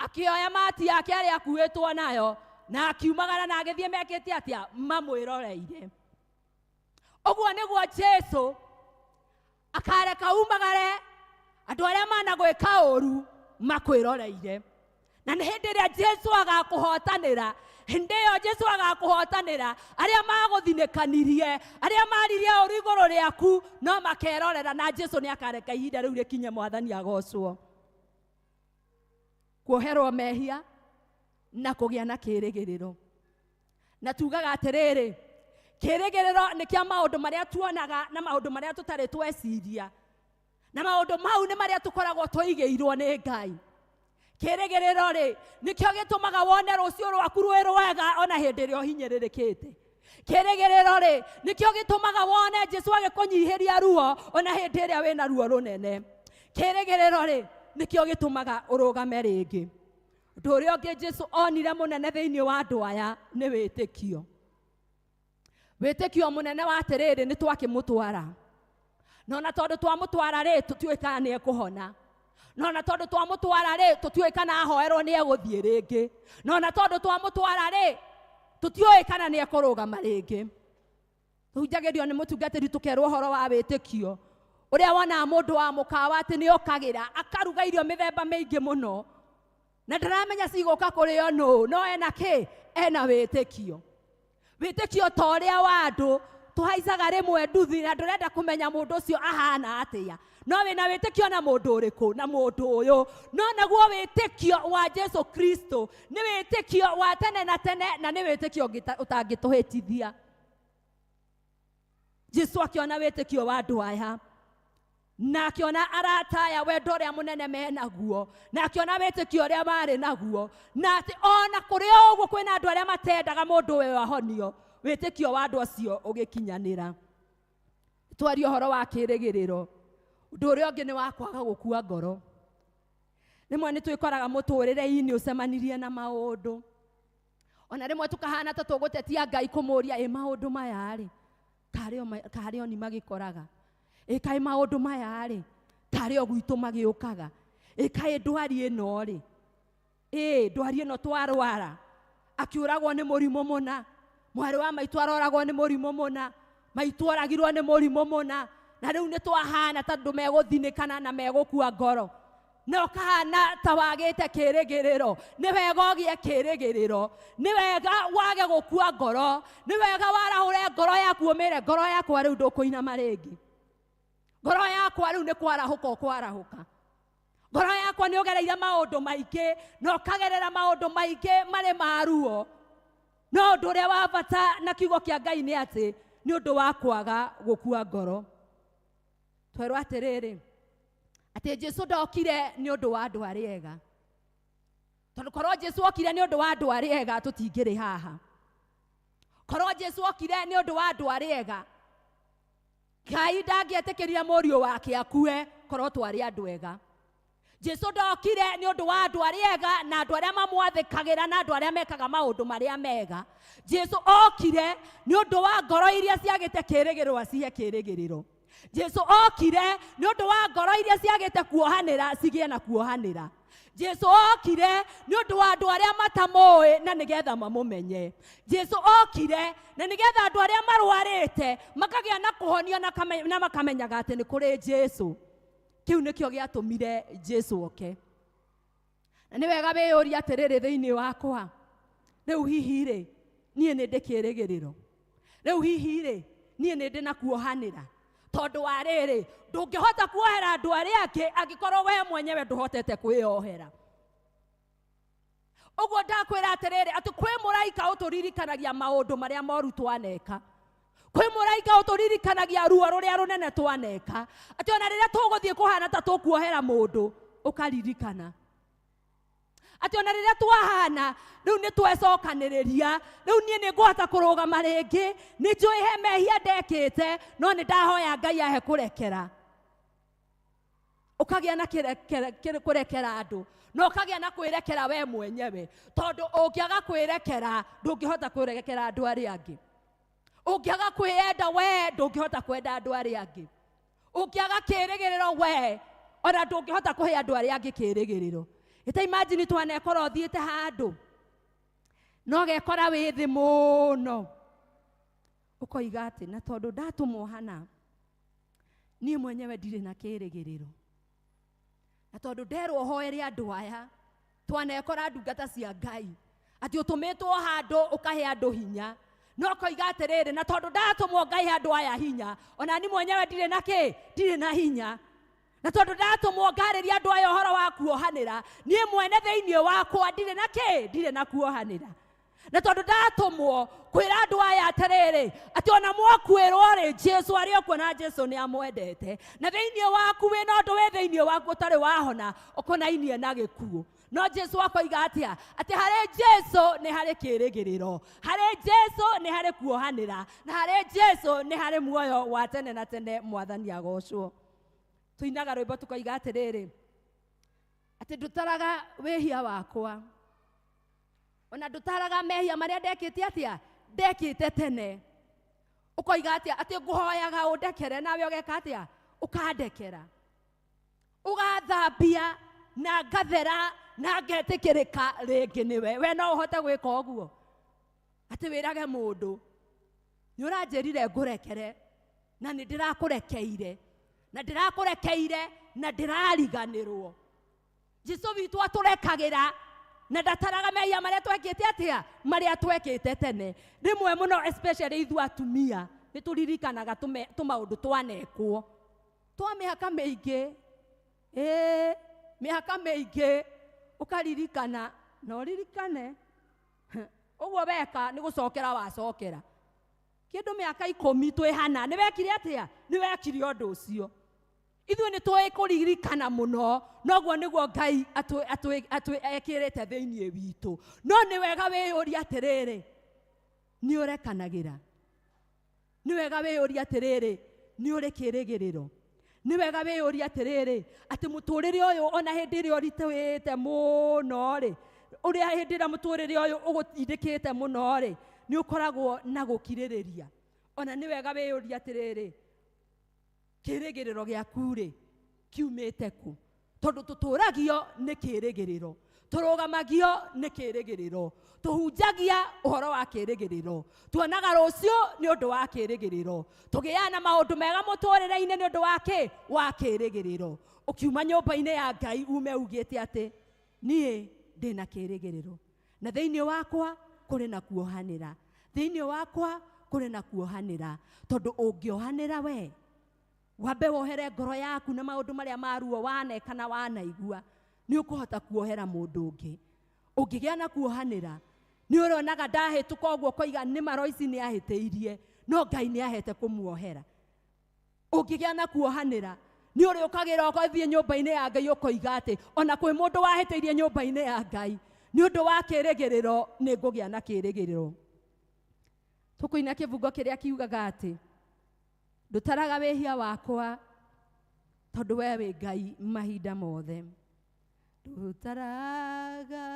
akĩoya mati yake arĩa akuĩtwo nayo na akiumagara na agĩthiĩ mekĩte atĩa mamwĩroreire ũguo nĩguo Jesu akareka umagare andũ arĩa managwĩka ũru makwĩroreire na nĩ hĩndĩ ĩrĩa Jesu agakũhotanĩra hĩndĩ ĩyo Jesu agakũhotanĩra arĩa magũthinĩkanirie arĩa maririe ũru igũrũ rĩaku no makerorera na Jesu nĩ akareka ihinda rĩu rĩkinye Mwathani agocwo kuoherwo mehia na kũgĩa na kĩĩrĩgĩrĩro na tugaga atĩrĩrĩ kĩĩrĩgĩrĩro nĩ kĩa maũndũ marĩa tuonaga na maũndũ marĩa tũtarĩ tweciria na maũndũ mau nĩ marĩa tũkoragwo tũigĩirwo nĩ Ngai kĩĩrĩgĩrĩro rĩ nĩkĩo gĩtũmaga wone rũciũ rwaku rwĩ rwega ona hĩndĩ ĩrĩa ũhinyĩrĩrĩkĩte kĩĩrĩgĩrĩro rĩ nĩkĩo gĩtũmaga wone Jesu agĩkũnyihĩria ruo ona hĩndĩ ĩrĩa wĩna ruo rũnene kĩĩrĩgĩrĩro rĩ nĩkĩo gĩtũmaga ũrũgame rĩngĩ ũndũ ũrĩa ũngĩ Jesu onire mũnene thĩinĩ wa andũ aya nĩ wĩtĩkio wĩtĩkio mũnene wa atĩrĩrĩ nĩ twakĩmũtwara na ona tondũ twamũtwara rĩ tũtiũĩ kana nĩ ekũhona na ona tondũ twamũtwara rĩ tũtiũĩ kana ahoerwo nĩ egũthiĩ rĩngĩ na ona tondũ twamũtwara rĩ tutioe kana ni ekurugama ringi tuhunjagirio ni mutungatiri tukerwo horo wa witikio uria wona mundu wa mukawa ati ni okagira akaruga irio mithemba mingi muno na ndaramenya ciguka kurio no ena ki ena witikio toria wa andu tuhaicaga rimwe nduthi na ndurenda kumenya mundu ucio ahana atia no wina witikio na mundu uriku na mundu uyu no naguo witikio wa Jesu Kristo ni witikio wa tene na tene na ni witikio utangituhitithia. Jesu akiona witikio wa andu aya na akiona arata aya wendo uria munene menaguo na akiona witikio uria mari naguo na ati ona kuri uguo kwina andu aria matendaga mundu uyu ahonio witikio wa andu acio ugikinyanira. Twario horo wa kirigiriro undu uria ungi ni wa kwaga gukua ngoro. Rimwe ni twikoraga muturire-ini ucemanirie na maundu ona rimwe tukahana ta tugutetia Ngai kumuria maundu maya ri kario ni magikoraga kai maundu maya ri kario gwitu magiukaga kai ndwari ino ri ndwari ino twarwara akiuragwo ni murimo muna mwari wa maitu aroragwo ni murimo muna maitu oragirwo ni murimo muna na riu ni twahana ta ndu meguthinikana na megukua ngoro no kahana ta wagite kirigiriro ni wega ogie kirigiriro ni wega wage gukua ngoro ni wega warahure ngoro yaku umire ngoro yakwa riu ndukuinama ringi ngoro yakwa riu ni kwarahuka ngoro yakwa ni ugereire maundu maingi no kagerera maundu maingi mari maruo no undu uria wa bata na kiugo kia Ngai ni ati ni undu wa kwaga gukua ngoro. Twerwo atiriri ati Jesu ndokire ni undu wa andu aria ega tondu korwo Jesu okire ni undu wa andu aria ega tutingiri haha korwo Jesu okire ni undu wa andu aria ega Ngai ndangĩetĩkĩria mũriũ wake akue korwo twari andu ega. Jesu ndokire ni undu wa andu aria ega na andu aria mamwathĩkagĩra na andu aria mekaga maundu maria mega. Jesu okire ni undu wa ngoro iria ciagĩte kĩrĩgĩrĩro cihe kĩrĩgĩrĩro. Jesu okire ni undu wa ngoro iria ciagĩte kuohanĩra cigie na kuohanĩra. Jesu okire ni undu wa andu aria matamũĩ na nigetha mamumenye. Jesu okire na nigetha andu aria marwarĩte makagĩa na kũhonio na makamenyaga atĩ nĩ kũrĩ Jesu. Kiu nikio giatumire Jesu oke. Na ni wega wĩyũria atĩrĩrĩ thĩinĩ wakwa rĩu hihi rĩ niĩ nĩ ndĩ kĩrĩgĩrĩro rĩu hihi rĩ niĩ nĩ ndĩ na kuohanĩra tondu wa rĩrĩ ndũngĩhota kuohera andu aria angĩ angĩkorwo we mwenyewe ndũhotete kwĩyohera. Ũguo ndakwĩra atĩrĩrĩ atĩ kwĩ mũraika ũtũririkanagia maũndũ marĩa moru twaneka. Kwĩ mũraika ũtũririkanagia ruo rũrĩa rũnene twaneka atĩ ona rĩrĩa tũgũthiĩ kũhana ta tũkuohera mũndũ ũkaririkana atĩ ona rĩrĩa twahana rĩu nĩ twecokanĩrĩria rĩu niĩ nĩ ngũhota kũrũgama rĩngĩ nĩ njũĩ he mehia ndekĩte no nĩ ndahoya Ngai ahe kũrekera. Ũkagĩa na kũrekera andũ no ũkagĩa na kwĩrekera we mwenyewe tondũ ũngĩaga kwĩrekera ndũngĩhota kũrekera andũ arĩa angĩ. Ũngĩaga kwĩenda we ndũngĩhota kwenda andũ arĩa angĩ. Ũngĩaga kĩrĩgĩrĩro we ona ndũngĩhota kũhe andũ arĩa angĩ kĩrĩgĩrĩro. Ita imagine twanekorwo thiĩte handũ no gekora wĩ thĩ mũno ũkoiga atĩ na tondũ ndatũmwo hana niĩ mwenyewe ndirĩ na kĩrĩgĩrĩro na tondũ nderwo hoere andũ aya twanekora ndungata cia Ngai atĩ ũtũmĩtwo handũ ũkahe andũ hinya no koiga atĩrĩrĩ na tondũ ndatũmwo Ngai handũ aya hinya ona ni mwenyewe ndirĩ na hinya na tondu ndatumwo ngarĩria andũ aya ũhoro wa kuohanĩra niĩ mwene thĩinĩ wakwa ndirĩ na kuohanĩra na tondu ndatumwo kwĩra andũ aya atĩrĩrĩ atĩ ona mwakwĩrwo rĩ Jesu arĩ okuo na Jesu nĩ amwendete na thĩinĩ waku wĩna ũndũ wĩ thĩinĩ waku ũtarĩ wahona ũkonainie na gĩkuũ no Jesu akoiga atĩa atĩ harĩ Jesu nĩ harĩ kĩrĩgĩrĩro harĩ Jesu nĩ harĩ kuohanĩra na harĩ Jesu nĩ harĩ muoyo wa tene na tene. Mwathani agocwo. Tuinaga rwĩmbo tukoiga atĩrĩrĩ atĩ ndutaraga wĩhia wakwa ona ndutaraga mehia marĩa ndekĩte atĩa ndekĩte tene. Ũkoiga atĩa atĩ ngũhoyaga ũndekere nawe ũgeka atĩa ũkandekera ũgathambia na ngathera na ngetĩkĩrĩka rĩngĩ nĩwe we no ũhote gwĩka ũguo ati wirage mundu ni uranjirire ngurekere na ni ndirakurekeire na ndirariganirwo. Jesu witũ aturekagĩra na ndataraga mehia marĩa twekĩte atia marĩa twekĩte tene. Rĩmwe mũno especially ithuĩ atumia nĩ tũririkanaga tũmaũndũ twanekwo twa mĩhaka mĩingĩ, mĩhaka mĩingĩ ũkaririkana na ũririkane ũguo weka nĩ gũcokera wacokera. Kĩndũ mĩaka 10 twĩhana nĩ wekire atia nĩ wekire ũndũ ũcio. Ithuĩ nĩ tũĩ kũririkana mũno, noguo nĩguo Ngai ekĩrĩte thĩinĩ witũ. No nĩ wega wĩyũria atĩrĩrĩ, nĩ ũrekanagĩra? Nĩ wega wĩyũria atĩrĩrĩ, nĩ ũrĩ kĩĩrĩgĩrĩro? Nĩ wega wĩyũria atĩrĩrĩ, atĩ mũtũrĩre ũyũ ona hĩndĩ ĩrĩa ũritũhĩte mũno-rĩ, ũrĩa hĩndĩ ĩrĩa mũtũrĩre ũyũ ũgũtindĩkĩte mũno-rĩ, nĩ ũkoragwo na gũkirĩrĩria. Ona nĩ wega wĩyũria atĩrĩrĩ, kĩĩrĩgĩrĩro gĩaku-rĩ kiumĩte kũ? Tondũ tũtũragio nĩ kĩĩrĩgĩrĩro, tũrũgamagio nĩ kĩĩrĩgĩrĩro, tũhunjagia ũhoro wa kĩĩrĩgĩrĩro, tuonaga rũciũ nĩ ũndũ wa kĩĩrĩgĩrĩro, tũgĩaga na maũndũ mega mũtũrĩre-inĩ nĩ ũndũ wa kĩĩrĩgĩrĩro. Ũkiuma nyũmba-inĩ ya Ngai ume ugĩte atĩ niĩ ndĩna kĩĩrĩgĩrĩro na thĩinĩ wakwa kũrĩ na kuohanĩra, thĩinĩ wakwa kũrĩ na kuohanĩra. Tondũ ũngĩohanĩra we wambe wohere ngoro yaku na maũndũ marĩa maruo waneka na wanaigua, nĩ ũkũhota kuohera mũndũ ũngĩ. Ũngĩgĩa na kuohanĩra, nĩ ũronaga ndahĩtũka ũguo koiga nĩ Maroici nĩ ahĩtĩirie, no Ngai nĩ ahete kũmuohera. Ũngĩgĩa na kuohanĩra, nĩ ũrĩũkagĩra ũgathiĩ nyũmba-inĩ ya Ngai ũkoiga atĩ ona kwĩ mũndũ wahĩtĩirie nyũmba-inĩ ya Ngai, nĩ ũndũ wa kĩĩrĩgĩrĩro nĩ ngũgĩa na kĩĩrĩgĩrĩro. Tũkũina kĩbungo kĩrĩa kiugaga atĩ ndũtaraga wĩhia wakwa tondũ we wĩ Ngai mahinda mothe. Ndũtaraga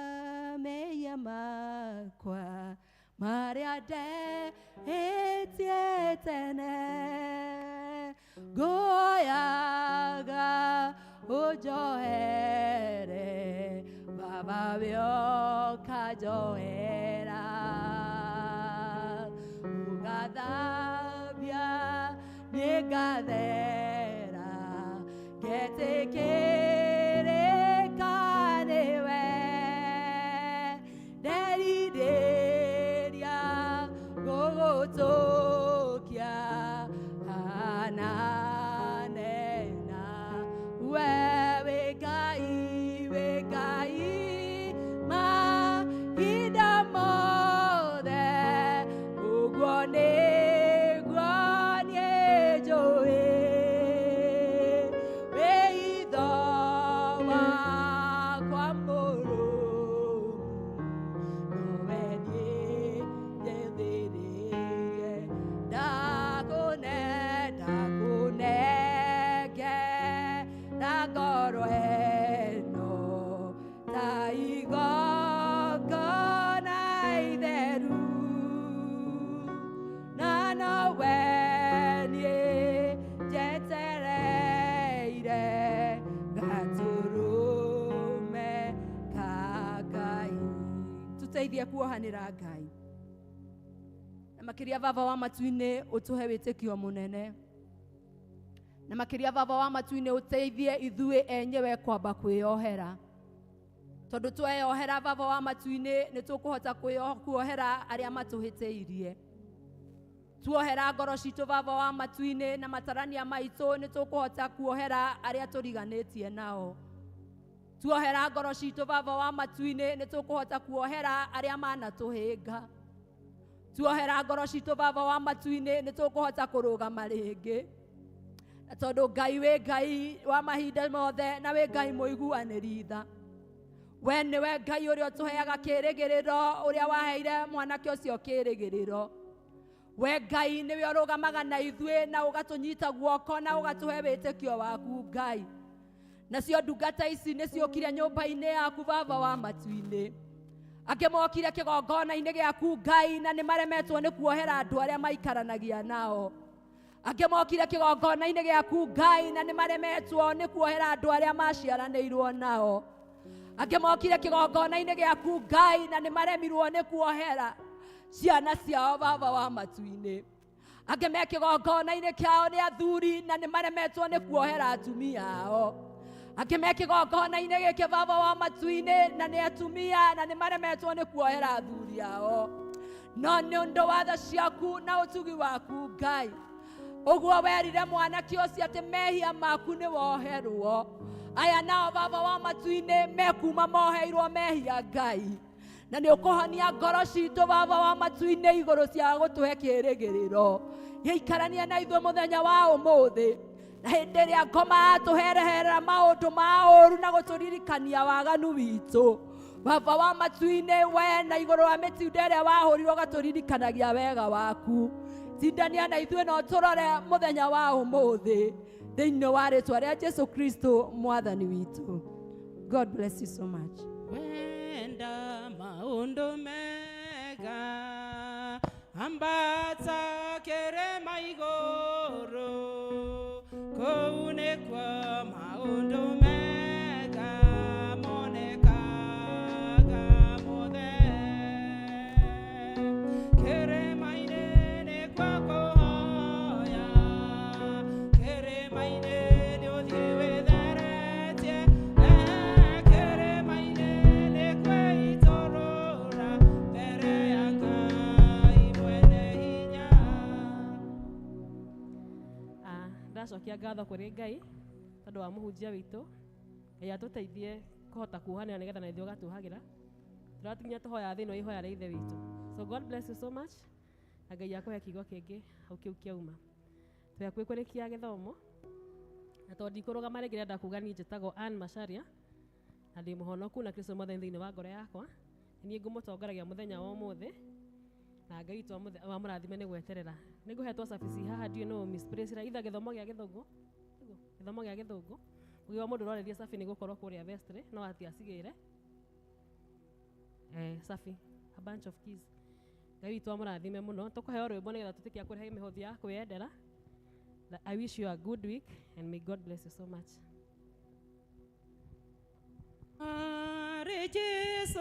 mehia makwa marĩa ndehĩtie tene, ngũyaga ũnjohere Baba wĩoka njohera, ũgathambia nĩngathera ngetĩkĩrĩka nĩwe, nderirĩria gũgũtũkia hananena. We wĩ Ngai mahinda mothe, ũguo nĩguo niĩ njũĩ. Wĩ itho wakwa mũrũmu, nowe niĩ njĩthĩrĩire. Ndakũnenge na ngoro ĩno ta igongona itheru, na nowe niĩ njetereire gatũrũme ka Ngai. Tũteithie kuohanĩra Ngai, na makĩria Baba wa matu-inĩ ũtũhe wĩtĩkio mũnene, na makĩria Baba wa matu-inĩ ũteithie ithuĩ enyewe kwamba kwĩyohera. Tondũ tweyohera Baba wa matu-inĩ nĩ tũkũhota kuohera arĩa matũhĩtĩirie. Tuohera ngoro citũ Baba wa matu-inĩ na matarania maitũ nĩ tũkũhota kuohera arĩa tũriganĩtie nao. Tuohera ngoro citũ Baba wa matu-inĩ nĩ tũkũhota kuohera arĩa manatũhĩnga. Tuohera ngoro citũ Baba wa matu-inĩ nĩ tũkũhota kũrũgama rĩngĩ. Na tondũ Ngai wĩ Ngai wa mahinda mothe na wĩ Ngai mũiguanĩri tha. We nĩwe Ngai ũrĩa ũtũheaga kĩĩrĩgĩrĩro, ũrĩa waheire mwanake ũcio kĩĩrĩgĩrĩro. We Ngai nĩwe ũrũgamaga na ithuĩ na ũgatũnyita guoko na ũgatũhe wĩtĩkio waku Ngai. Nacio ndungata ici nĩ ciũkire nyũmba-inĩ yaku Baba wa matu-inĩ. Angĩ mokire kĩgongona-inĩ gĩaku Ngai na nĩ maremetwo nĩ kuohera andũ arĩa maikaranagia nao. Angĩ mokire kĩgongona-inĩ gĩaku Ngai na nĩ maremetwo nĩ kuohera andũ arĩa maciaranĩirwo nao. Angĩ mokire kĩgongona-inĩ gĩaku Ngai na nĩ maremirwo nĩ kuohera ciana ciao baba wa matu-inĩ. Angĩ me kĩgongona-inĩ kĩao nĩ athuri na nĩ maremetwo nĩ kuohera atumia ao. Angĩ me kĩgongona-inĩ gĩkĩ baba wa matu-inĩ na nĩ atumia na nĩ maremetwo nĩ kuohera athuri ao. No nĩ ũndũ wa tha ciaku na ũtugi waku Ngai, ũguo werire mwanake ũcio atĩ mehia maku nĩ woherwo. Aya nao baba wa matu-inĩ mekuma moheirwo mehia Ngai, na nĩ ũkũhonia ngoro citũ baba wa matu-inĩ igũrũ cia gũtũhe kĩĩrĩgĩrĩro. Gĩikarania na ithuĩ mũthenya wa ũmũthĩ, na hĩndĩ ĩrĩa ngoma atũhereherera maũndũ ma ũũru na gũtũririkania waganu witũ. Baba wa matu-inĩ, we na igũrũ wa mĩtinde ĩrĩa wahũrirwo ũgatũririkanagia wega waku. Tindania na ithuĩ no tũrore mũthenya wa ũmũthĩ thĩinĩ wa rĩĩtwa rĩa Jesu Kristo mwathani witũ. God bless you so much. Wenda maundu mega ambata kĩrĩma igũrũ, kũu nĩkuo maundu mega monekaga mothe. Kĩrĩma-inĩ nĩkuo kũhoya, kĩrĩma-inĩ nĩ ũthiĩ wĩtheretie, kĩrĩma-inĩ nĩkuo itũrũra mbere ya Ngai mwene hinya. Ndacokia ngatho kũrĩ Ngai tondũ wa mũhunjia witũ. Ngai atũteithie kũhota kuohanĩra nĩgetha na ithuĩ ũgatuohagĩra. Tũratinya tũhoya thĩinĩ wa ihoya rĩa ithe witũ. So God bless you so much. Na Ngai akũhe kiugo kĩngĩ hau kĩu kĩauma. Twĩ hakuhĩ kũrĩkia gĩthomo, na tondũ ndikũrũgama rĩngĩ ndĩrenda kuuga niĩ njĩtagwo Ann Macharia na ndĩ mũhonoku na Kristo mwathani thĩinĩ wa ngoro yakwa. Niĩ ngũmũtongoragia mũthenya wa ũmũthĩ, na Ngai witũ amũrathime nĩ gweterera. Nĩ ngũhetwo cabici haha ndiũ no Miss Priscilla itha gĩthomo gĩa Gĩthũngũ, gĩthomo gĩa Gĩthũngũ. Ũgĩwa mũndũ ũroreria cabi nĩ gũkorwo kũrĩa vestry no atiacigĩre. Safi, a bunch of keys. Ngai witũ amũrathime mũno. Tũkũheo rwĩmbo nĩgetha tũtĩkia kũrehe mĩhothi ya kwĩyendera. I wish you a good week and may God bless you so much. Jesu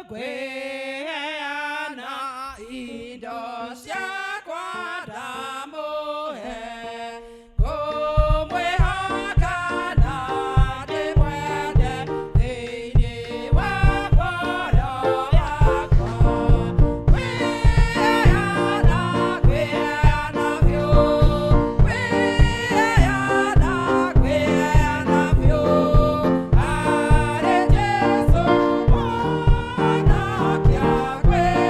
kweana indo ciakwa ndamuhe, ngũmwĩhoka na ndĩmwende thĩinĩ wa ngoro yakwa. Kwĩheana, kwĩheana biũ, kwĩheana, kwĩheana biũ, harĩ Jesu mwanakĩa kwĩheana.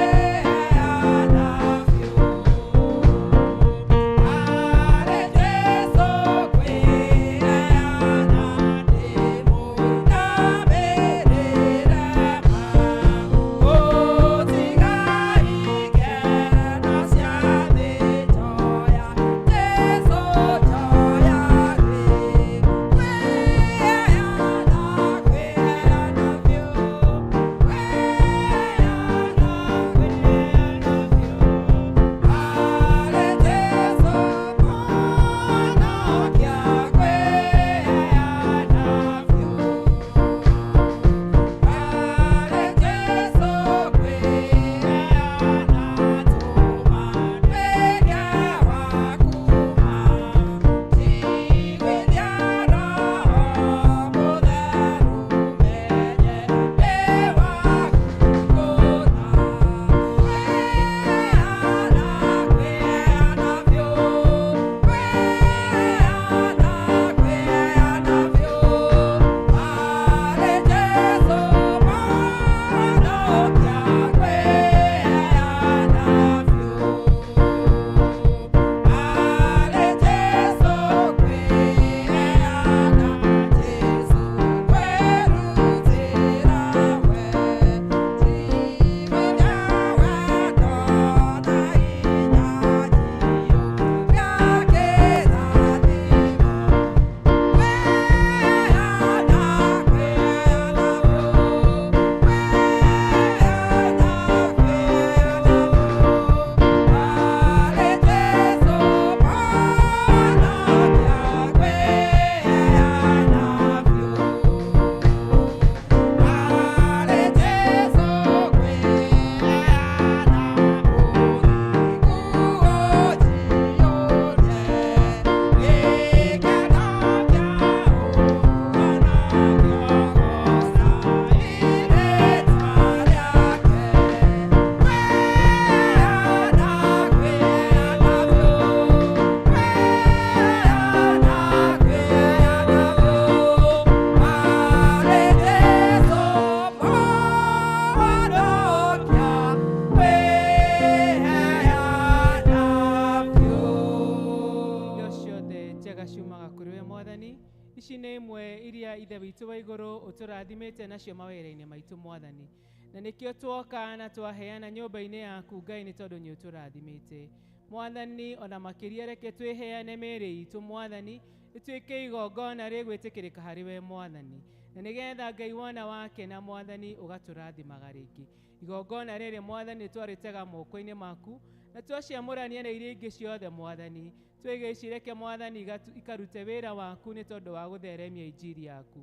ici nĩ imwe iria ithe witũ wa igũrũ ũtũrathimĩte nacio mawĩra-inĩ maitũ Mwathani, na nĩkĩo twoka na twaheana nyũmba-inĩ yaku Ngai nĩ tondũ nĩ ũtũrathimĩte Mwathani. Ona makĩria reke twĩheane mĩĩrĩ itũ Mwathani, ĩtuĩke igongona rĩgwĩtĩkĩrĩka harĩ we Mwathani, na nĩgetha Ngai wona wakena Mwathani ũgatũrathimaga rĩngĩ. Igongona rĩrĩ Mwathani twarĩtega moko-inĩ maku, na twaciamũrania na iria ingĩ ciothe Mwathani, twĩgĩci reke Mwathani ikarute wĩra waku nĩ tondũ wa gũtheremia injiri yaku.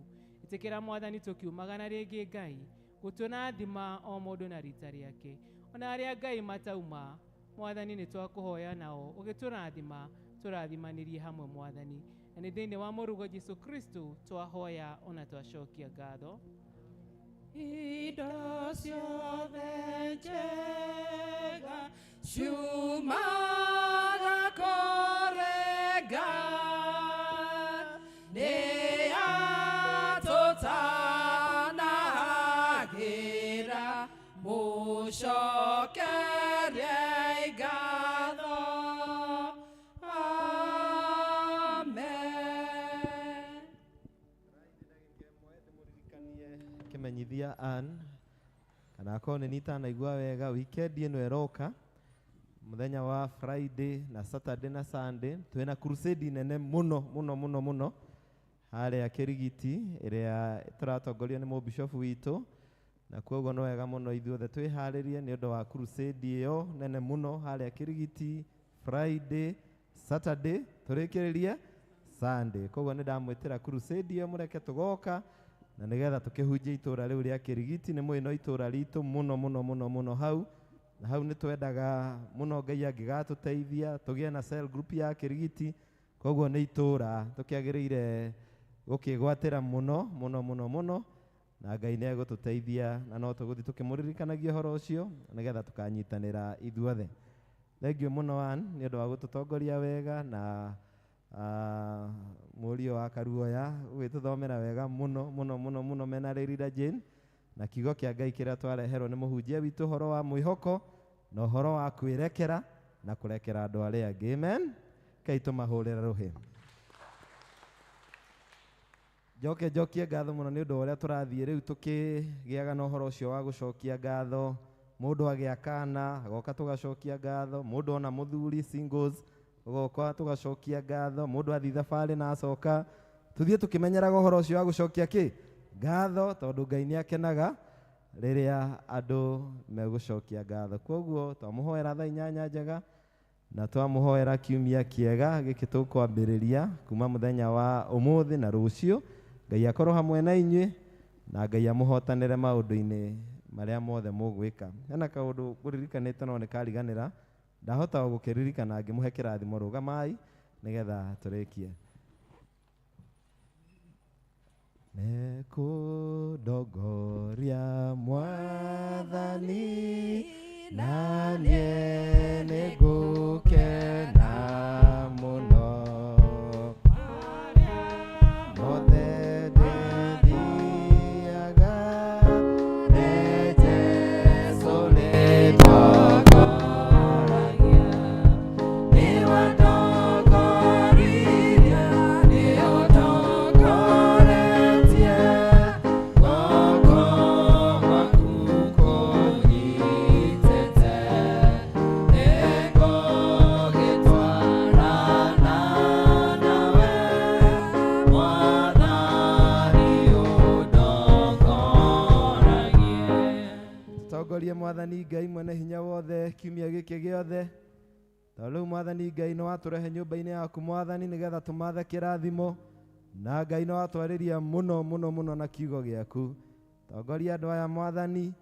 Ĩtĩkĩra Mwathani tũkiumagana rĩngĩ Ngai gũtũrathima o mũndũ na rita rĩake. Ona arĩa Ngai matauma Mwathani nĩ twakũhoya nao ũgĩtũrathima, tũrathimanĩrie hamwe Mwathani, na nĩ thĩinĩ wa mũrugo Jesũ Kristo twahoya ona twacokia ngatho. Indo ciothe njega ciumaga kũrĩ Ngai, nĩ atũtanahagĩra mũcokerie ngatho. Amen. Kimenyithia Ann kana akorwo nĩ nitanaigua wega weekend ĩno ĩroka mũthenya wa Friday na Saturday na Sunday twĩna crusade nene mũno mũno mũno mũno harĩa Kĩrigiti ĩrĩa tũratongorio nĩ mũbishofu witũ, na kwoguo no wega mũno ithuothe twĩharĩrie nĩ ũndũ wa crusade ĩyo nene mũno harĩa Kĩrigiti Friday Saturday tũrĩkĩrĩrie Sunday. Kwoguo nĩ ndamwĩtĩra crusade ĩyo mũreke tũgoka na nĩgetha tũkĩhunjia itũũra rĩu rĩa Kĩrigiti. Nĩ mũĩ no itũũra ritũ mũno mũno mũno mũno hau, na hau nĩ twendaga mũno Ngai angĩgatũteithia tũgĩe na cell group ya Kĩrigiti. Kwoguo nĩ itũũra tũkĩagĩrĩire gũkĩgwatĩra mũno mũno mũno mũno, na Ngai nĩ egũtũteithia na no tũgũthiĩ tũkĩmũririkanagia ũhoro ũcio nĩgetha tũkanyitanĩra ithuothe. Thengiũ mũno Ann nĩ ũndũ wa gũtũtongoria wega na mũriũ wa Karuoya ũgĩtũthomera wega mũno mũno mũno mũno mena Rĩrira Jane, na kiugo kĩa Ngai kĩrĩa twareherwo nĩ mũhunjia witũ ũhoro wa mwĩhoko na ũhoro wa kwĩrekera na kũrekera andũ arĩa angĩ. Amen. Kai tũmahũrĩra rũhĩ. Njokie ngatho mũno nĩ ũndũ wa ũrĩa tũrathiĩ rĩu tũkĩgĩaga na ũhoro ũcio wa gũcokia ngatho. Mũndũ agĩa kana agoka tũgacokia ngatho, mũndũ ona mũthuri singles ũgoka tũgacokia ngatho, mũndũ athiĩ thabarĩ na acoka, tũthiĩ tũkĩmenyeraga ũhoro ũcio wa gũcokia kĩ ngatho, tondũ Ngai nĩ akenaga rĩrĩa andũ megũcokia ngatho. Kwoguo twamũhoera thaa 8 njega na twamũhoera kiumia kĩega gĩkĩ tũkwambĩrĩria kuma mũthenya wa ũmũthĩ na rũciũ. Ngai akorwo hamwe na inyuĩ na Ngai amũhotanĩre maũndũ-inĩ marĩa mothe mũgwĩka. Hena kaũndũ ngũririkanĩte no nĩ kariganĩra, ndahota gũkĩririkana ngĩmũhe kĩrathimo. Rũgamai nĩgetha tũrĩkie. Nĩkũndongoria Mwathani na niĩ nĩngũkena mũno mothe ndĩthiaga nĩ Jesũ nĩndongoragia, nĩwandongoririe, nĩũndongoretie guoko gwaku kũnyitĩte, nĩngũgĩtwarana nawe Mwathani ũndongoragie. Tũtongorie Mwathani Ngai mwene hinya wothe kiumia gĩkĩ gĩothe. Rĩu Mwathani Ngai nĩ watũrehe nyũmba-inĩ yaku Mwathani nĩgetha tũmathe kĩrathimo, na Ngai nĩ watwarĩria mũno mũno mũno na kiugo gĩaku. Tongoria andũ aya Mwathani,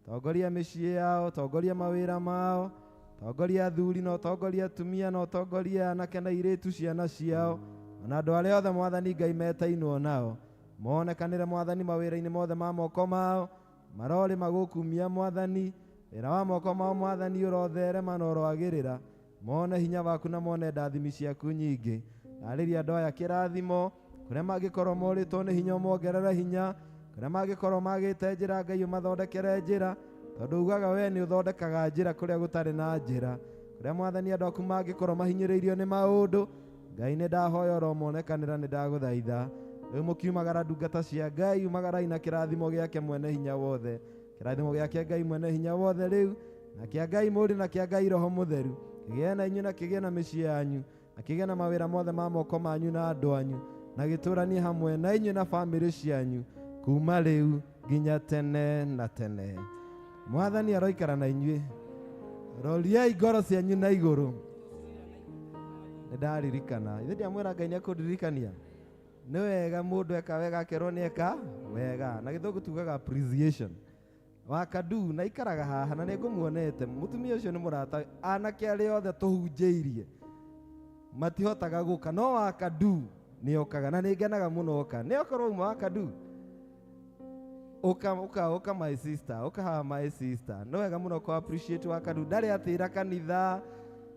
tongoria mĩciĩ yao, tongoria mawĩra mao, tongoria athuri na tongoria atumia na tongoria anake na airĩtu ciana ciao, na andũ arĩa othe Mwathani Ngai metainwo nao monekanĩre Mwathani mawĩra-inĩ mothe ma moko mao, marorĩma gũkumia Mwathani, wĩra wa moko mao Mwathani ũrotherema na ũroagĩrĩra, mone hinya waku na mone ndathimi ciaku nyingĩ. Arĩria andũ aya kĩrathimo, kũrĩa mangĩkorwo morĩtwo nĩ hinya ũmongerere hinya, kũrĩa mangĩkorwo magĩte njĩra Ngai ũmathondekere njĩra, tondũ ugaga we nĩ ũthondekaga njĩra kũrĩa gũtarĩ na njĩra. Kũrĩa Mwathani andũ aku mangĩkorwo mahinyĩrĩirio nĩ maũndũ, Ngai nĩ ndahoya oro monekanĩra nĩ ndagũthaitha rĩu mũkiumagara ndungata cia Ngai umagarai na kĩrathimo gĩake mwene hinya wothe, kĩrathimo gĩake Ngai mwene hinya wothe rĩu na kĩa Ngai mũri na kĩa Ngai Roho Mũtheru kĩgĩe na inyuĩ na kĩgĩe na mĩciĩ yanyu na kĩgĩe na mawĩra mothe ma moko manyu na andũ anyu na gĩtũranie hamwe na inyuĩ na bamĩrĩ cianyu kuma rĩu nginya tene na tene. Mwathani aroikara na inyuĩ, roriai ngoro cianyu na igũrũ. Nĩndaririkana ithe ndiamwĩra Ngai nĩekũndirikania. Nĩ wega mũndũ eka wega akerwo nĩ eka wega, na gĩthũngũ tugaga appreciation. Wakadu na ikaraga haha na nĩngũmuonete mũtumia ũcio nĩ mũrata, anake arĩa othe tũhunjĩirie matihotaga gũka, no Wakadu nĩokaga na nĩngenaga mũno oka. Nĩokorwo uma Wakadu Oka my sister, oka haha my sister. No wega mũno ko appreciate Wakadu, ndarĩ atĩra kanitha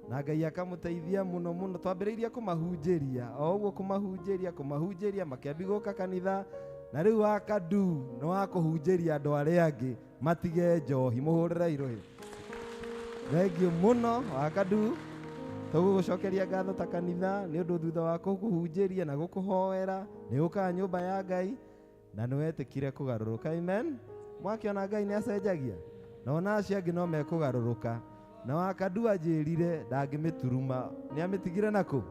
na Ngai akamũteithia mũno mũno. Twambĩrĩirie kũmahunjĩria o ũguo kũmahunjĩria makĩambi gũka kanitha, na rĩu Wakadu nĩ wa kũhunjĩria andũ arĩa angĩ matige njohi. Mũhũrĩre irũhi. Thengiũ mũno Wakadu, tũgũgũcokeria ngatho ta kanitha nĩ ũndũ thutha wa kũhunjĩria na gũkũhoera nĩ ũkaga nyũmba ya Ngai na nĩwetĩkire kũgarũrũka. Amen. Mwakiona Ngai nĩ acenjagia, na ona acio angĩ no mekũgarũrũka. Na Wakadu anjĩrire ndangĩmĩturuma, nĩ amĩtigire nakũ?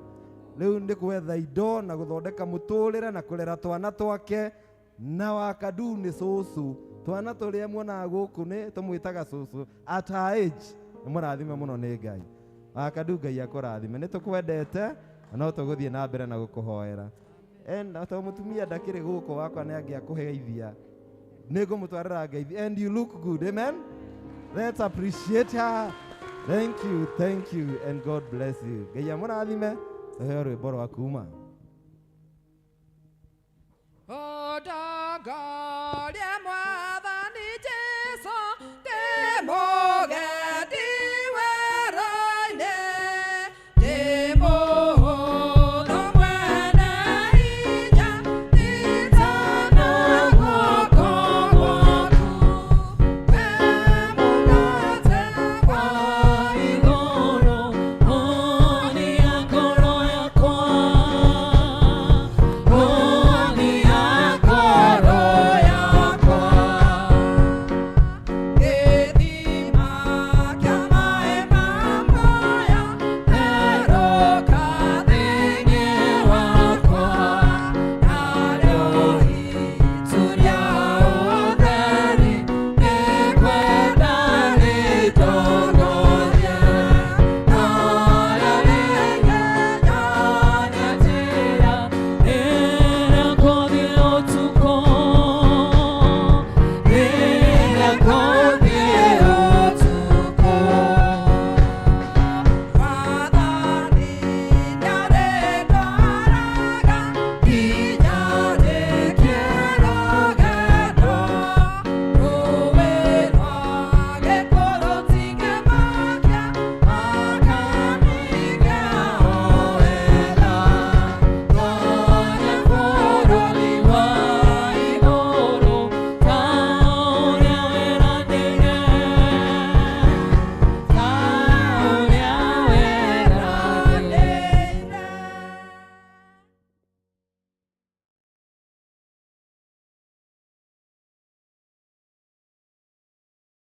Rĩu nĩ gwetha indo na gũthondeka mũtũrĩre na kũrera twana twake. Na Wakadu nĩ cũcũ, twana tũrĩa muonaga gũkũ nĩ tũmwĩtaga cũcũ at her age. Nĩ mũrathime mũno nĩ Ngai. Wakadu Ngai akũrathime, nĩ tũkwendete na no tũgũthiĩ na mbere na gũkũhoera. Na to mũtumia ndakĩrĩ gũkũ wakwa nĩ angĩakũheithia, nĩ ngũmũtwarĩra ngeithi. And you look good. Amen. Let's appreciate her. Thank you and God bless you. Ngai amũrathime. Tũheo rwĩmbo rwa kuma.